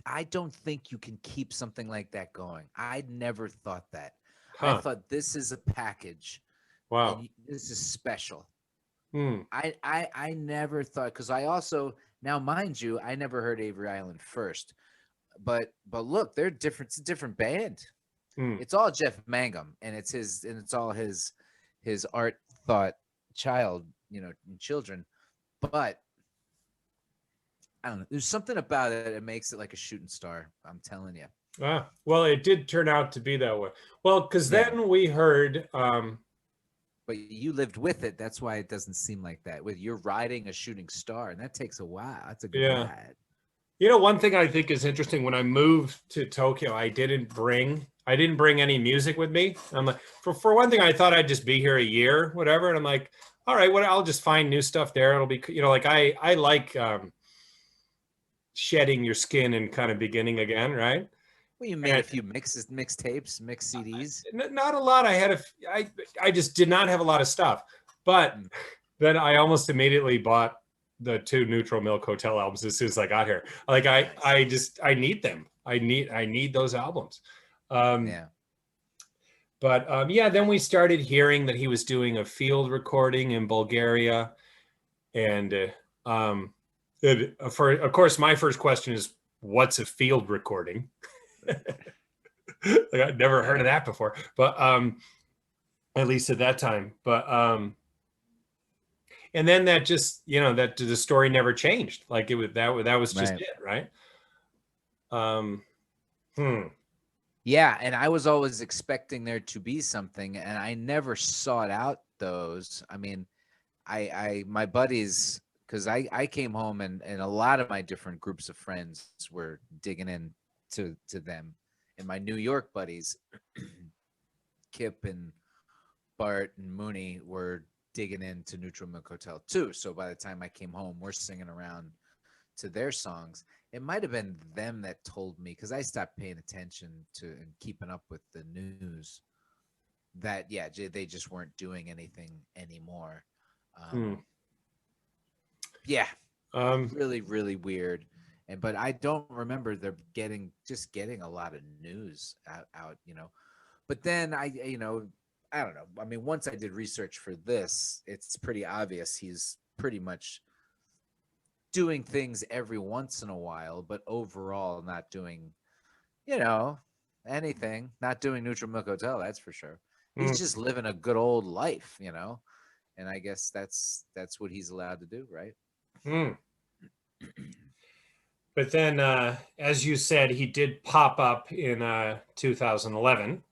I don't think you can keep something like that going. I never thought that. I Huh. thought this is a package and Wow. this is special. Hmm. I never thought, because I also, now mind you, I never heard Avery Island first, but look, they're different. It's a different band. Hmm. It's all Jeff Mangum, and it's all his art thought child, and children. But I don't know. There's something about it that makes it like a shooting star. I'm telling you. Ah, well, it did turn out to be that way. Well, because Yeah. then we heard, But you lived with it. That's why it doesn't seem like that. With you're riding a shooting star, and that takes a while. That's a good yeah, ride. one thing I think is interesting when I moved to Tokyo, I didn't bring any music with me. I'm like, for one thing, I thought I'd just be here a year, whatever. And I'm like, all right, well, I'll just find new stuff there. It'll be, like I like shedding your skin and kind of beginning again, right? Well, you made And a few mixtapes, mixed CDs. not a lot. I just did not have a lot of stuff, but Mm, then I almost immediately bought the two Neutral Milk Hotel albums as soon as I got here. Like I need them. I need those albums. Um, yeah. but yeah, then we started hearing that he was doing a field recording in Bulgaria, and for of course my first question is, what's a field recording? Like I'd never heard of Yeah. that before, but at least at that time. But and then that just that the story never changed. Like that was just Right. it, right? Um, hmm. Yeah, and I was always expecting there to be something, and I never sought out those. I mean, my buddies, because I came home and a lot of my different groups of friends were digging in to them, and my New York buddies, Kip and Bart and Mooney, were digging into Neutral Milk Hotel too. So by the time I came home, we're singing around to their songs. It might have been them that told me, because I stopped paying attention to and keeping up with the news, that yeah, they just weren't doing anything anymore. Hmm. Yeah, Um, really, really weird. And but I don't remember them getting a lot of news out. But then I don't know. I mean, once I did research for this, it's pretty obvious he's pretty much doing things every once in a while, but overall not doing, you know, anything. Not doing Neutral Milk Hotel, that's for sure. hmm. He's just living a good old life. And I guess that's what he's allowed to do, right? Hmm. But then, as you said, he did pop up in 2011.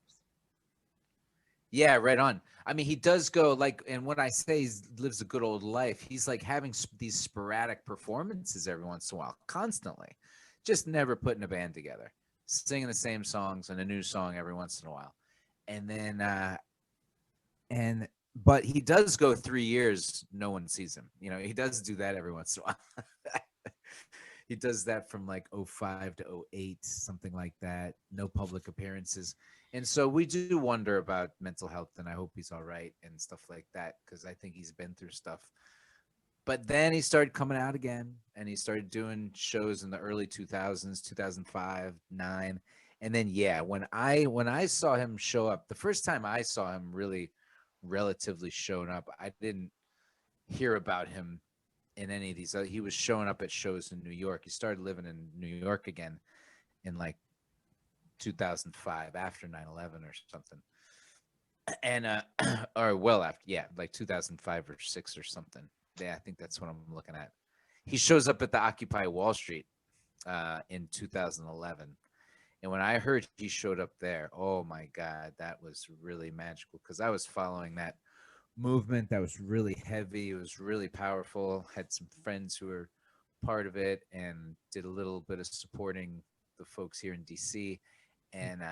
Yeah, right on. I mean, he does go like, and when I say he lives a good old life, he's like having these sporadic performances every once in a while, constantly, just never putting a band together, singing the same songs and a new song every once in a while, and then but he does go 3 years, no one sees him. He does do that every once in a while. He does that from like '05 to '08, something like that. No public appearances. And so we do wonder about mental health, and I hope he's all right and stuff like that, because I think he's been through stuff. But then he started coming out again, and he started doing shows in the early 2000s, 2005, 9. And then yeah, when I saw him show up, the first time I saw him really relatively showing up, I didn't hear about him in any of these. He was showing up at shows in New York. He started living in New York again in like 2005, after 9/11 or something. And or well after, yeah, like 2005 or 6 or something. Yeah, I think that's what I'm looking at. He shows up at the Occupy Wall Street in 2011. And when I heard he showed up there, oh my God, that was really magical, because I was following that movement that was really heavy. It was really powerful. Had some friends who were part of it and did a little bit of supporting the folks here in DC. And,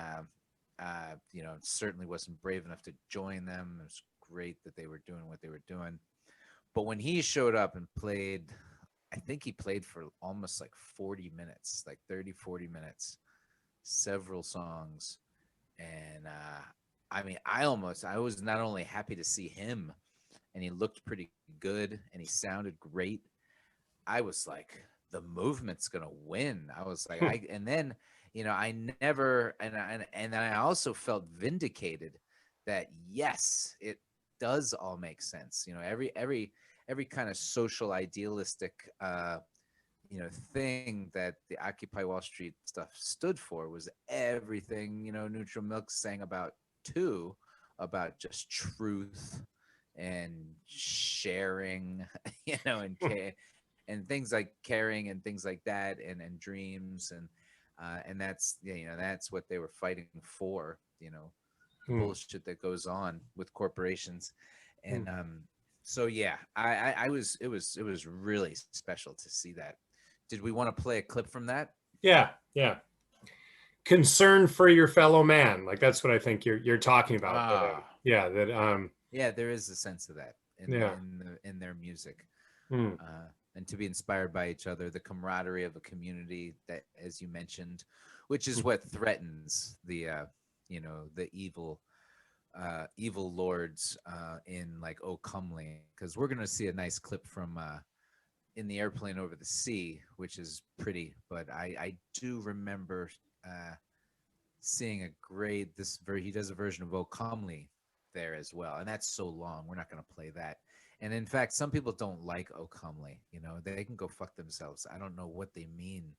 certainly wasn't brave enough to join them. It was great that they were doing what they were doing. But when he showed up and played, I think he played for almost like 40 minutes, like 30, 40 minutes, several songs. And I mean, I was not only happy to see him, and he looked pretty good and he sounded great. I was like, the movement's gonna win. I was like, and then I never, and then I also felt vindicated that yes, it does all make sense. Every kind of social idealistic thing that the Occupy Wall Street stuff stood for was everything Neutral Milk sang about too, about just truth and sharing, and things like caring and things like that, and dreams, and that's what they were fighting for, the bullshit that goes on with corporations. And so yeah, it was really special to see that. Did we want to play a clip from that? Yeah. Concern for your fellow man, like that's what I think you're talking about. Yeah, there is a sense of that in their music. And to be inspired by each other, the camaraderie of a community that, as you mentioned, which is what threatens the the evil lords in like Oh Comely, because we're gonna see a nice clip from in the Airplane Over the Sea, which is pretty, but I do remember seeing he does a version of Oh Comely there as well, and that's so long we're not going to play that. And in fact, some people don't like Oh Comely, they can go fuck themselves. I don't know what they mean,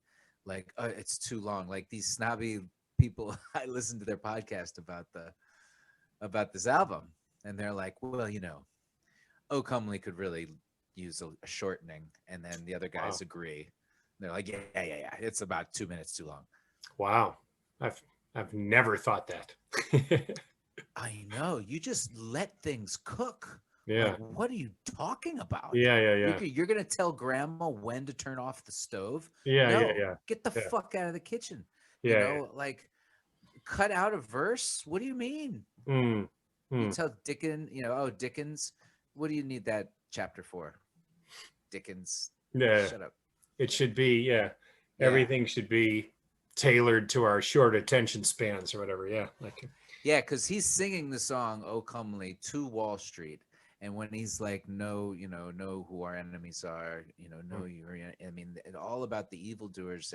like it's too long. Like these snobby people I listen to their podcast about this album, and they're like, well, Oh Comely could really use a shortening, and then the other guys agree. They're like, yeah, it's about 2 minutes too long. Wow, I've never thought that. I know, you just let things cook. Yeah. Like, what are you talking about? Yeah. You're gonna tell grandma when to turn off the stove? Yeah. Get the fuck out of the kitchen. Like cut out a verse. What do you mean? You tell Dickens, what do you need that chapter for? Dickens. Yeah. Shut up. It should be, everything should be tailored to our short attention spans or whatever. Yeah. Because he's singing the song "Oh Comely" to Wall Street, and when he's like, know who our enemies are, know you're. I mean, all about the evildoers,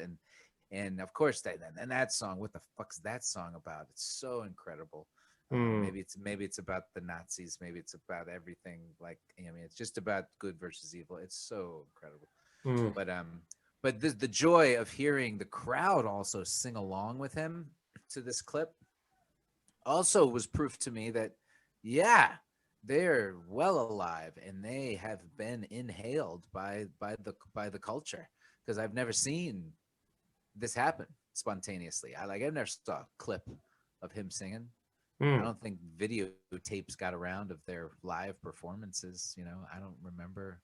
and of course that song. What the fuck's that song about? It's so incredible. Maybe it's about the Nazis. Maybe it's about everything. Like, it's just about good versus evil. It's so incredible. But the joy of hearing the crowd also sing along with him to this clip also was proof to me that, they're well alive and they have been inhaled by the culture, because I've never seen this happen spontaneously. I've never saw a clip of him singing. I don't think videotapes got around of their live performances. I don't remember.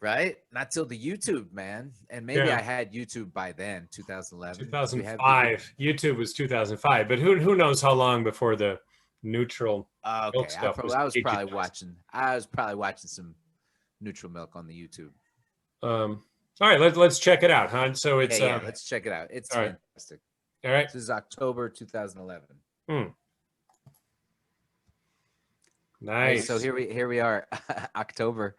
Right? Not till the YouTube, man. And maybe I had YouTube by then, 2011. 2005. YouTube was 2005, but who knows how long before the Neutral Milk stuff I was probably watching some Neutral Milk on the YouTube. All right, let's check it out, huh? So it's let's check it out. It's fantastic. All right. This is October 2011. Nice. So here we are, October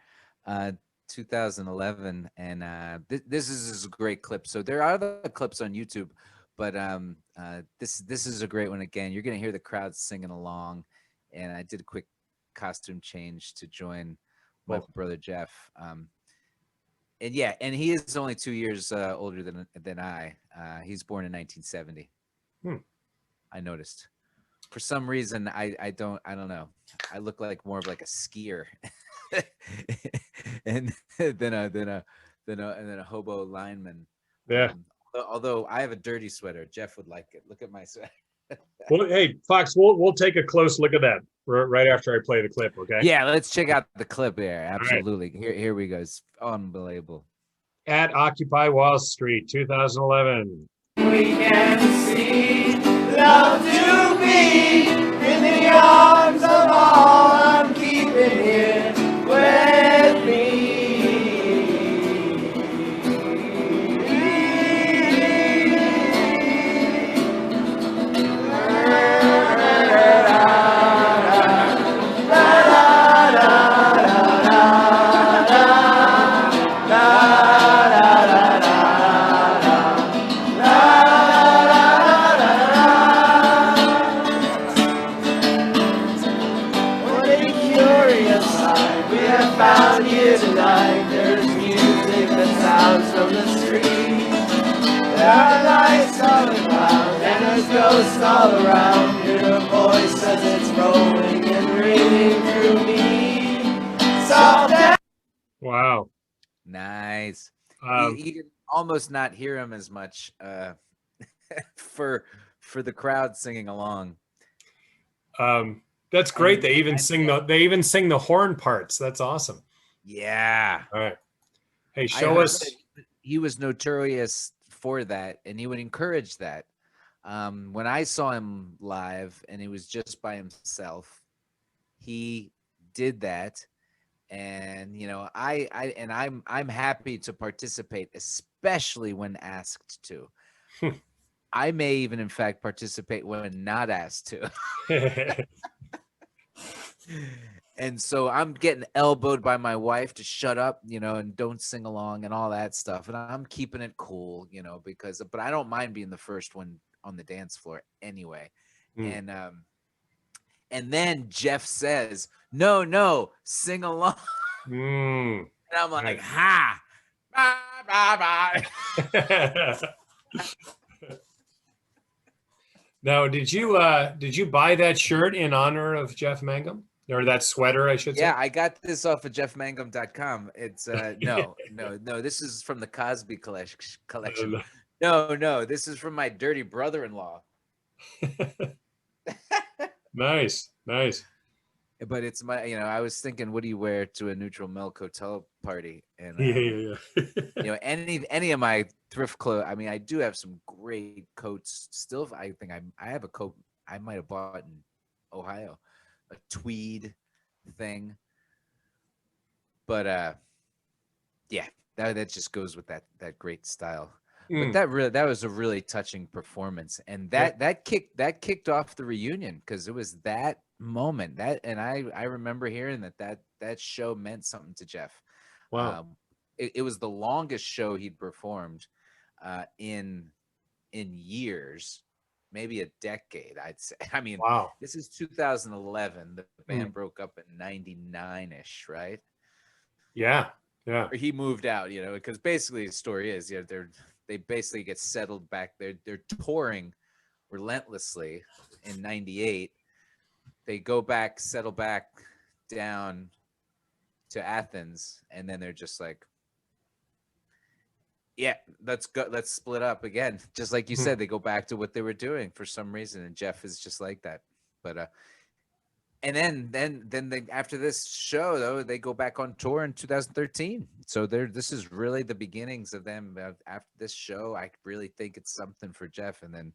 2011, and this is a great clip. So there are other clips on YouTube, but this is a great one. Again, you're gonna hear the crowd singing along, and I did a quick costume change to join my brother Jeff. And he is only 2 years older than I. He's born in 1970. I noticed. For some reason, I don't know. I look like more of like a skier, and then a hobo lineman. Yeah. Although I have a dirty sweater, Jeff would like it. Look at my sweater. Well, hey Fox, we'll take a close look at that right after I play the clip. Okay. Yeah, let's check out the clip there. Absolutely. Right. Here we go. It's unbelievable. At Occupy Wall Street, 2011. We can see love to be in the arms of all I'm keeping here with me. La ghosts all around. Hear a voice as it's rolling and ringing through me. Soft and Wow. Nice. Um, You can almost not hear him as much for the crowd singing along. that's great. And- They even and- sing the horn parts. That's awesome. Yeah. All right. Hey, I show heard us. that he was notorious for that, and he would encourage that. When I saw him live and he was just by himself, he did that. And I'm happy to participate, especially when asked to. I may even in fact participate when not asked to. And so I'm getting elbowed by my wife to shut up, and don't sing along and all that stuff. And I'm keeping it cool, but I don't mind being the first one on the dance floor anyway. Mm. And then Jeff says, no, sing along. Mm. And I'm like, Right. ha. Bye, bye, bye. Now, did you buy that shirt in honor of Jeff Mangum, or that sweater, I should Yeah, say? I got this off of jeffmangum.com. It's no, this is from the Cosby collection. No, this is from my dirty brother-in-law. Nice. But it's my, I was thinking, what do you wear to a Neutral Milk Hotel party? And Yeah. any of my thrift clothes. I mean, I do have some great coats still. I think I have a coat I might have bought in Ohio, a tweed thing. But yeah, that just goes with that great style. But that was a really touching performance, and that kicked off the reunion, because it was that moment and I remember hearing that show meant something to Jeff. Wow. It was the longest show he'd performed in years, maybe a decade, I'd say. I mean, Wow. this is 2011. The band broke up in 99-ish, right? Yeah. Or he moved out, because basically the story is, they basically get settled back. They're touring relentlessly in 98. They go back, settle back down to Athens, and then they're just like, yeah, let's split up again. Just like you said, they go back to what they were doing for some reason, and Jeff is just like that. But and then they, after this show, though, they go back on tour in 2013. So this is really the beginnings of them. After this show, I really think it's something for Jeff. And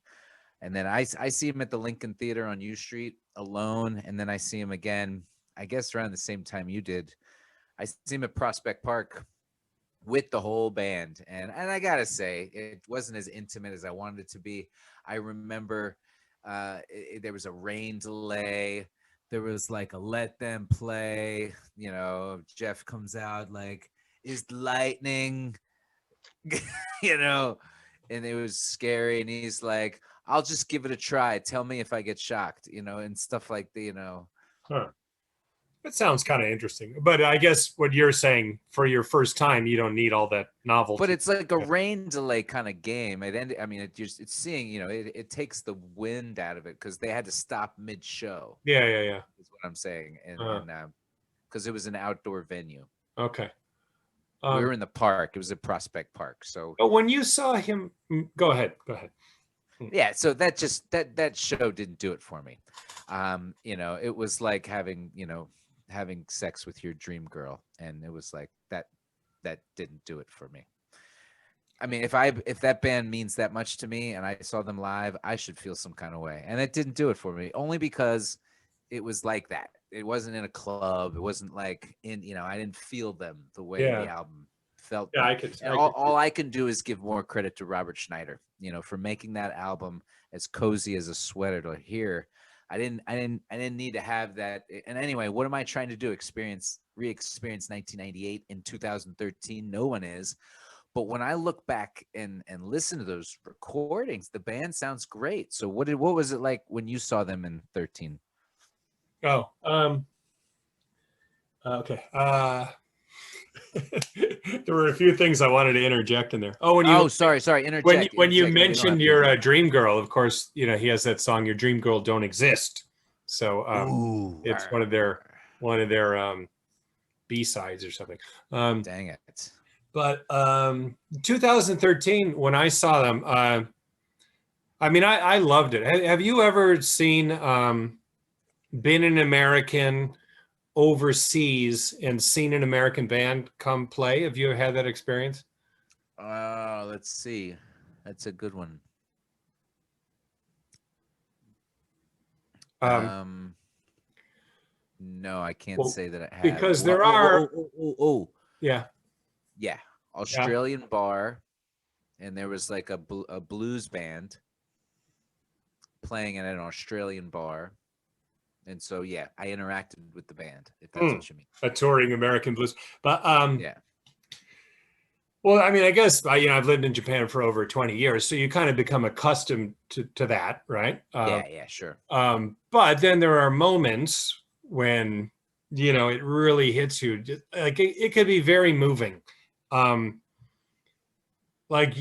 then I see him at the Lincoln Theater on U Street alone, and then I see him again, I guess around the same time you did. I see him at Prospect Park with the whole band, and I gotta say, it wasn't as intimate as I wanted it to be. I remember there was a rain delay. There was like a let them play. Jeff comes out like, is lightning, and it was scary. And he's like, I'll just give it a try. Tell me if I get shocked, and stuff like the. Huh. That sounds kind of interesting. But I guess what you're saying, for your first time, you don't need all that novelty. But it's like a rain delay kind of game. It's seeing, it takes the wind out of it, because they had to stop mid-show. Yeah. Is what I'm saying, and because it was an outdoor venue. Okay. We were in the park. It was at Prospect Park. So. But when you saw him, go ahead. Yeah. So that show didn't do it for me. It was like having sex with your dream girl, and it was like that didn't do it for me. I mean, if that band means that much to me and I saw them live, I should feel some kind of way, and it didn't do it for me, only because it was like that. It wasn't in a club. It wasn't like I didn't feel them the way the album felt. Yeah, all I can do is give more credit to Robert Schneider, for making that album as cozy as a sweater to hear. I didn't need to have that. And anyway, what am I trying to do? Re-experience 1998 in 2013? No one is. But when I look back and listen to those recordings, the band sounds great. So what was it like when you saw them in 13? Oh, okay. There were a few things I wanted to interject in there. Oh, when you sorry, interject. when you interject. No, don't mentioned have to your interject. dream girl, of course, you know he has that song "Your Dream Girl Don't Exist." So Ooh, it's one of their B-sides or something. Dang it. But 2013, when I saw them, I mean, I loved it. Have you ever seen been an American overseas and seen an American band come play? Have you had that experience? Let's see. That's a good one. Um, No, I can't well, say that I have. because Well, there are, yeah, yeah, Australian bar, and there was like a blues band playing at an Australian bar, and so yeah, I interacted with the band, if that's what you mean. a touring American blues. But Yeah, well, I mean, I guess I've lived in Japan for over 20 years, so you kind of become accustomed to that, right? yeah, sure. But then there are moments when it really hits you. Like it could be very moving. Like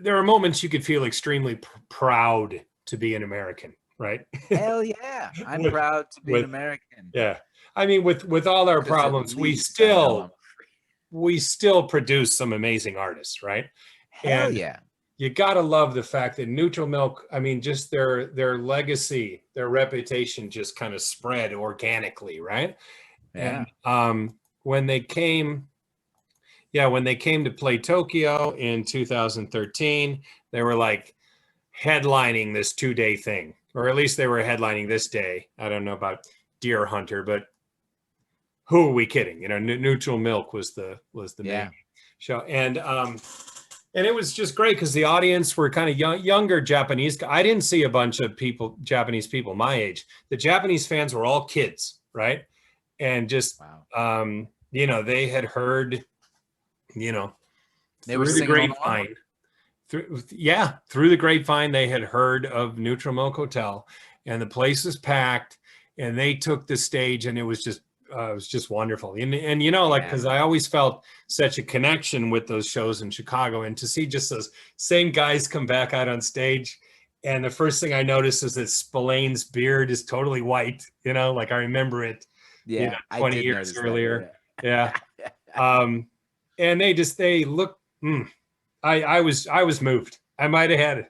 there are moments you could feel extremely proud to be an American, right? Hell yeah, I'm With- proud to be an with- American. Yeah, I mean, with all our 'Cause at problems, least I know I'm free. we still produce some amazing artists, right? Hell And yeah. you gotta love the fact that Neutral Milk, I mean, just their legacy, their reputation just kind of spread organically, right? Yeah. And when they came, when they came to play Tokyo in 2013, they were like headlining this 2-day thing, or at least they were headlining this day. I don't know about Deer Hunter, but who are we kidding? Neutral Milk was the Yeah. main show, and it was just great because the audience were kind of younger Japanese. I didn't see a bunch of Japanese people my age. The Japanese fans were all kids, right? And just Wow. they had heard, They through were the singing along. grapevine. Through the grapevine, they had heard of Neutral Milk Hotel, and the place was packed, and they took the stage, and it was just wonderful. And because I always felt such a connection with those shows in Chicago, and to see just those same guys come back out on stage, and the first thing I noticed is that Spillane's beard is totally white. Like I remember it. Yeah, 20 years earlier. Yeah. And they look. I was moved. I might have had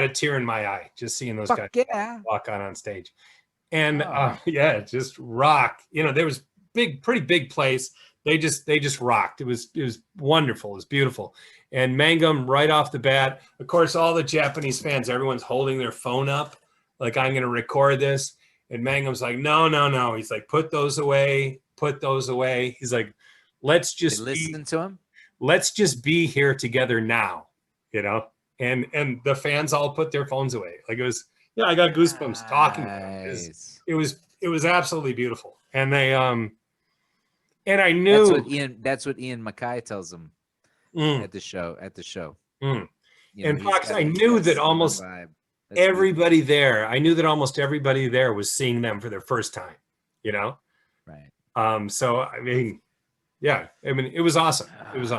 a tear in my eye just seeing those guys walk on stage. And just rock. There was pretty big place. They just rocked. It was wonderful. It was beautiful. And Mangum right off the bat, of course, all the Japanese fans, everyone's holding their phone up, like I'm going to record this. And Mangum's like, no. He's like, put those away. He's like, let's just listen to him. Let's just be here together now, and the fans all put their phones away. Like it was, I got goosebumps talking about it. It was absolutely beautiful. And they, and I knew that's what Ian Mackay tells them at the show. And Fox, I knew that almost everybody there, was seeing them for their first time, Right. So, I mean, it was awesome.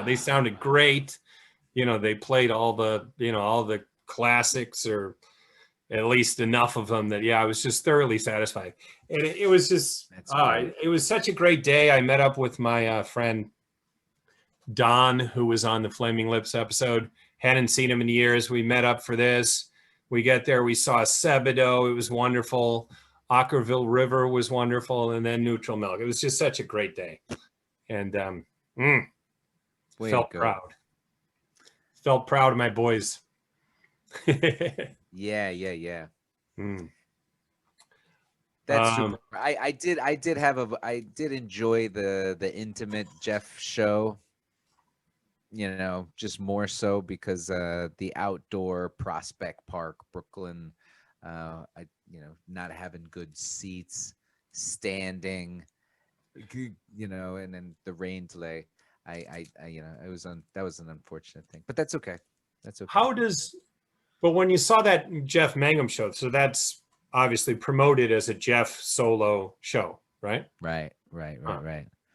They sounded great. They played all the classics, or at least enough of them that, I was just thoroughly satisfied. And it was just, it was such a great day. I met up with my friend Don, who was on the Flaming Lips episode. Hadn't seen him in years. We met up for this. We get there. We saw Sebadoh. It was wonderful. Ockerville River was wonderful. And then Neutral Milk. It was just such a great day. And felt proud. Felt proud of my boys. Yeah. Mm. That's super. I did enjoy the intimate Jeff show. Just more so because the outdoor Prospect Park, Brooklyn, not having good seats, standing, and then the rain delay. That was an unfortunate thing, but that's okay. That's okay. But when you saw that Jeff Mangum show, so that's obviously promoted as a Jeff solo show, right? Right.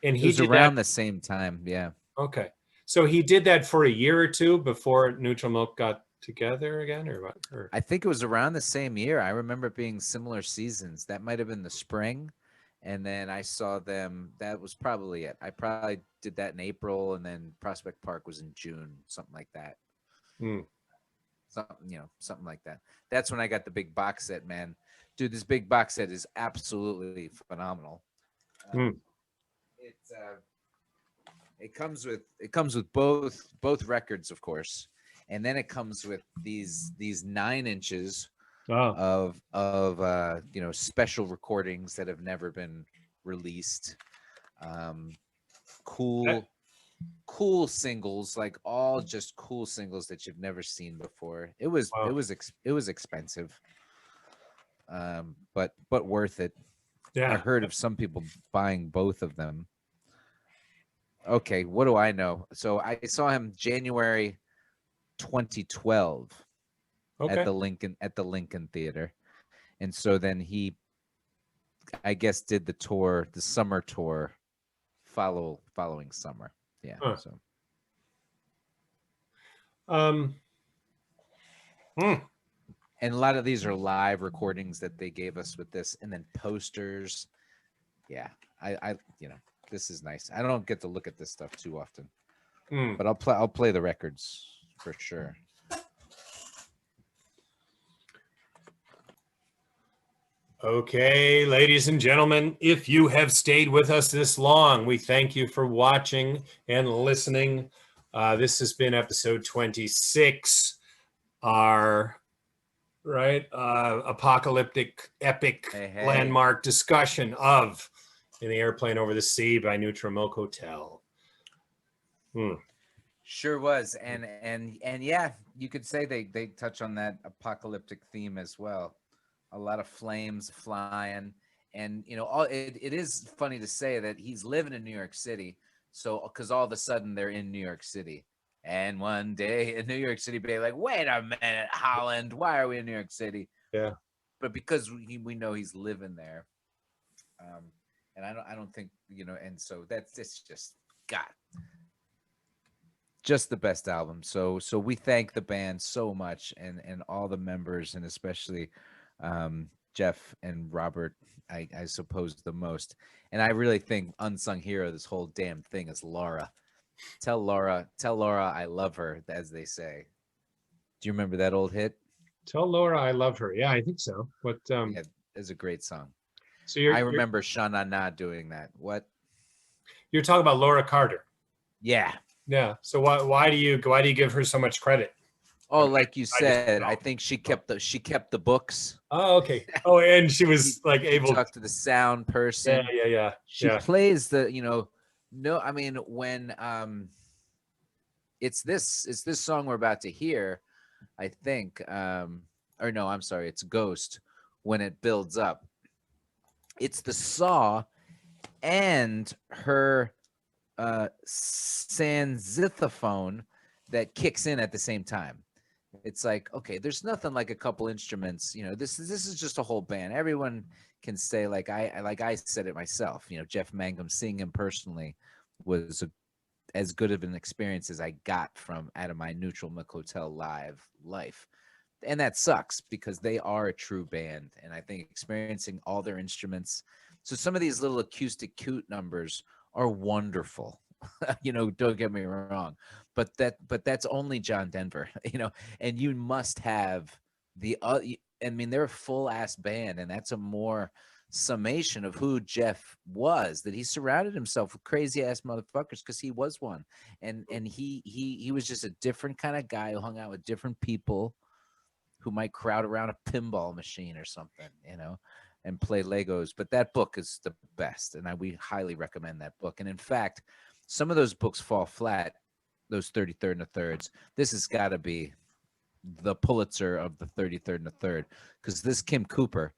And It he was did around that. the same time. Yeah. Okay. So he did that for a year or two before Neutral Milk got together again, or what? Or I think it was around the same year. I remember it being similar seasons. That might have been the spring. And then I saw them. That was probably it. I probably did that in April, and then Prospect Park was in June, something like that. Hmm. Something like that. That's when I got the big box set, man. Dude, this big box set is absolutely phenomenal. Hmm. It's it comes with both records, of course, and then it comes with these 9 inches Oh, of special recordings that have never been released. Um, that- cool singles, like all just cool singles that you've never seen before. It was expensive, but worth it. I yeah. heard of some people buying both of them. Okay, what do I know? So I saw him January 2012 Okay. at the Lincoln Theater. And so then he, I guess, did the summer tour following summer. Yeah. Huh. So Um. Hmm. and a lot of these are live recordings that they gave us with this, and then posters. Yeah. I this is nice. I don't get to look at this stuff too often, Hmm. but I'll play the records for sure. Okay, ladies and gentlemen, if you have stayed with us this long, we thank you for watching and listening. This has been episode 26, our apocalyptic epic Hey. landmark discussion of In the Airplane Over the Sea by Neutral Milk Hotel. Sure was. And yeah, you could say they touch on that apocalyptic theme as well. A lot of flames flying, and it is funny to say that he's living in New York City. So because all of a sudden they're in New York City, and one day in New York City be like, wait a minute, Holland, why are we in New York City? Yeah. But because we know he's living there, and I don't think and so it's just God, just the best album. So we thank the band so much, and all the members, and especially Jeff and Robert, I suppose the most. And I really think unsung hero of this whole damn thing is Laura. Tell Laura I love her, as they say. Do you remember that old hit? Tell Laura I love her. Yeah, I think so. But Yeah, it's a great song. so I remember Shana Na doing that. What? you're talking about Laura Carter. Yeah. Yeah. So why do you give her so much credit? Oh, like you I just said, don't I know. think she kept the books. Oh, okay. Oh, and she was like She able. talked to the sound Yeah, person. yeah. She plays no, I mean, when it's this song we're about to hear, I think, or no, I'm sorry, it's Ghost. When it builds up, it's the saw and her saxophone that kicks in at the same time. It's like, okay, there's nothing like a couple instruments. This is just a whole band. Everyone can say, like I said it myself. Jeff Mangum, seeing him personally was as good of an experience as I got from out of my Neutral Milk Hotel live life. And that sucks because they are a true band, and I think experiencing all their instruments. So some of these little acoustic cute numbers are wonderful. Don't get me wrong, but that's only John Denver. And you must have I mean, they're a full ass band, and that's a more summation of who Jeff was, that he surrounded himself with crazy ass motherfuckers, because he was one. And he was just a different kind of guy who hung out with different people who might crowd around a pinball machine or something, and play Legos. But that book is the best, and we highly recommend that book. And in fact, some of those books fall flat, those 33rd and the thirds. This has got to be the Pulitzer of the 33rd and the third, because this Kim Cooper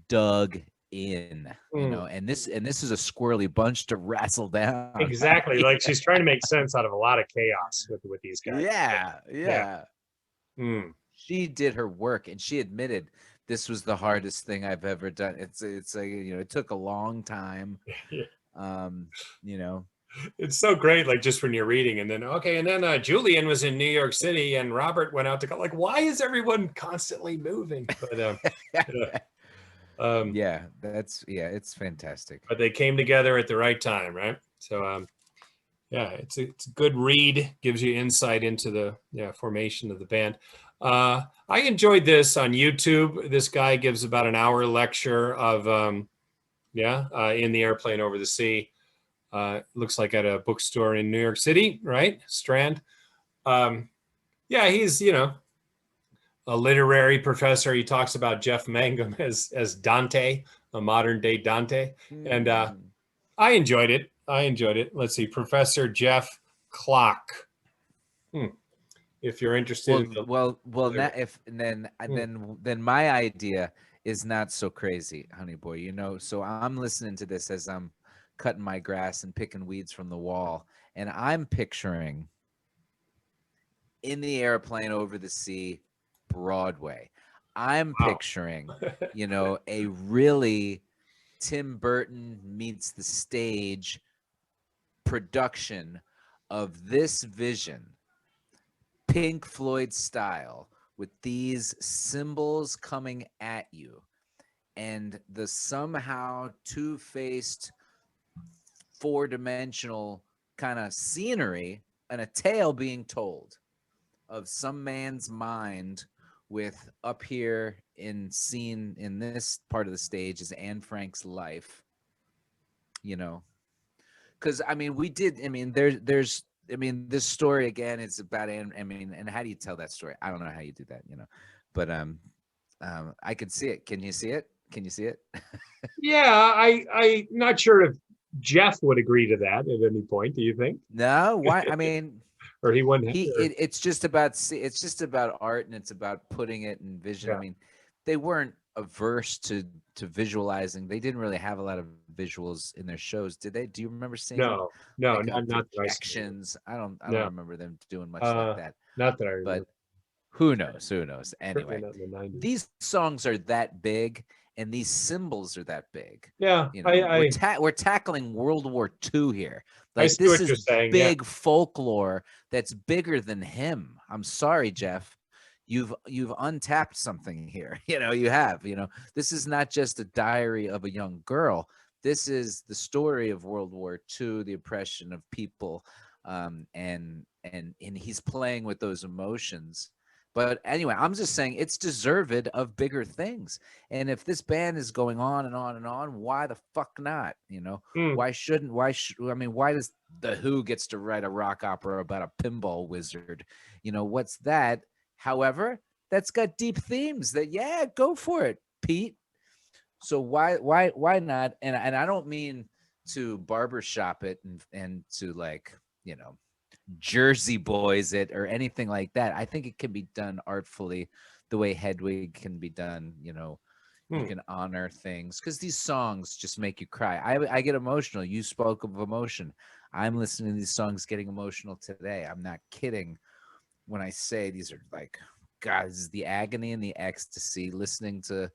dug in, and this is a squirrely bunch to wrestle down. Exactly. Like she's trying to make sense out of a lot of chaos with these guys. Yeah. Mm. She did her work, and she admitted this was the hardest thing I've ever done. It's like, it took a long time. Yeah. You know, It's so great, like just when you're reading, and then okay, and then Julian was in New York City, and Robert went out to go. Like, why is everyone constantly moving? Yeah, um, yeah, it's fantastic. but they came together at the right time, right? So yeah, it's a good read. Gives you insight into the formation of the band. I enjoyed this on YouTube. This guy gives about an hour lecture of in the airplane over the sea. Looks like at a bookstore in New York City, right? Strand. Yeah, he's a literary professor. He talks about Jeff Mangum as Dante, a modern day Dante, and I enjoyed it. Let's see, Professor Jeff Clock. If you're interested in Now if then my idea is not so crazy, honey boy. You know, so I'm listening to this as I'm cutting my grass and picking weeds from the wall, and I'm picturing in the airplane over the sea, Broadway. I'm Wow. picturing, a really Tim Burton meets the stage production of this vision, Pink Floyd style, with these symbols coming at you and the somehow two-faced, four-dimensional kind of scenery and a tale being told of some man's mind with up here in scene in this part of the stage is Anne Frank's life, because this story again, it's about Anne. And how do you tell that story? I don't know how you do that, but I could see it. Can you see it? Yeah, I'm not sure if Jeff would agree to that at any point. Do you think? No, why? Or he wouldn't. It's just about art, and it's about putting it in vision. Yeah. They weren't averse to visualizing. They didn't really have a lot of visuals in their shows, did they? Do you remember seeing No, like not projections? I don't No. remember them doing much like that. Not that I remember. But who knows? Anyway, Not in the 90s. these songs are that big, and these symbols are that big. Yeah, We're tackling World War II here. I Like, see this what you're is saying, big folklore that's bigger than him. I'm sorry, Jeff. You've untapped something here. You have. This is not just a diary of a young girl. This is the story of World War II, the oppression of people, and he's playing with those emotions. But anyway, I'm just saying it's deserved of bigger things. And if this band is going on and on and on, why the fuck not? Why does the Who gets to write a rock opera about a pinball wizard? What's that? However, that's got deep themes that, go for it, Pete. So why not? And I don't mean to barbershop it and to Jersey Boys it or anything like that. I think it can be done artfully, the way Hedwig can be done. You can honor things, because these songs just make you cry. I get emotional. You spoke of emotion. I'm listening to these songs getting emotional today. I'm not kidding when I say these are like, God, this is the agony and the ecstasy. Listening to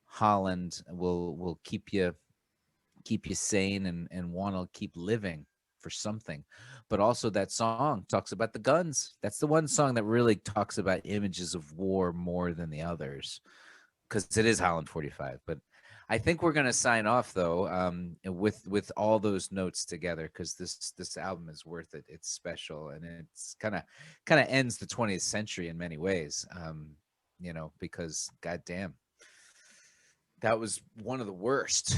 Holland will keep you sane and want to keep living for something. But also, that song talks about the guns. That's the one song that really talks about images of war more than the others, because it is Holland 45. But I think we're going to sign off, though, with all those notes together, because this album is worth it. It's special, and it's kind of ends the 20th century in many ways, because goddamn, that was one of the worst.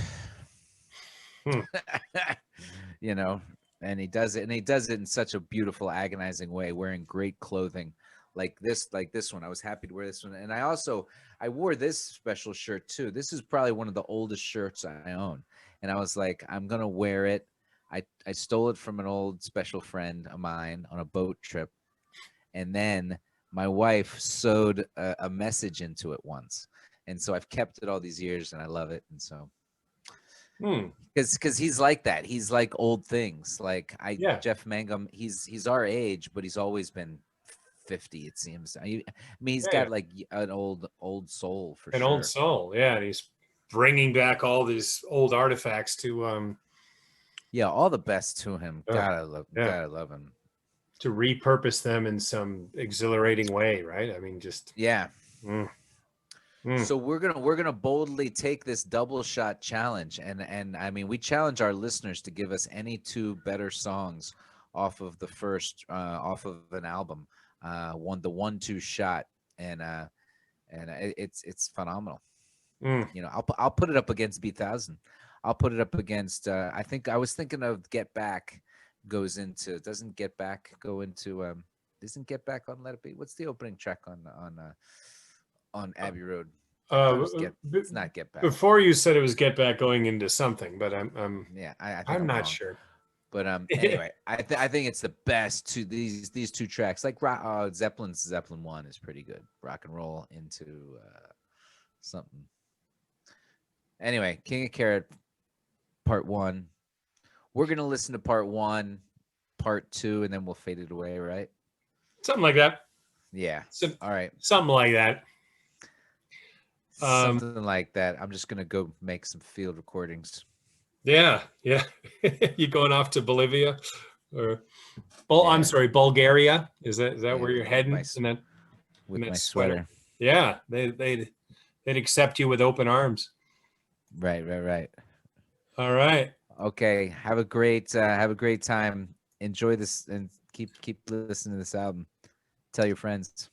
And he does it in such a beautiful, agonizing way, wearing great clothing like this one. I was happy to wear this one. And I wore this special shirt too. This is probably one of the oldest shirts I own. And I was like, I'm going to wear it. I stole it from an old special friend of mine on a boat trip. And then my wife sewed a message into it once. And so I've kept it all these years, and I love it. And so, because he's like that. He's like old things. Jeff Mangum, he's our age, but he's always been 50, it seems. He's got like an old soul for sure. An old soul, yeah. And he's bringing back all these old artifacts to Yeah, all the best to him. Yeah, yeah. Gotta love him. To repurpose them in some exhilarating way, right? I mean, just Yeah. mm, mm. So we're gonna boldly take this double shot challenge, and I mean we challenge our listeners to give us any two better songs off of the first off of an album, the 1-2 shot, and it's phenomenal. Mm. You know, I'll put it up against B1000. I'll put it up against. I think I was thinking of Get Back goes into doesn't Get Back go into isn't Get Back on Let It Be? What's the opening track on Abbey Road? It's not Get Back. Before you said it was Get Back going into something, but I'm Yeah, I think I'm not wrong. sure. But anyway, I think it's the best to these two tracks. Like Zeppelin 1 is pretty good. Rock and roll into something. Anyway, King of Carrot Part 1. We're gonna listen to Part 1, Part 2, and then we'll fade it away, right? Something like that. Yeah. All right. Something like that. Something like that. I'm just gonna go make some field recordings. Yeah. You going off to Bolivia, or I'm Yeah. sorry, Bulgaria? Is that Yeah, where you're heading? with that my sweater. sweater. Yeah, they'd accept you with open arms. Right. All right. Okay. Have a great time. Enjoy this and keep listening to this album. Tell your friends.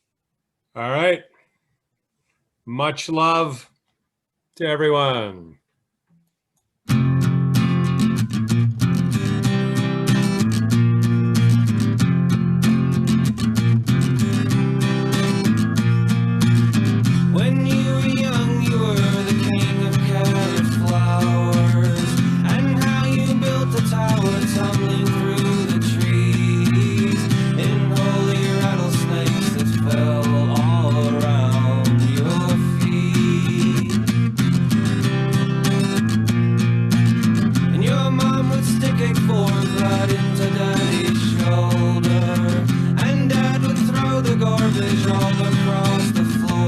All right. Much love to everyone. When you were young, you were the king of carrot flowers, and how you built a tower tumbling through the trees, in holy rattlesnakes that fell all around your feet. And your mom would stick a fork right into Daddy's shoulder, and Dad would throw the garbage all across the floor,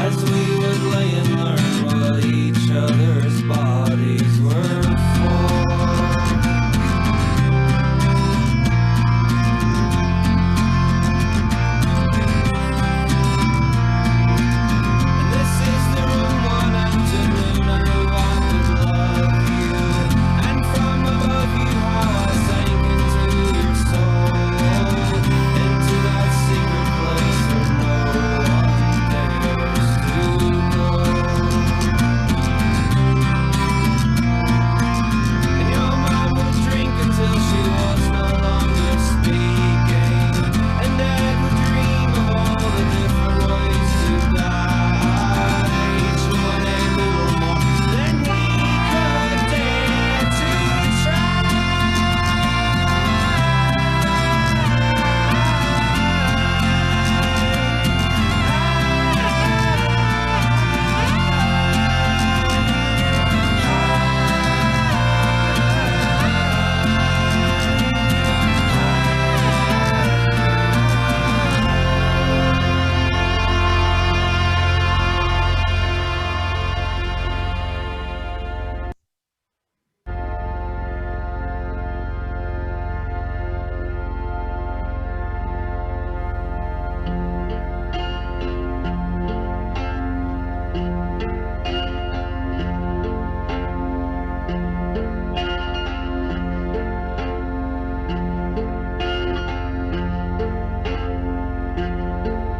as we would lay and learn what each other's bodies were for. And this is the room one afternoon I knew I could love you, and from above you how I sank into your soul, into that secret place where no one dares to go. And your mom would drink until she was no longer speaking, and Dad would dream of all the different ways to die, each one a little more than he could dare to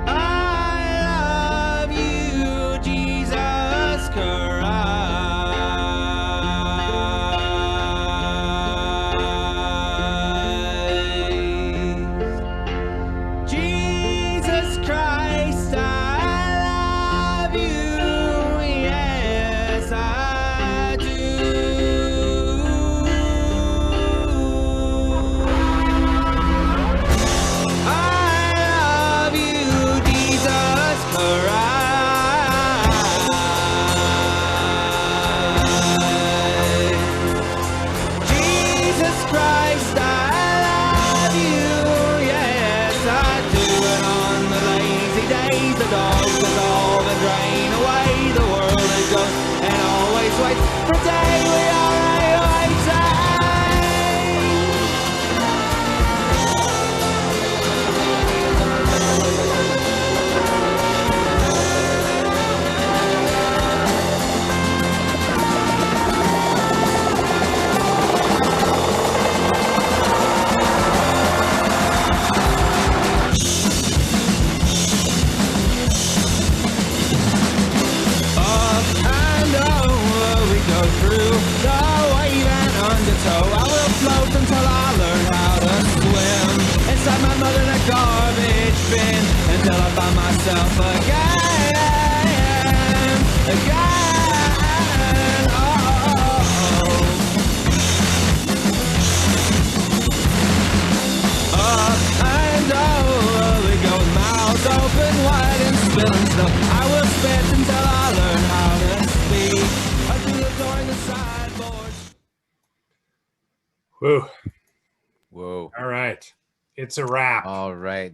I love you, Jesus Christ. Jesus Christ, I love you, yeah. go through the wave and undertow. I will float until I learn how to swim inside my mother in a garbage bin until I find myself again. Up and over we go, with mouths open wide and spilling snow. I will spit until I learn how to speak. Through the door in the sideboard. Whew. Whoa. All right. It's a wrap. All right.